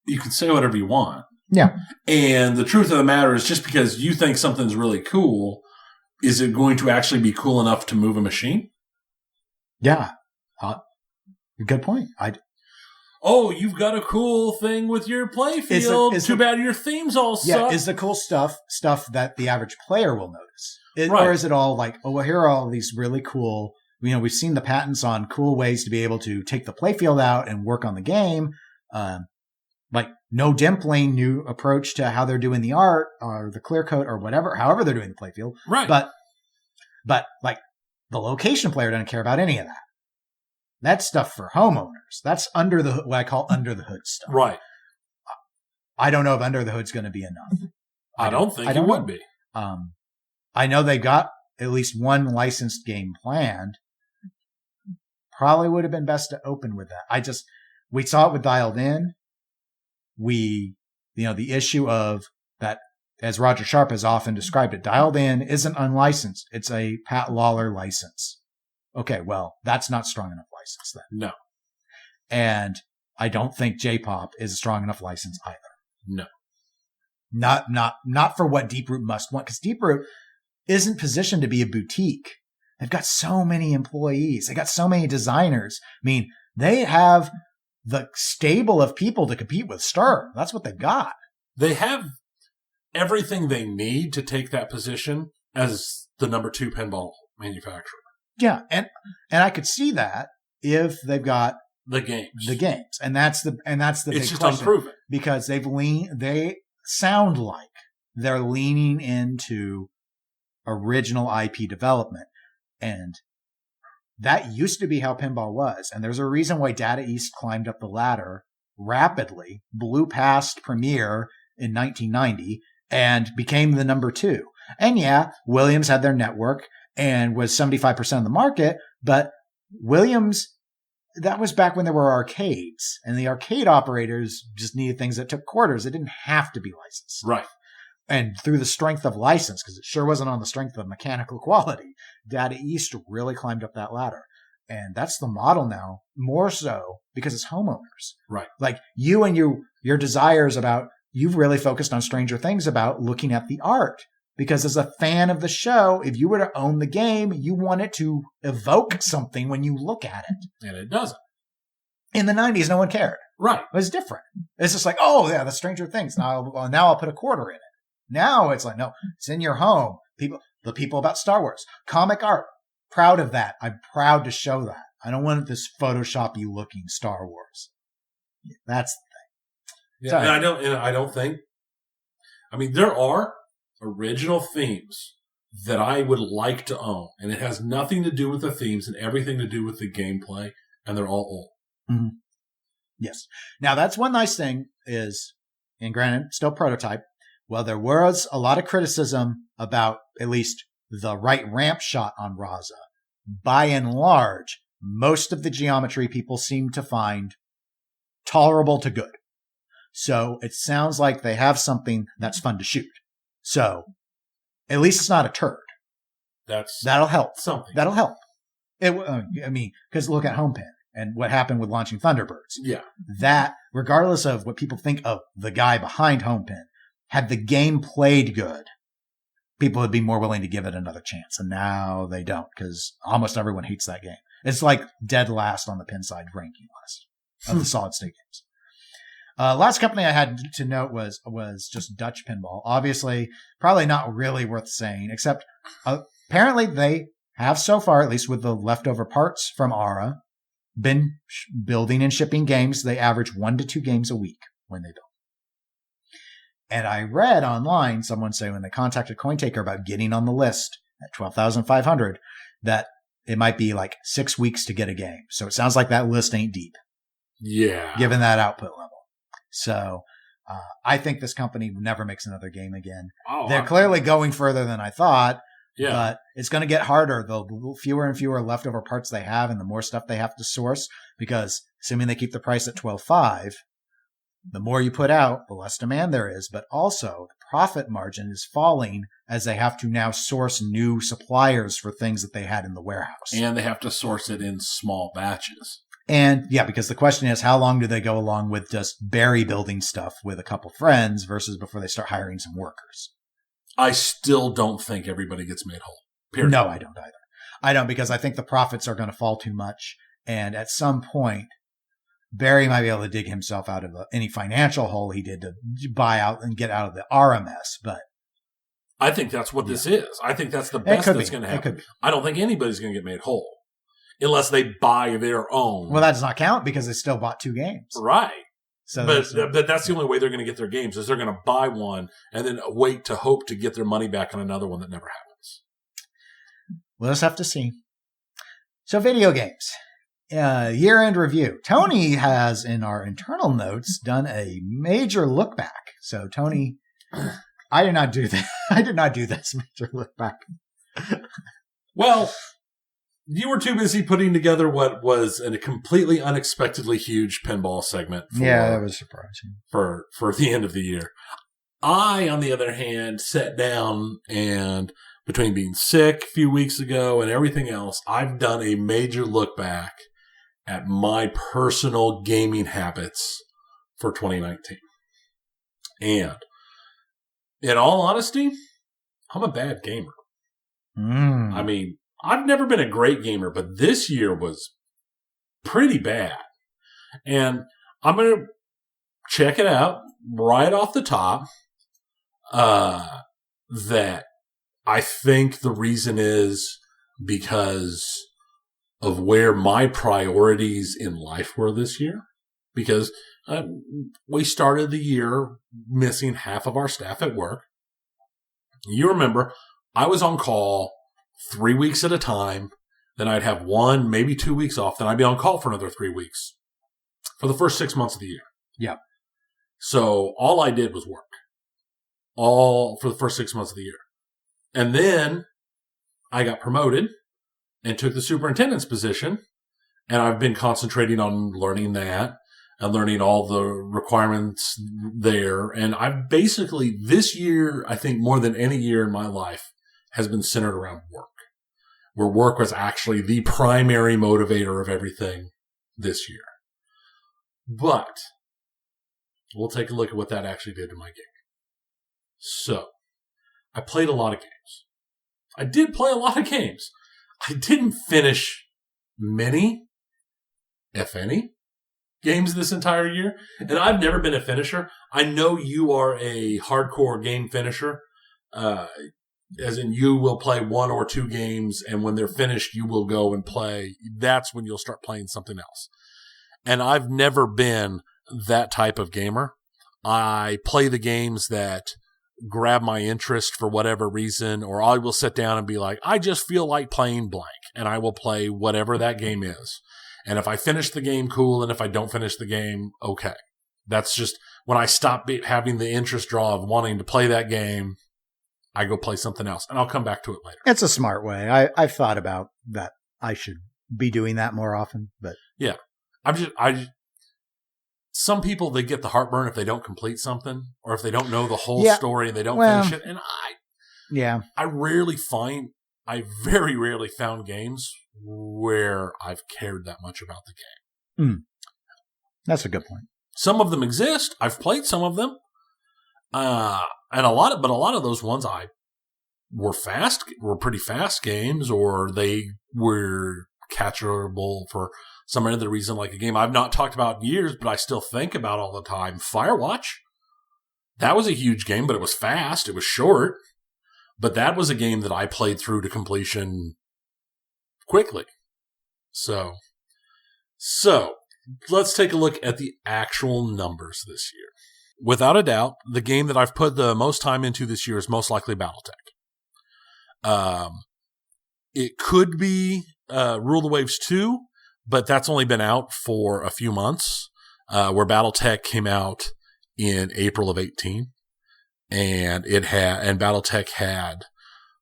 [SPEAKER 2] you can say whatever you want.
[SPEAKER 3] Yeah.
[SPEAKER 2] And the truth of the matter is, just because you think something's really cool, is it going to actually be cool enough to move a machine?
[SPEAKER 3] Yeah. Good point.
[SPEAKER 2] You've got a cool thing with your playfield. Too bad your themes all suck.
[SPEAKER 3] Yeah, is the cool stuff that the average player will notice?
[SPEAKER 2] Right.
[SPEAKER 3] Or is it all like, here are all these really cool, we've seen the patents on cool ways to be able to take the playfield out and work on the game. Like no dimpling, new approach to how they're doing the art or the clear coat or whatever, however they're doing the playfield.
[SPEAKER 2] Right.
[SPEAKER 3] But like the location player doesn't care about any of that. That's stuff for homeowners. That's what I call under the hood stuff.
[SPEAKER 2] Right.
[SPEAKER 3] I don't know if under the hood's going to be enough.
[SPEAKER 2] I don't think it would be.
[SPEAKER 3] I know they've got at least one licensed game planned. Probably would have been best to open with that. We saw it with Dialed In. The issue of that, as Roger Sharp has often described it, Dialed In isn't unlicensed. It's a Pat Lawler license. Okay, well, that's not strong enough license then.
[SPEAKER 2] No.
[SPEAKER 3] And I don't think J-Pop is a strong enough license either.
[SPEAKER 2] No.
[SPEAKER 3] Not for what Deep Root must want, because Deep Root isn't positioned to be a boutique. They've got so many employees. They got so many designers. I mean, they have the stable of people to compete with Stern. That's what they've got.
[SPEAKER 2] They have everything they need to take that position as the number 2 pinball manufacturer.
[SPEAKER 3] Yeah, and I could see that if they've got
[SPEAKER 2] the games,
[SPEAKER 3] and that's the
[SPEAKER 2] it's
[SPEAKER 3] big
[SPEAKER 2] just
[SPEAKER 3] question,
[SPEAKER 2] unproven,
[SPEAKER 3] because they sound like they're leaning into original IP development, and that used to be how pinball was. And there's a reason why Data East climbed up the ladder rapidly, blew past Premiere in 1990, and became the number 2. And yeah, Williams had their network and was 75% of the market, but Williams, that was back when there were arcades, and the arcade operators just needed things that took quarters. It didn't have to be licensed.
[SPEAKER 2] Right.
[SPEAKER 3] And through the strength of license, because it sure wasn't on the strength of mechanical quality, Data East really climbed up that ladder. And that's the model now, more so because it's homeowners.
[SPEAKER 2] Right.
[SPEAKER 3] Like you and your desires about, you've really focused on Stranger Things about looking at the art. Because as a fan of the show, if you were to own the game, you want it to evoke something when you look at it.
[SPEAKER 2] And it doesn't.
[SPEAKER 3] In the 90s, no one cared.
[SPEAKER 2] Right.
[SPEAKER 3] It was different. It's just like, oh, yeah, that's Stranger Things. Now I'll put a quarter in it. Now it's like, no, it's in your home. The people about Star Wars, comic art, proud of that. I'm proud to show that. I don't want this Photoshop-y looking Star Wars. That's the thing.
[SPEAKER 2] Yeah, and I don't think. I mean, there are original themes that I would like to own, and it has nothing to do with the themes and everything to do with the gameplay, and they're all old.
[SPEAKER 3] Mm-hmm. Yes. Now, that's one nice thing is, and granted, still prototype. Well, there was a lot of criticism about at least the right ramp shot on Raza. By and large, most of the geometry people seem to find tolerable to good. So it sounds like they have something that's fun to shoot. So at least it's not a turd. That'll help.
[SPEAKER 2] Something.
[SPEAKER 3] That'll help. Because look at Homepin and what happened with launching Thunderbirds.
[SPEAKER 2] Yeah.
[SPEAKER 3] That, regardless of what people think of the guy behind Homepin, had the game played good, people would be more willing to give it another chance. And now they don't, because almost everyone hates that game. It's like dead last on the Pinside ranking list of the solid state games. Last company I had to note was just Dutch Pinball. Obviously, probably not really worth saying, except apparently they have so far, at least with the leftover parts from ARA, been building and shipping games. They average 1 to 2 games a week when they build. And I read online someone say when they contacted CoinTaker about getting on the list at 12,500 that it might be like 6 weeks to get a game. So it sounds like that list ain't deep.
[SPEAKER 2] Yeah.
[SPEAKER 3] Given that output level. So I think this company never makes another game again. They're clearly going further than I thought. Yeah. But it's going to get harder. The fewer and fewer leftover parts they have and the more stuff they have to source, because assuming they keep the price at 12.5, the more you put out, the less demand there is. But also the profit margin is falling as they have to now source new suppliers for things that they had in the warehouse.
[SPEAKER 2] And they have to source it in small batches.
[SPEAKER 3] And yeah, because the question is, how long do they go along with just berry building stuff with a couple friends versus before they start hiring some workers?
[SPEAKER 2] I still don't think everybody gets made whole. Period.
[SPEAKER 3] No, I don't either. I don't, because I think the profits are going to fall too much. And at some point, Barry might be able to dig himself out of any financial hole he did to buy out and get out of the RMS. But
[SPEAKER 2] I think that's what this is. I think that's the best that's going to happen. I don't think anybody's going to get made whole unless they buy their own.
[SPEAKER 3] Well, that does not count because they still bought 2 games.
[SPEAKER 2] Right.
[SPEAKER 3] So
[SPEAKER 2] but that's the only way they're going to get their games is they're going to buy one and then wait to hope to get their money back on another one that never happens.
[SPEAKER 3] We'll just have to see. So video games. Year-end review. Tony has, in our internal notes, done a major look back. So, Tony, I did not do that. I did not do this major look back.
[SPEAKER 2] Well, you were too busy putting together what was a completely unexpectedly huge pinball segment.
[SPEAKER 3] That was surprising.
[SPEAKER 2] For the end of the year. I, on the other hand, sat down and between being sick a few weeks ago and everything else, I've done a major look back at my personal gaming habits for 2019. And in all honesty, I'm a bad gamer. I mean, I've never been a great gamer, but this year was pretty bad. And I'm going to check it out right off the top that I think the reason is because of where my priorities in life were this year. Because we started the year missing half of our staff at work. You remember, I was on call 3 weeks at a time. Then I'd have 1, maybe 2 weeks off. Then I'd be on call for another 3 weeks for the first 6 months of the year.
[SPEAKER 3] Yeah.
[SPEAKER 2] So all I did was work. All for the first 6 months of the year. And then I got promoted and took the superintendent's position. And I've been concentrating on learning that and learning all the requirements there. And I've basically, this year, I think more than any year in my life, has been centered around work. Where work was actually the primary motivator of everything this year. But we'll take a look at what that actually did to my game. So, I played a lot of games. I did play a lot of games. I didn't finish many, if any. games this entire year, and I've never been a finisher. I know you are a hardcore game finisher, as in you will play 1 or 2 games, and when they're finished, you will go and play. That's when you'll start playing something else. And I've never been that type of gamer. I play the games that grab my interest for whatever reason, or I will sit down and be like, I just feel like playing blank, and I will play whatever that game is. And if I finish the game, cool, and if I don't finish the game, okay. That's just when I stop having the interest draw of wanting to play that game, I go play something else, and I'll come back to it later.
[SPEAKER 3] It's a smart way. I've thought about that. I should be doing that more often, but
[SPEAKER 2] yeah, some people, they get the heartburn if they don't complete something, or if they don't know the whole story and they don't finish it. And I very rarely found games where I've cared that much about the game.
[SPEAKER 3] That's a good point.
[SPEAKER 2] Some of them exist. I've played some of them. And a lot of those ones were pretty fast games, or they were catchable for some other reason, like a game I've not talked about in years, but I still think about all the time. Firewatch. That was a huge game, but it was fast. It was short. But that was a game that I played through to completion quickly. So let's take a look at the actual numbers this year. Without a doubt, the game that I've put the most time into this year is most likely Battletech. It could be Rule the Waves 2, but that's only been out for a few months, where Battletech came out in April of 18, and Battletech had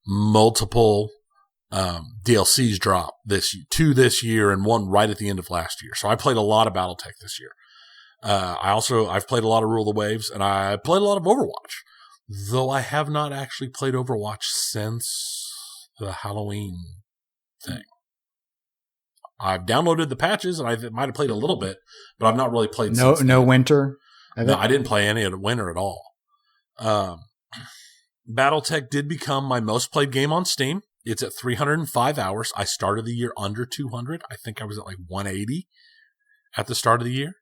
[SPEAKER 2] multiple DLCs drop this year and one right at the end of last year. So I played a lot of Battletech this year. I've played a lot of Rule the Waves, and I played a lot of Overwatch, though I have not actually played Overwatch since the Halloween thing. I've downloaded the patches, and I might have played a little bit, but I've not really played since
[SPEAKER 3] No winter?
[SPEAKER 2] No, I didn't play any of the winter at all. Battletech did become my most played game on Steam. It's at 305 hours. I started the year under 200. I think I was at like 180 at the start of the year.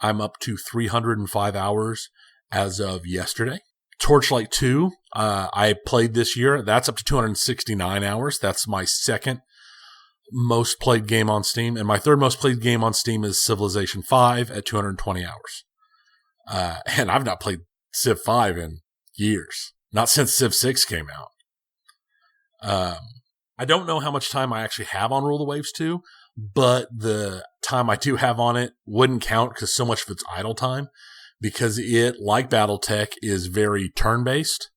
[SPEAKER 2] I'm up to 305 hours as of yesterday. Torchlight 2, I played this year. That's up to 269 hours. That's my second most played game on Steam. And my third most played game on Steam is Civilization 5 at 220 hours. And I've not played Civ 5 in years. Not since Civ 6 came out. I don't know how much time I actually have on Rule the Waves 2, but the time I do have on it wouldn't count because so much of it's idle time, because it, like Battletech, is very turn-based.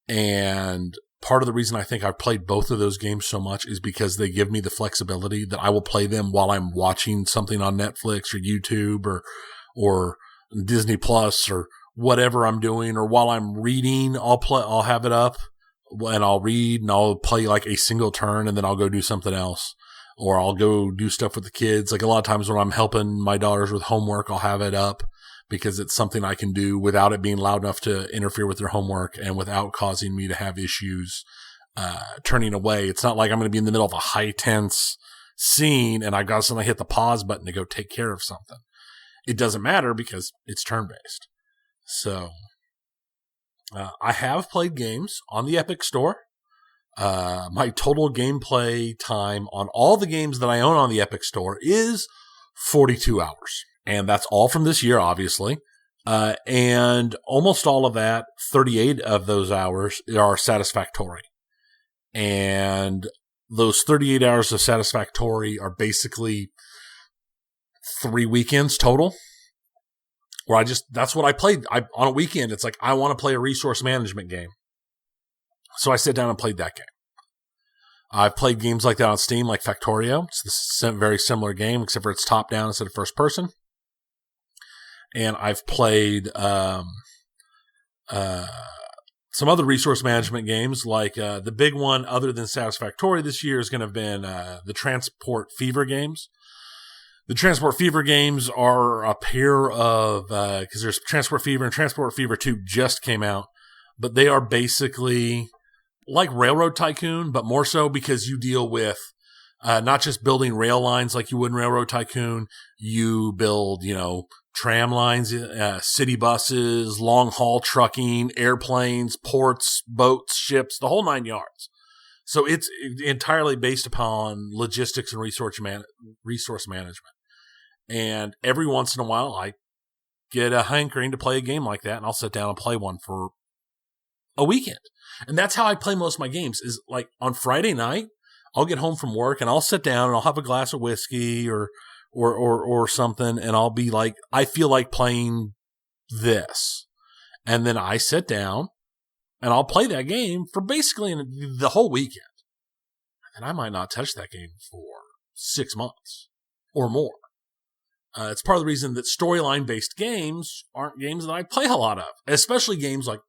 [SPEAKER 2] And part of the reason I think I've played both of those games so much is because they give me the flexibility that I will play them while I'm watching something on Netflix or YouTube or Disney Plus or whatever I'm doing, or while I'm reading, I'll have it up and I'll read and I'll play like a single turn and then I'll go do something else, or I'll go do stuff with the kids. Like a lot of times when I'm helping my daughters with homework, I'll have it up because it's something I can do without it being loud enough to interfere with their homework and without causing me to have issues turning away. It's not like I'm going to be in the middle of a high tense scene and I've got to suddenly hit the pause button to go take care of something. It doesn't matter because it's turn-based. So I have played games on the Epic Store. My total gameplay time on all the games that I own on the Epic Store is 42 hours. And that's all from this year, obviously. And almost all of that, 38 of those hours are Satisfactory. And those 38 hours of Satisfactory are basically 3 weekends total. Where that's what I played. On a weekend, it's like, I want to play a resource management game. So I sit down and played that game. I've played games like that on Steam, like Factorio. It's a very similar game, except for it's top down instead of first person. And I've played some other resource management games, like the big one other than Satisfactory this year is going to have been the Transport Fever games. The Transport Fever games are a pair of, because there's Transport Fever and Transport Fever 2 just came out, but they are basically like Railroad Tycoon, but more so because you deal with Not just building rail lines like you would in Railroad Tycoon. You build, tram lines, city buses, long haul trucking, airplanes, ports, boats, ships, the whole 9 yards. So it's entirely based upon logistics and resource management. And every once in a while, I get a hankering to play a game like that, and I'll sit down and play one for a weekend. And that's how I play most of my games, is like on Friday night, I'll get home from work and I'll sit down and I'll have a glass of whiskey or something, and I'll be like, I feel like playing this. And then I sit down and I'll play that game for basically the whole weekend. And I might not touch that game for 6 months or more. It's part of the reason that storyline-based games aren't games that I play a lot of, especially games like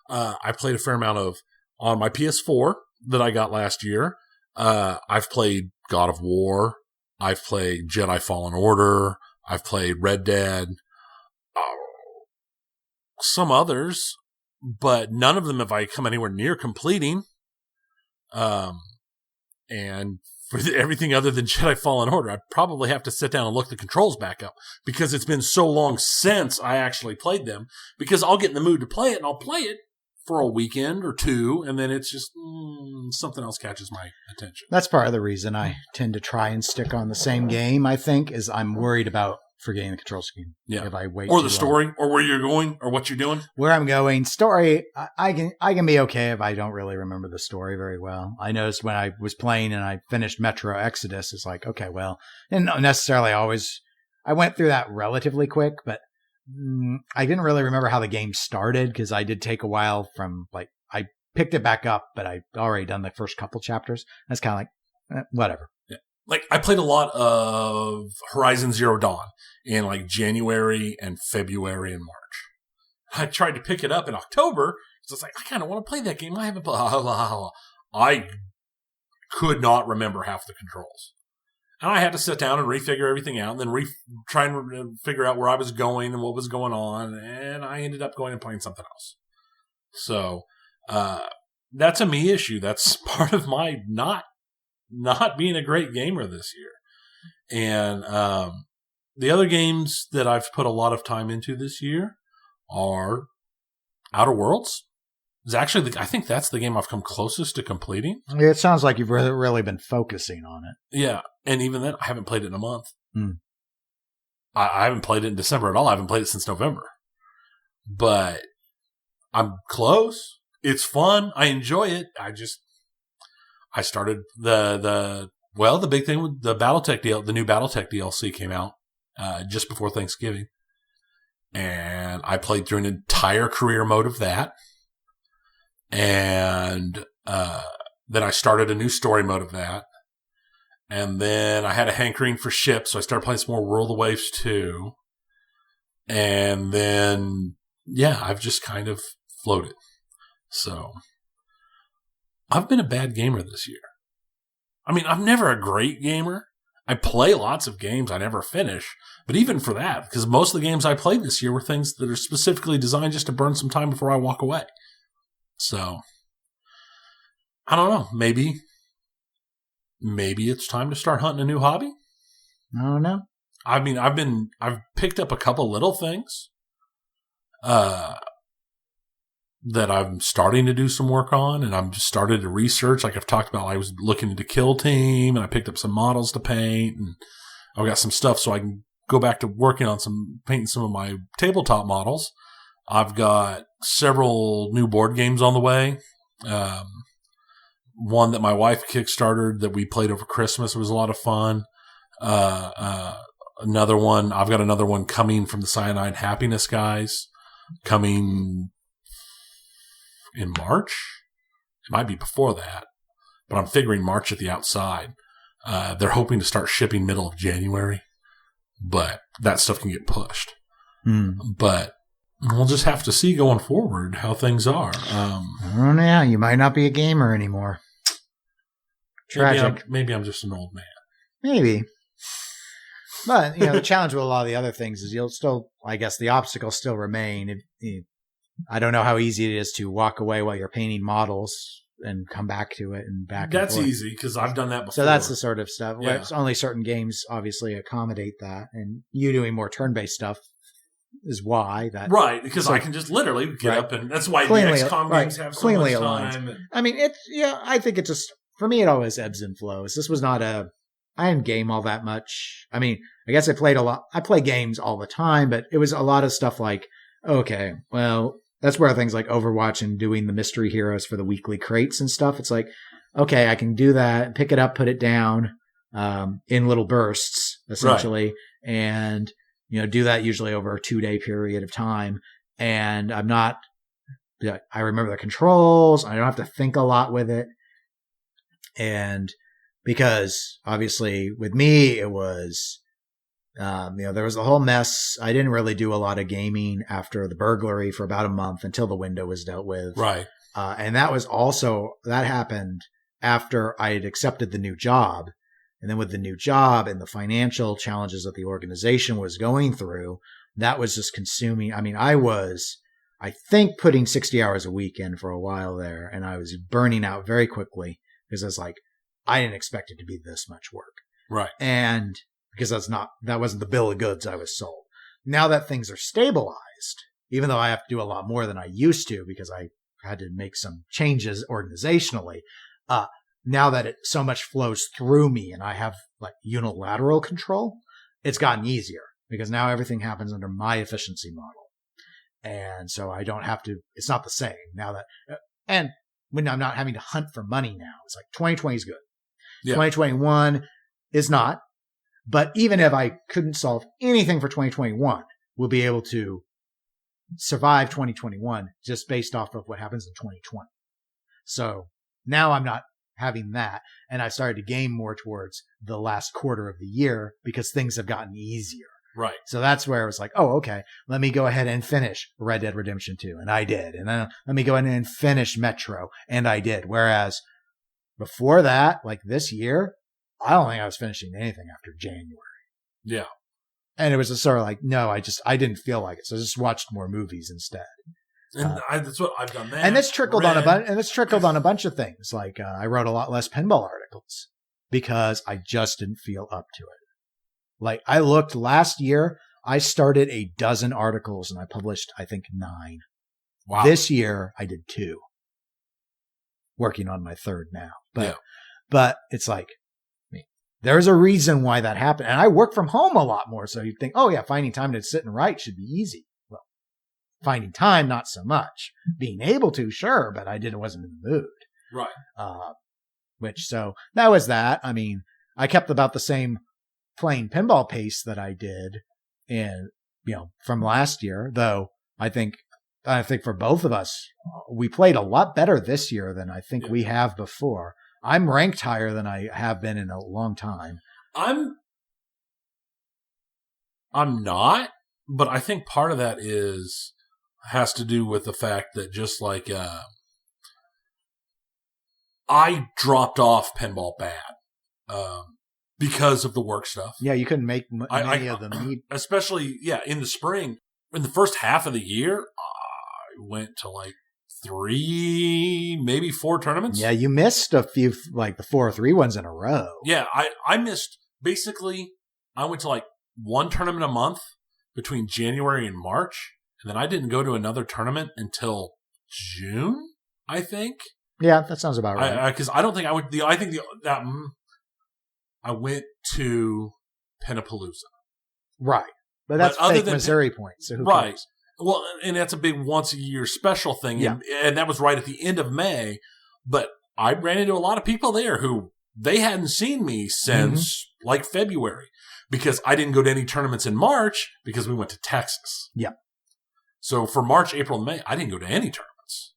[SPEAKER 2] I played a fair amount of on my PS4 that I got last year. I've played God of War. I've played Jedi Fallen Order. I've played Red Dead. Some others, but none of them have I come anywhere near completing. And for everything other than Jedi Fallen Order, I probably have to sit down and look the controls back up because it's been so long since I actually played them, because I'll get in the mood to play it and I'll play it for a weekend or two, and then it's just something else catches my attention.
[SPEAKER 3] That's part of the reason I tend to try and stick on the same game, I think, is I'm worried about forgetting the control scheme.
[SPEAKER 2] Yeah.
[SPEAKER 3] If I wait
[SPEAKER 2] or the story, or where you're going, or what you're doing.
[SPEAKER 3] Where I'm going, story, I can be okay if I don't really remember the story very well. I noticed when I was playing and I finished Metro Exodus, it's like, okay, well, and not necessarily always, I went through that relatively quick, but I didn't really remember how the game started because I did take a while from, like, I picked it back up, but I'd already done the first couple chapters. That's kind of like, whatever.
[SPEAKER 2] Yeah. Like, I played a lot of Horizon Zero Dawn in, like, January and February and March. I tried to pick it up in October because I was like, I kind of want to play that game. I haven't played. I could not remember half the controls. And I had to sit down and refigure everything out, and then try and figure out where I was going and what was going on. And I ended up going and playing something else. So that's a me issue. That's part of my not being a great gamer this year. And the other games that I've put a lot of time into this year are Outer Worlds. It's actually, I think that's the game I've come closest to completing.
[SPEAKER 3] It sounds like you've really been focusing on it.
[SPEAKER 2] Yeah. And even then, I haven't played it in a month. I haven't played it in December at all. I haven't played it since November. But I'm close. It's fun. I enjoy it. I started the big thing with the Battletech the new Battletech DLC came out just before Thanksgiving. And I played through an entire career mode of that. And then I started a new story mode of that. And then I had a hankering for ships, so I started playing some more World of Waves 2. And then, yeah, I've just kind of floated. So, I've been a bad gamer this year. I mean, I'm never a great gamer. I play lots of games I never finish. But even for that, because most of the games I played this year were things that are specifically designed just to burn some time before I walk away. So, I don't know. Maybe it's time to start hunting a new hobby.
[SPEAKER 3] I don't know.
[SPEAKER 2] I mean, I've picked up a couple little things that I'm starting to do some work on, and I'm just started to research. Like I've talked about, I was looking into Kill Team, and I picked up some models to paint, and I've got some stuff so I can go back to working on painting some of my tabletop models. I've got several new board games on the way. One that my wife kickstarted that we played over Christmas. It was a lot of fun. Another one, I've got another one coming from the Cyanide Happiness guys, coming in March. It might be before that, but I'm figuring March at the outside. They're hoping to start shipping middle of January, but that stuff can get pushed. But we'll just have to see going forward how things are. I
[SPEAKER 3] don't know. You might not be a gamer anymore. Tragic.
[SPEAKER 2] Maybe I'm just an old man.
[SPEAKER 3] Maybe. But, the challenge with a lot of the other things is you'll still, I guess the obstacles still remain. I don't know how easy it is to walk away while you're painting models and come back to it and back.
[SPEAKER 2] That's
[SPEAKER 3] and forth.
[SPEAKER 2] easy because I've done that before.
[SPEAKER 3] So that's the sort of stuff.
[SPEAKER 2] Yeah.
[SPEAKER 3] Where only certain games obviously accommodate that, and you doing more turn-based stuff is why that.
[SPEAKER 2] Right, because I can just literally get up, and that's why
[SPEAKER 3] Cleanly,
[SPEAKER 2] the XCOM games have so
[SPEAKER 3] cleanly
[SPEAKER 2] much
[SPEAKER 3] aligned.
[SPEAKER 2] time. And,
[SPEAKER 3] I mean, I think it just, for me, it always ebbs and flows. This was not I didn't game all that much. I mean, I guess I played a lot. I play games all the time, but it was a lot of stuff like, okay, well, that's where things like Overwatch and doing the mystery heroes for the weekly crates and stuff. It's like, okay, I can do that, pick it up, put it down, in little bursts, essentially. Right. And, do that usually over a 2-day period of time. And I remember the controls. I don't have to think a lot with it. And because obviously with me, it was, there was a whole mess. I didn't really do a lot of gaming after the burglary for about a month until the window was dealt with.
[SPEAKER 2] Right.
[SPEAKER 3] And that happened after I had accepted the new job. And then with the new job and the financial challenges that the organization was going through, that was just consuming. I mean, I think putting 60 hours a week in for a while there, and I was burning out very quickly because I was like, I didn't expect it to be this much work.
[SPEAKER 2] Right.
[SPEAKER 3] And because that wasn't the bill of goods I was sold. Now that things are stabilized, even though I have to do a lot more than I used to because I had to make some changes organizationally, now that it so much flows through me and I have like unilateral control, it's gotten easier because now everything happens under my efficiency model. And so I don't have to, it's not the same now that, and when I'm not having to hunt for money now, it's like 2020 is good. Yeah. 2021 is not. But even if I couldn't solve anything for 2021, we'll be able to survive 2021 just based off of what happens in 2020. So now I'm not having that. And I started to game more towards the last quarter of the year because things have gotten easier.
[SPEAKER 2] Right.
[SPEAKER 3] So that's where it was like, oh, okay, let me go ahead and finish Red Dead Redemption 2. And I did. And then let me go ahead and finish Metro. And I did. Whereas before that, like this year, I don't think I was finishing anything after January.
[SPEAKER 2] Yeah.
[SPEAKER 3] And it was just sort of like, no, I didn't feel like it. So I just watched more movies instead.
[SPEAKER 2] And that's what I've done.
[SPEAKER 3] And this trickled on a bunch of things. Like I wrote a lot less pinball articles because I just didn't feel up to it. Like I looked last year, I started a dozen articles and I published, I think 9. Wow. This year I did 2. Working on my 3rd now. But it's like, there's a reason why that happened. And I work from home a lot more. So you'd think, oh yeah, finding time to sit and write should be easy. Well, finding time, not so much. Being able to, sure, but wasn't in the mood.
[SPEAKER 2] Right.
[SPEAKER 3] So that was that. I mean, I kept about the same playing pinball pace that I did from last year, though I think for both of us, we played a lot better this year than I think we have before. I'm ranked higher than I have been in a long time.
[SPEAKER 2] I'm not, but I think part of that has to do with the fact that just like I dropped off pinball bad because of the work stuff.
[SPEAKER 3] Yeah, you couldn't make many of them.
[SPEAKER 2] Especially, in the spring. In the first half of the year, I went to like 3, maybe 4 tournaments.
[SPEAKER 3] Yeah, you missed a few, like the 4 or 3 ones in a row.
[SPEAKER 2] Yeah, I missed, basically, I went to like 1 tournament a month between January and March, and then I didn't go to another tournament until June, I think.
[SPEAKER 3] Yeah, that sounds about right.
[SPEAKER 2] Because I don't think I would, I went to Pennapalooza.
[SPEAKER 3] Right. But that's fake Missouri points, so who cares?
[SPEAKER 2] Well, and that's a big once-a-year special thing,
[SPEAKER 3] yeah.
[SPEAKER 2] And that was right at the end of May. But I ran into a lot of people there who they hadn't seen me since like February because I didn't go to any tournaments in March because we went to Texas.
[SPEAKER 3] Yeah.
[SPEAKER 2] So for March, April, and May, I didn't go to any tournaments.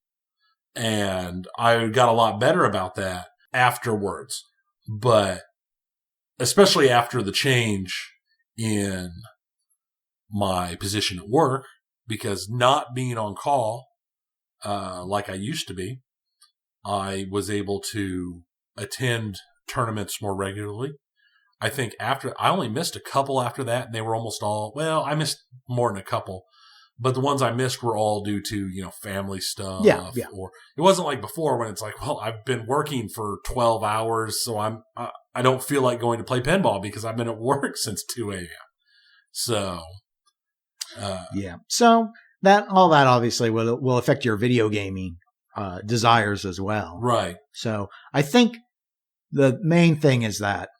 [SPEAKER 2] And I got a lot better about that afterwards. But especially after the change in my position at work, because not being on call like I used to be, I was able to attend tournaments more regularly. I think I only missed a couple after that, and they were almost all, I missed more than a couple, But the ones I missed were all due to, family stuff.
[SPEAKER 3] Yeah.
[SPEAKER 2] Or it wasn't like before when it's like, well, I've been working for 12 hours, so I don't feel like going to play pinball because I've been at work since 2 a.m. So,
[SPEAKER 3] So all that obviously will affect your video gaming desires as well.
[SPEAKER 2] Right.
[SPEAKER 3] So I think the main thing is that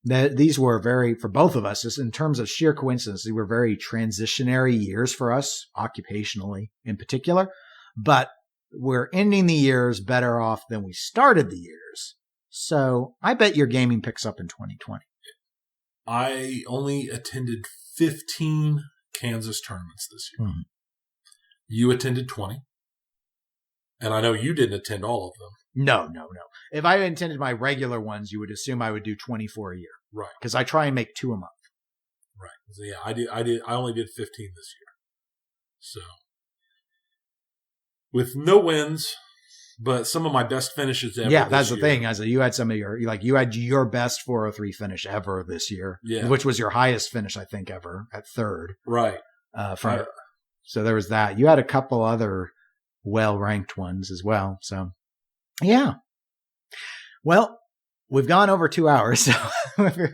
[SPEAKER 3] these were for both of us, just in terms of sheer coincidence, they were very transitionary years for us, occupationally in particular. But we're ending the years better off than we started the years. So I bet your gaming picks up in 2020.
[SPEAKER 2] I only attended 15 Kansas tournaments this year.
[SPEAKER 3] Mm-hmm.
[SPEAKER 2] You attended 20. And I know you didn't attend all of them.
[SPEAKER 3] No. If I attended my regular ones, you would assume I would do 24 a year.
[SPEAKER 2] Right.
[SPEAKER 3] Because I try and make 2 a month.
[SPEAKER 2] Right. So yeah, I only did 15 this year. So with no wins, but some of my best finishes ever.
[SPEAKER 3] Yeah, that's the thing. You had some of you had your best 403 finish ever this year.
[SPEAKER 2] Yeah.
[SPEAKER 3] Which was your highest finish, I think, ever at third.
[SPEAKER 2] Right.
[SPEAKER 3] So there was that. You had a couple other well-ranked ones as well. So, yeah. Well, we've gone over 2 hours. So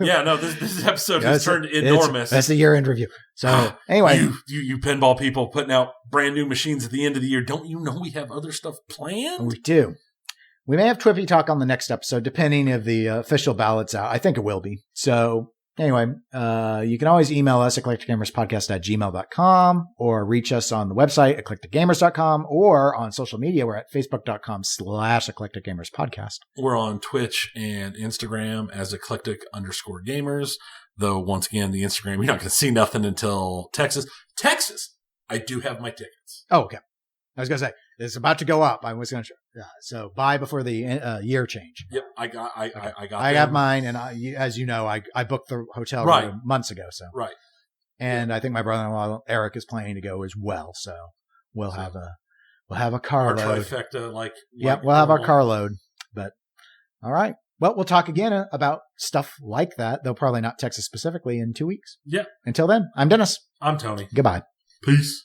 [SPEAKER 2] yeah, no, this episode has turned enormous.
[SPEAKER 3] That's the year-end review. So, anyway.
[SPEAKER 2] You pinball people putting out brand new machines at the end of the year. Don't you know we have other stuff planned?
[SPEAKER 3] We do. We may have Twippy Talk on the next episode, depending if the official ballot's out. I think it will be. So, anyway, you can always email us at eclecticgamerspodcast@gmail.com or reach us on the website, eclecticgamers.com, or on social media. We're at facebook.com/eclecticgamerspodcast.
[SPEAKER 2] We're on Twitch and Instagram as eclectic_gamers. Though, once again, the Instagram, you're not going to see nothing until Texas. Texas! I do have my tickets.
[SPEAKER 3] Oh, okay. I was going to say, it's about to go up. I was going to so buy before the year change.
[SPEAKER 2] Yep, I got
[SPEAKER 3] I got mine, and as you know, I booked the hotel room months ago. So
[SPEAKER 2] right,
[SPEAKER 3] and I think my brother-in-law Eric is planning to go as well. So we'll have a carload.
[SPEAKER 2] Our trifecta,
[SPEAKER 3] we'll have our carload. But all right, well, we'll talk again about stuff like that, though probably not Texas specifically, in 2 weeks.
[SPEAKER 2] Yeah.
[SPEAKER 3] Until then, I'm Dennis.
[SPEAKER 2] I'm Tony.
[SPEAKER 3] Goodbye.
[SPEAKER 2] Peace.